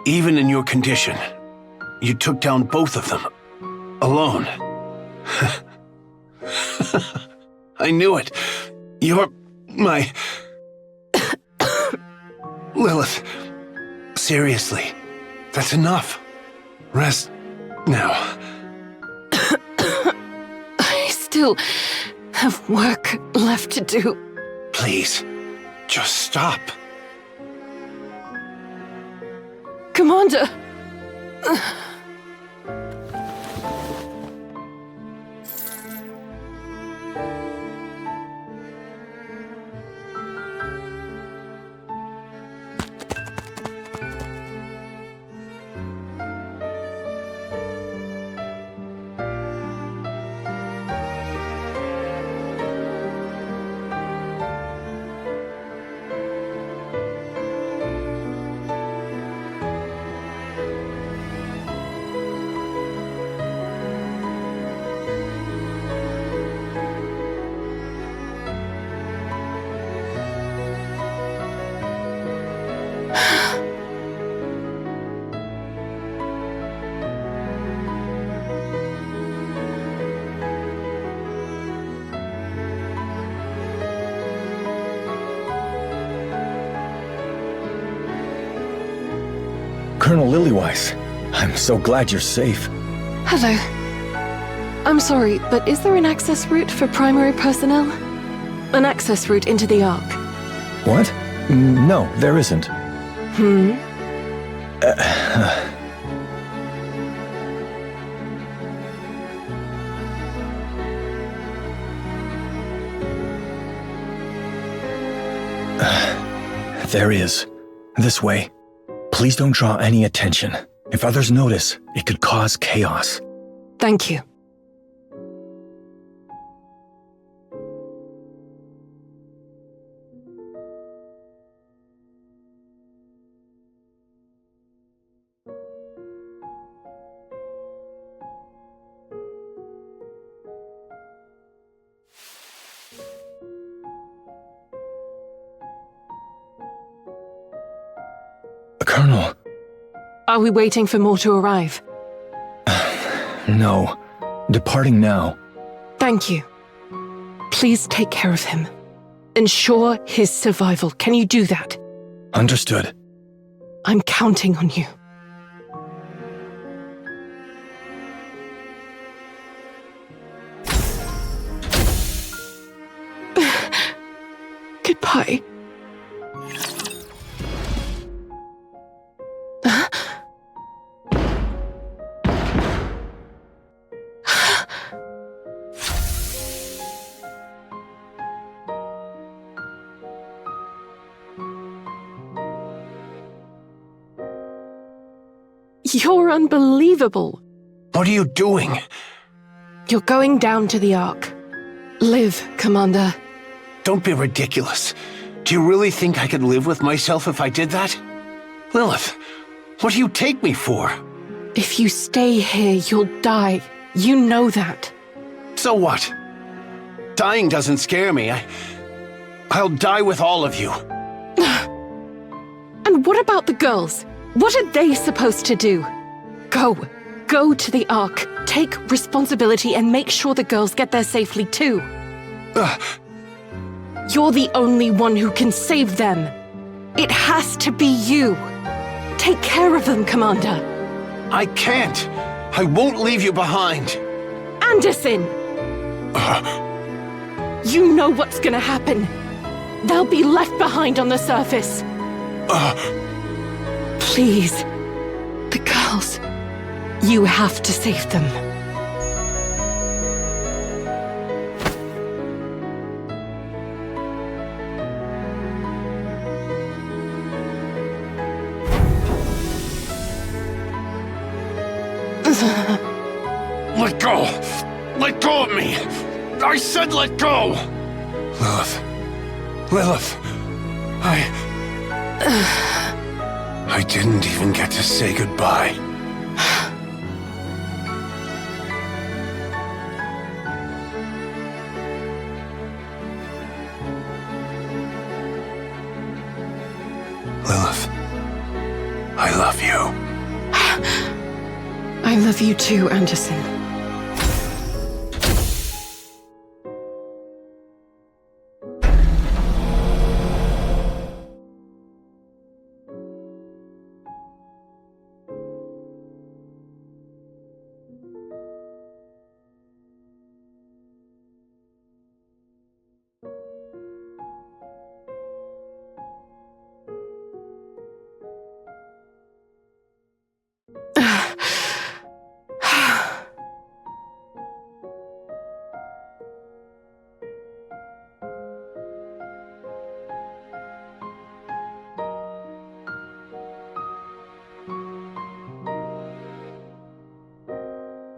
Even in your condition, you took down both of them. Alone. I knew it. You're my... Lilith. Seriously. That's enough. Rest now. I still have work left to do. Please, just stop. Commander! Colonel Lillywise, I'm so glad you're safe. Hello. I'm sorry, but is there an access route for primary personnel? An access route into the ARK? What? No, there isn't. There is. This way. Please don't draw any attention. If others notice, it could cause chaos. Thank you. Colonel. Are we waiting for more to arrive? No. Departing now. Thank you. Please take care of him. Ensure his survival. Can you do that? Understood. I'm counting on you. Goodbye. You're unbelievable. What are you doing? You're going down to the ARK. Live, Commander. Don't be ridiculous. Do you really think I could live with myself if I did that? Lilith, what do you take me for? If you stay here, you'll die. You know that. So what? Dying doesn't scare me. I'll die with all of you. And what about the girls? What are they supposed to do? Go to the ARK, take responsibility and make sure the girls get there safely too. You're the only one who can save them. It has to be you. Take care of them, Commander. I can't. I won't leave you behind. Anderson! You know what's gonna happen. They'll be left behind on the surface. Please. The girls. You have to save them. Let go! Let go of me! I said let go! Lilith, I didn't even get to say goodbye. Lilith, I love you. I love you too, Anderson.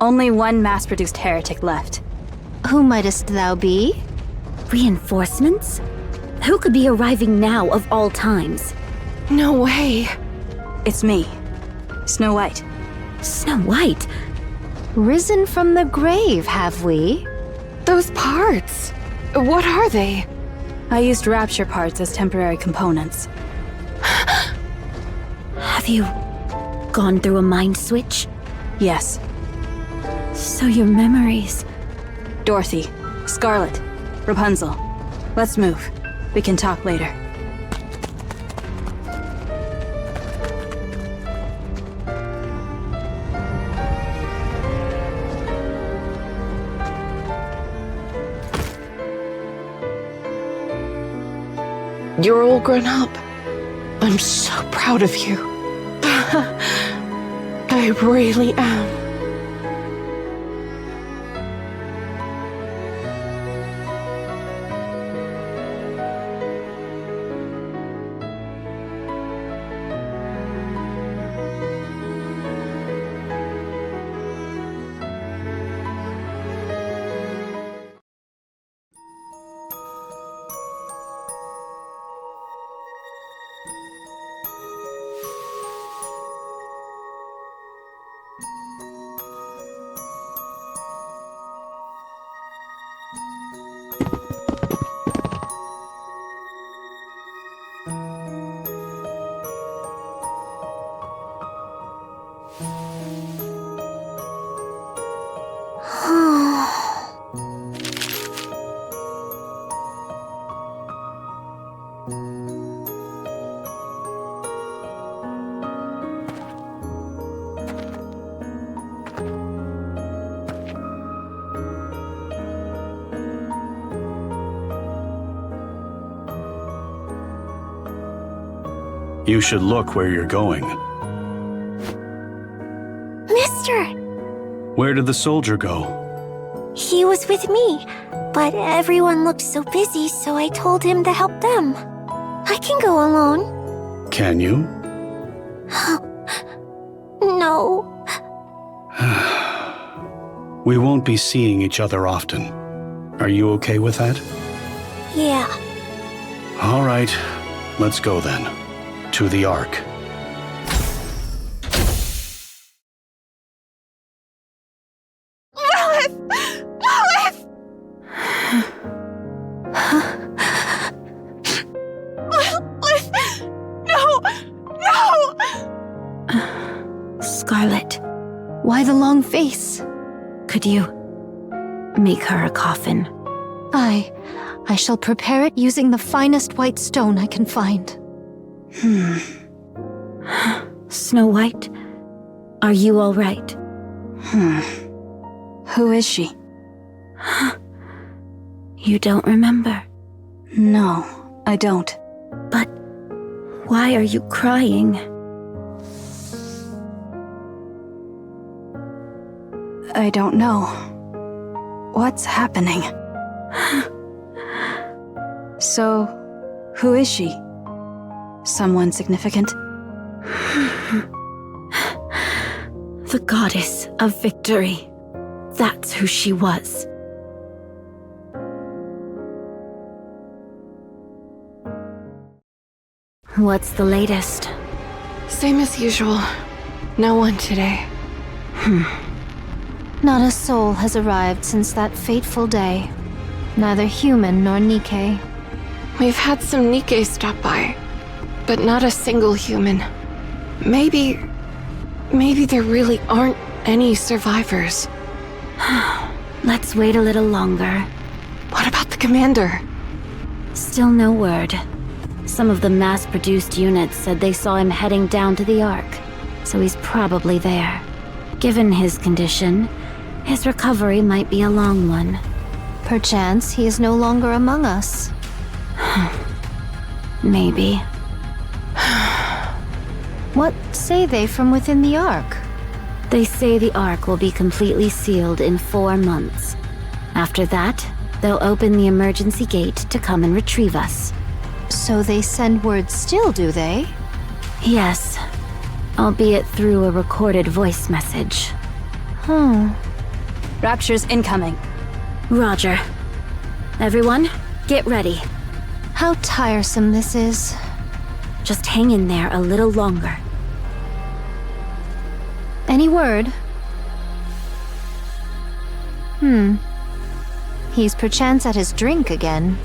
Only one mass-produced heretic left. Who mightest thou be? Reinforcements? Who could be arriving now of all times? No way. It's me, Snow White. Snow White? Risen from the grave, have we? Those parts. What are they? I used Rapture parts as temporary components. Have you gone through a mind switch? Yes. So your memories... Dorothy, Scarlet, Rapunzel. Let's move. We can talk later. You're all grown up. I'm so proud of you. I really am. You should look where you're going. Mister! Where did the soldier go? He was with me, but everyone looked so busy, so I told him to help them. I can go alone. Can you? No. We won't be seeing each other often. Are you okay with that? Yeah. All right, let's go then. To the ARK. Scarlet, why the long face? Could you make her a coffin? I shall prepare it using the finest white stone I can find. Snow White, are you all right? Who is she? You don't remember? No, I don't. But why are you crying? I don't know. What's happening? So, who is she? Someone significant? The goddess of victory. That's who she was. What's the latest? Same as usual. No one today. Not a soul has arrived since that fateful day. Neither human nor Nikke. We've had some Nikke stop by, but not a single human. Maybe there really aren't any survivors. Let's wait a little longer. What about the commander? Still no word. Some of the mass-produced units said they saw him heading down to the ARK, so he's probably there. Given his condition, his recovery might be a long one. Perchance he is no longer among us. Maybe. What say they from within the ARK? They say the ARK will be completely sealed in 4 months. After that, they'll open the emergency gate to come and retrieve us. So they send word still, do they? Yes. Albeit through a recorded voice message. Rapture's incoming. Roger. Everyone, get ready. How tiresome this is. Just hang in there a little longer. Any word? He's perchance at his drink again.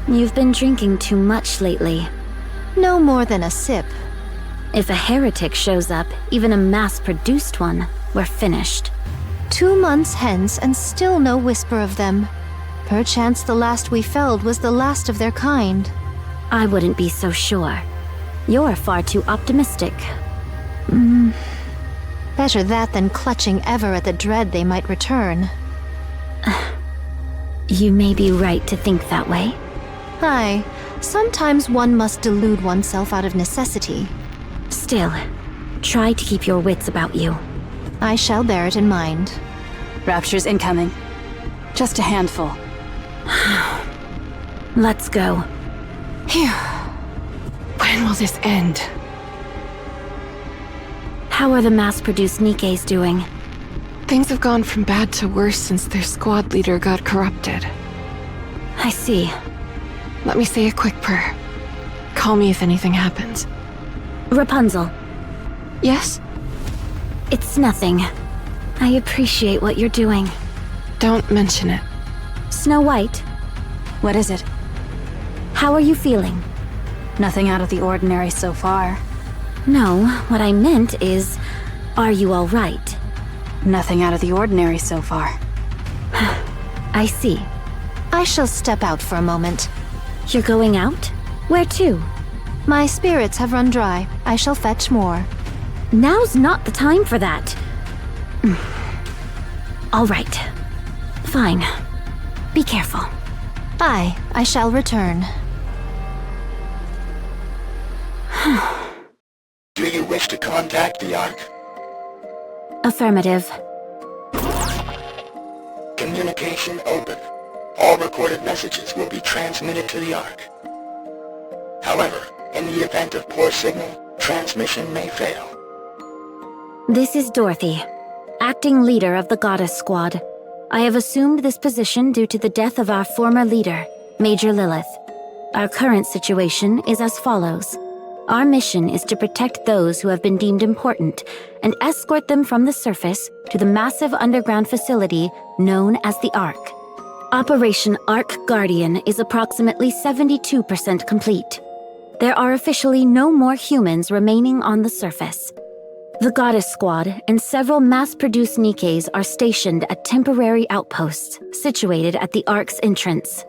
You've been drinking too much lately. No more than a sip. If a heretic shows up, even a mass-produced one, we're finished. 2 months hence and still no whisper of them. Perchance the last we felled was the last of their kind. I wouldn't be so sure. You're far too optimistic. Better that than clutching ever at the dread they might return. You may be right to think that way. Aye, Sometimes one must delude oneself out of necessity. Still, try to keep your wits about you. I shall bear it in mind. Raptures incoming. Just a handful. Let's go. Phew. When will this end? How are the mass-produced Nikkes doing? Things have gone from bad to worse since their squad leader got corrupted. I see. Let me say a quick prayer. Call me if anything happens. Rapunzel. Yes? It's nothing. I appreciate what you're doing. Don't mention it. Snow White. What is it? How are you feeling? Nothing out of the ordinary so far. No, what I meant is, are you all right? Nothing out of the ordinary so far. I see. I shall step out for a moment. You're going out? Where to? My spirits have run dry. I shall fetch more. Now's not the time for that. All right. Fine. Be careful. Aye, I shall return. Do you wish to contact the ARK? Affirmative. Communication open. All recorded messages will be transmitted to the ARK. However, in the event of poor signal, transmission may fail. This is Dorothy, acting leader of the Goddess Squad. I have assumed this position due to the death of our former leader, Major Lilith. Our current situation is as follows. Our mission is to protect those who have been deemed important and escort them from the surface to the massive underground facility known as the ARK. Operation ARK Guardian is approximately 72% complete. There are officially no more humans remaining on the surface. The Goddess Squad and several mass-produced Nikkes are stationed at temporary outposts situated at the ARK's entrance.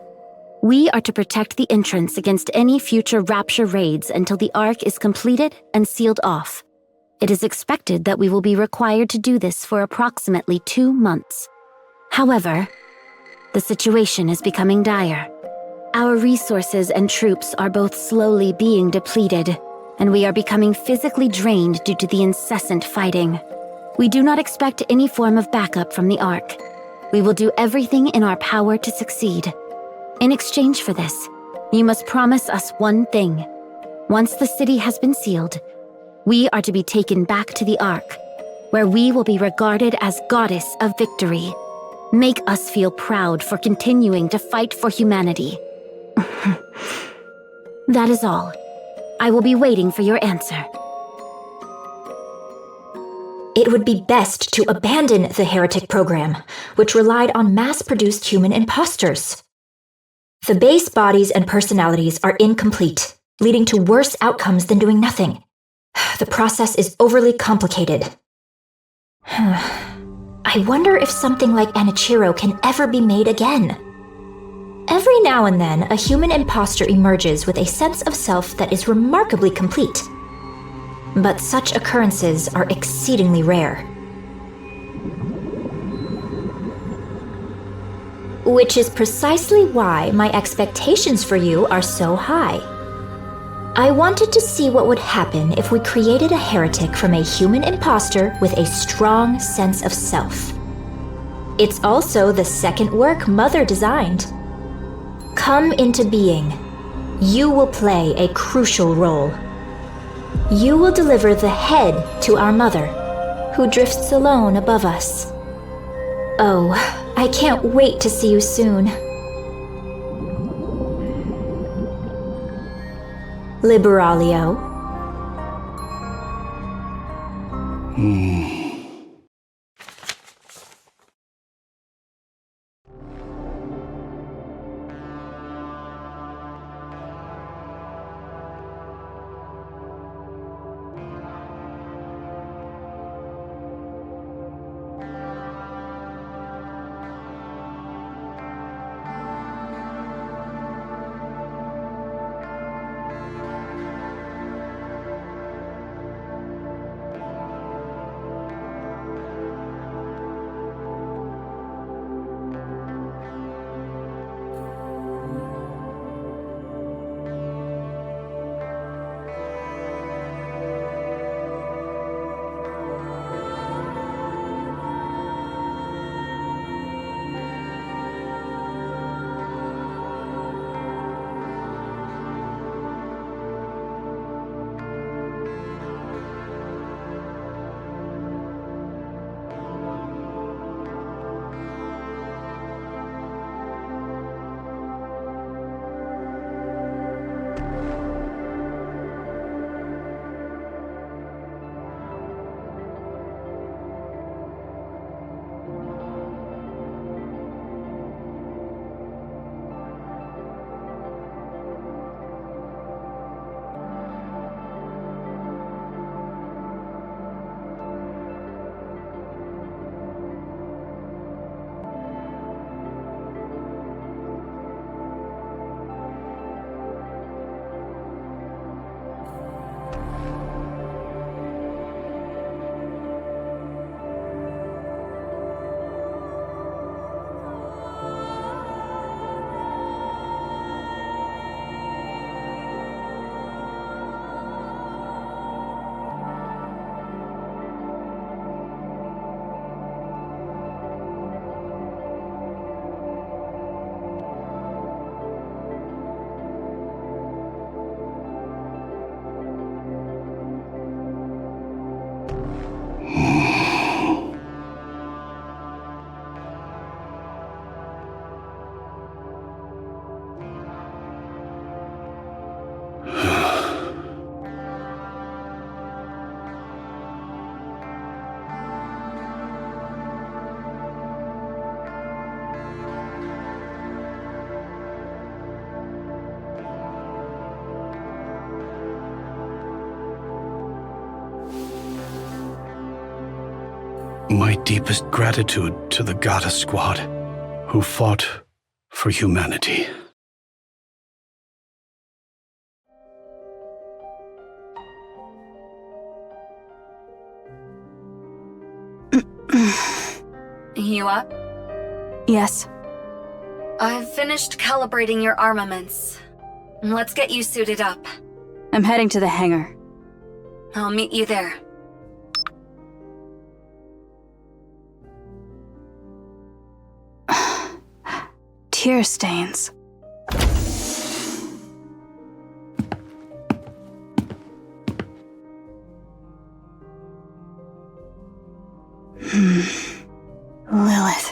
We are to protect the entrance against any future Rapture raids until the ARK is completed and sealed off. It is expected that we will be required to do this for approximately 2 months. However, the situation is becoming dire. Our resources and troops are both slowly being depleted, and we are becoming physically drained due to the incessant fighting. We do not expect any form of backup from the ARK. We will do everything in our power to succeed. In exchange for this, you must promise us one thing. Once the city has been sealed, we are to be taken back to the ARK, where we will be regarded as Goddess of Victory. Make us feel proud for continuing to fight for humanity. That is all. I will be waiting for your answer. It would be best to abandon the heretic program, which relied on mass-produced human imposters. The base bodies and personalities are incomplete, leading to worse outcomes than doing nothing. The process is overly complicated. I wonder if something like Anichiro can ever be made again. Every now and then, a human imposter emerges with a sense of self that is remarkably complete. But such occurrences are exceedingly rare. Which is precisely why my expectations for you are so high. I wanted to see what would happen if we created a heretic from a human imposter with a strong sense of self. It's also the second work Mother designed. Come into being. You will play a crucial role. You will deliver the head to our Mother, who drifts alone above us. Oh, I can't wait to see you soon. Liberalio. My deepest gratitude to the Goddess Squad, who fought for humanity. You up? Yes. I've finished calibrating your armaments. Let's get you suited up. I'm heading to the hangar. I'll meet you there. Tear stains. Lilith.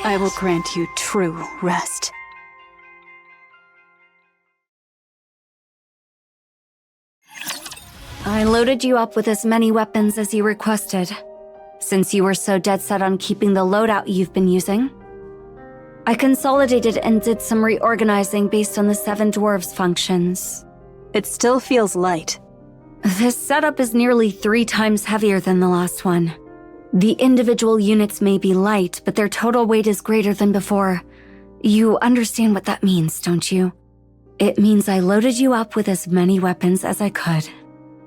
I will grant you true rest. I loaded you up with as many weapons as you requested, since you were so dead set on keeping the loadout you've been using. I consolidated and did some reorganizing based on the 7 dwarves' functions. It still feels light. This setup is nearly 3 times heavier than the last one. The individual units may be light, but their total weight is greater than before. You understand what that means, don't you? It means I loaded you up with as many weapons as I could.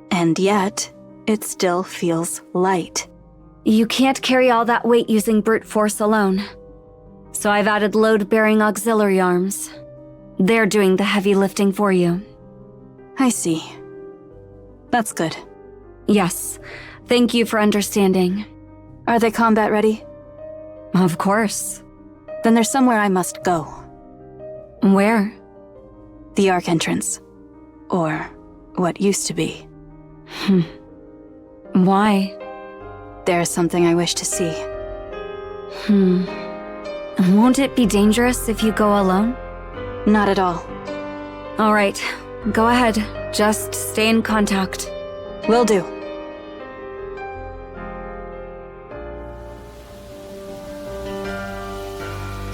And yet, it still feels light. You can't carry all that weight using brute force alone. So I've added load-bearing auxiliary arms. They're doing the heavy lifting for you. I see. That's good. Yes. Thank you for understanding. Are they combat ready? Of course. Then there's somewhere I must go. Where? The ARK entrance. Or what used to be. Why? There's something I wish to see. Won't it be dangerous if you go alone? Not at all. All right. Go ahead. Just stay in contact. Will do.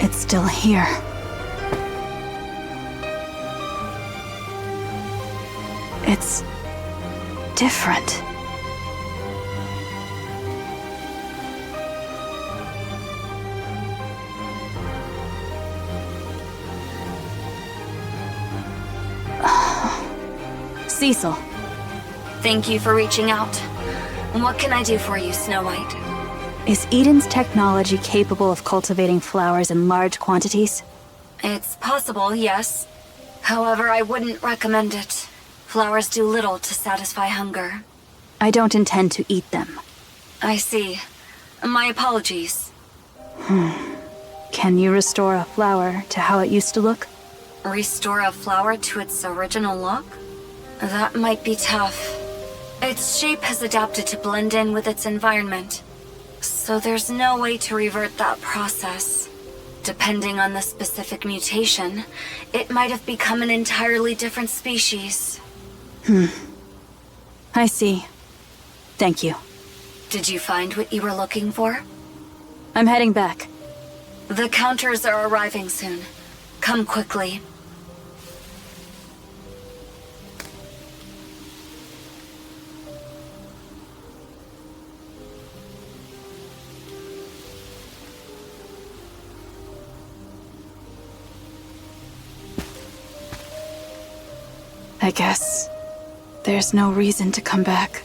It's still here. It's different. Cecil. Thank you for reaching out. What can I do for you, Snow White? Is Eden's technology capable of cultivating flowers in large quantities? It's possible, yes. However, I wouldn't recommend it. Flowers do little to satisfy hunger. I don't intend to eat them. I see. My apologies. Can you restore a flower to how it used to look? Restore a flower to its original look? That might be tough. Its shape has adapted to blend in with its environment. So there's no way to revert that process. Depending on the specific mutation, it might have become an entirely different species. I see. Thank you. Did you find what you were looking for? I'm heading back. The counters are arriving soon. Come quickly. I guess there's no reason to come back.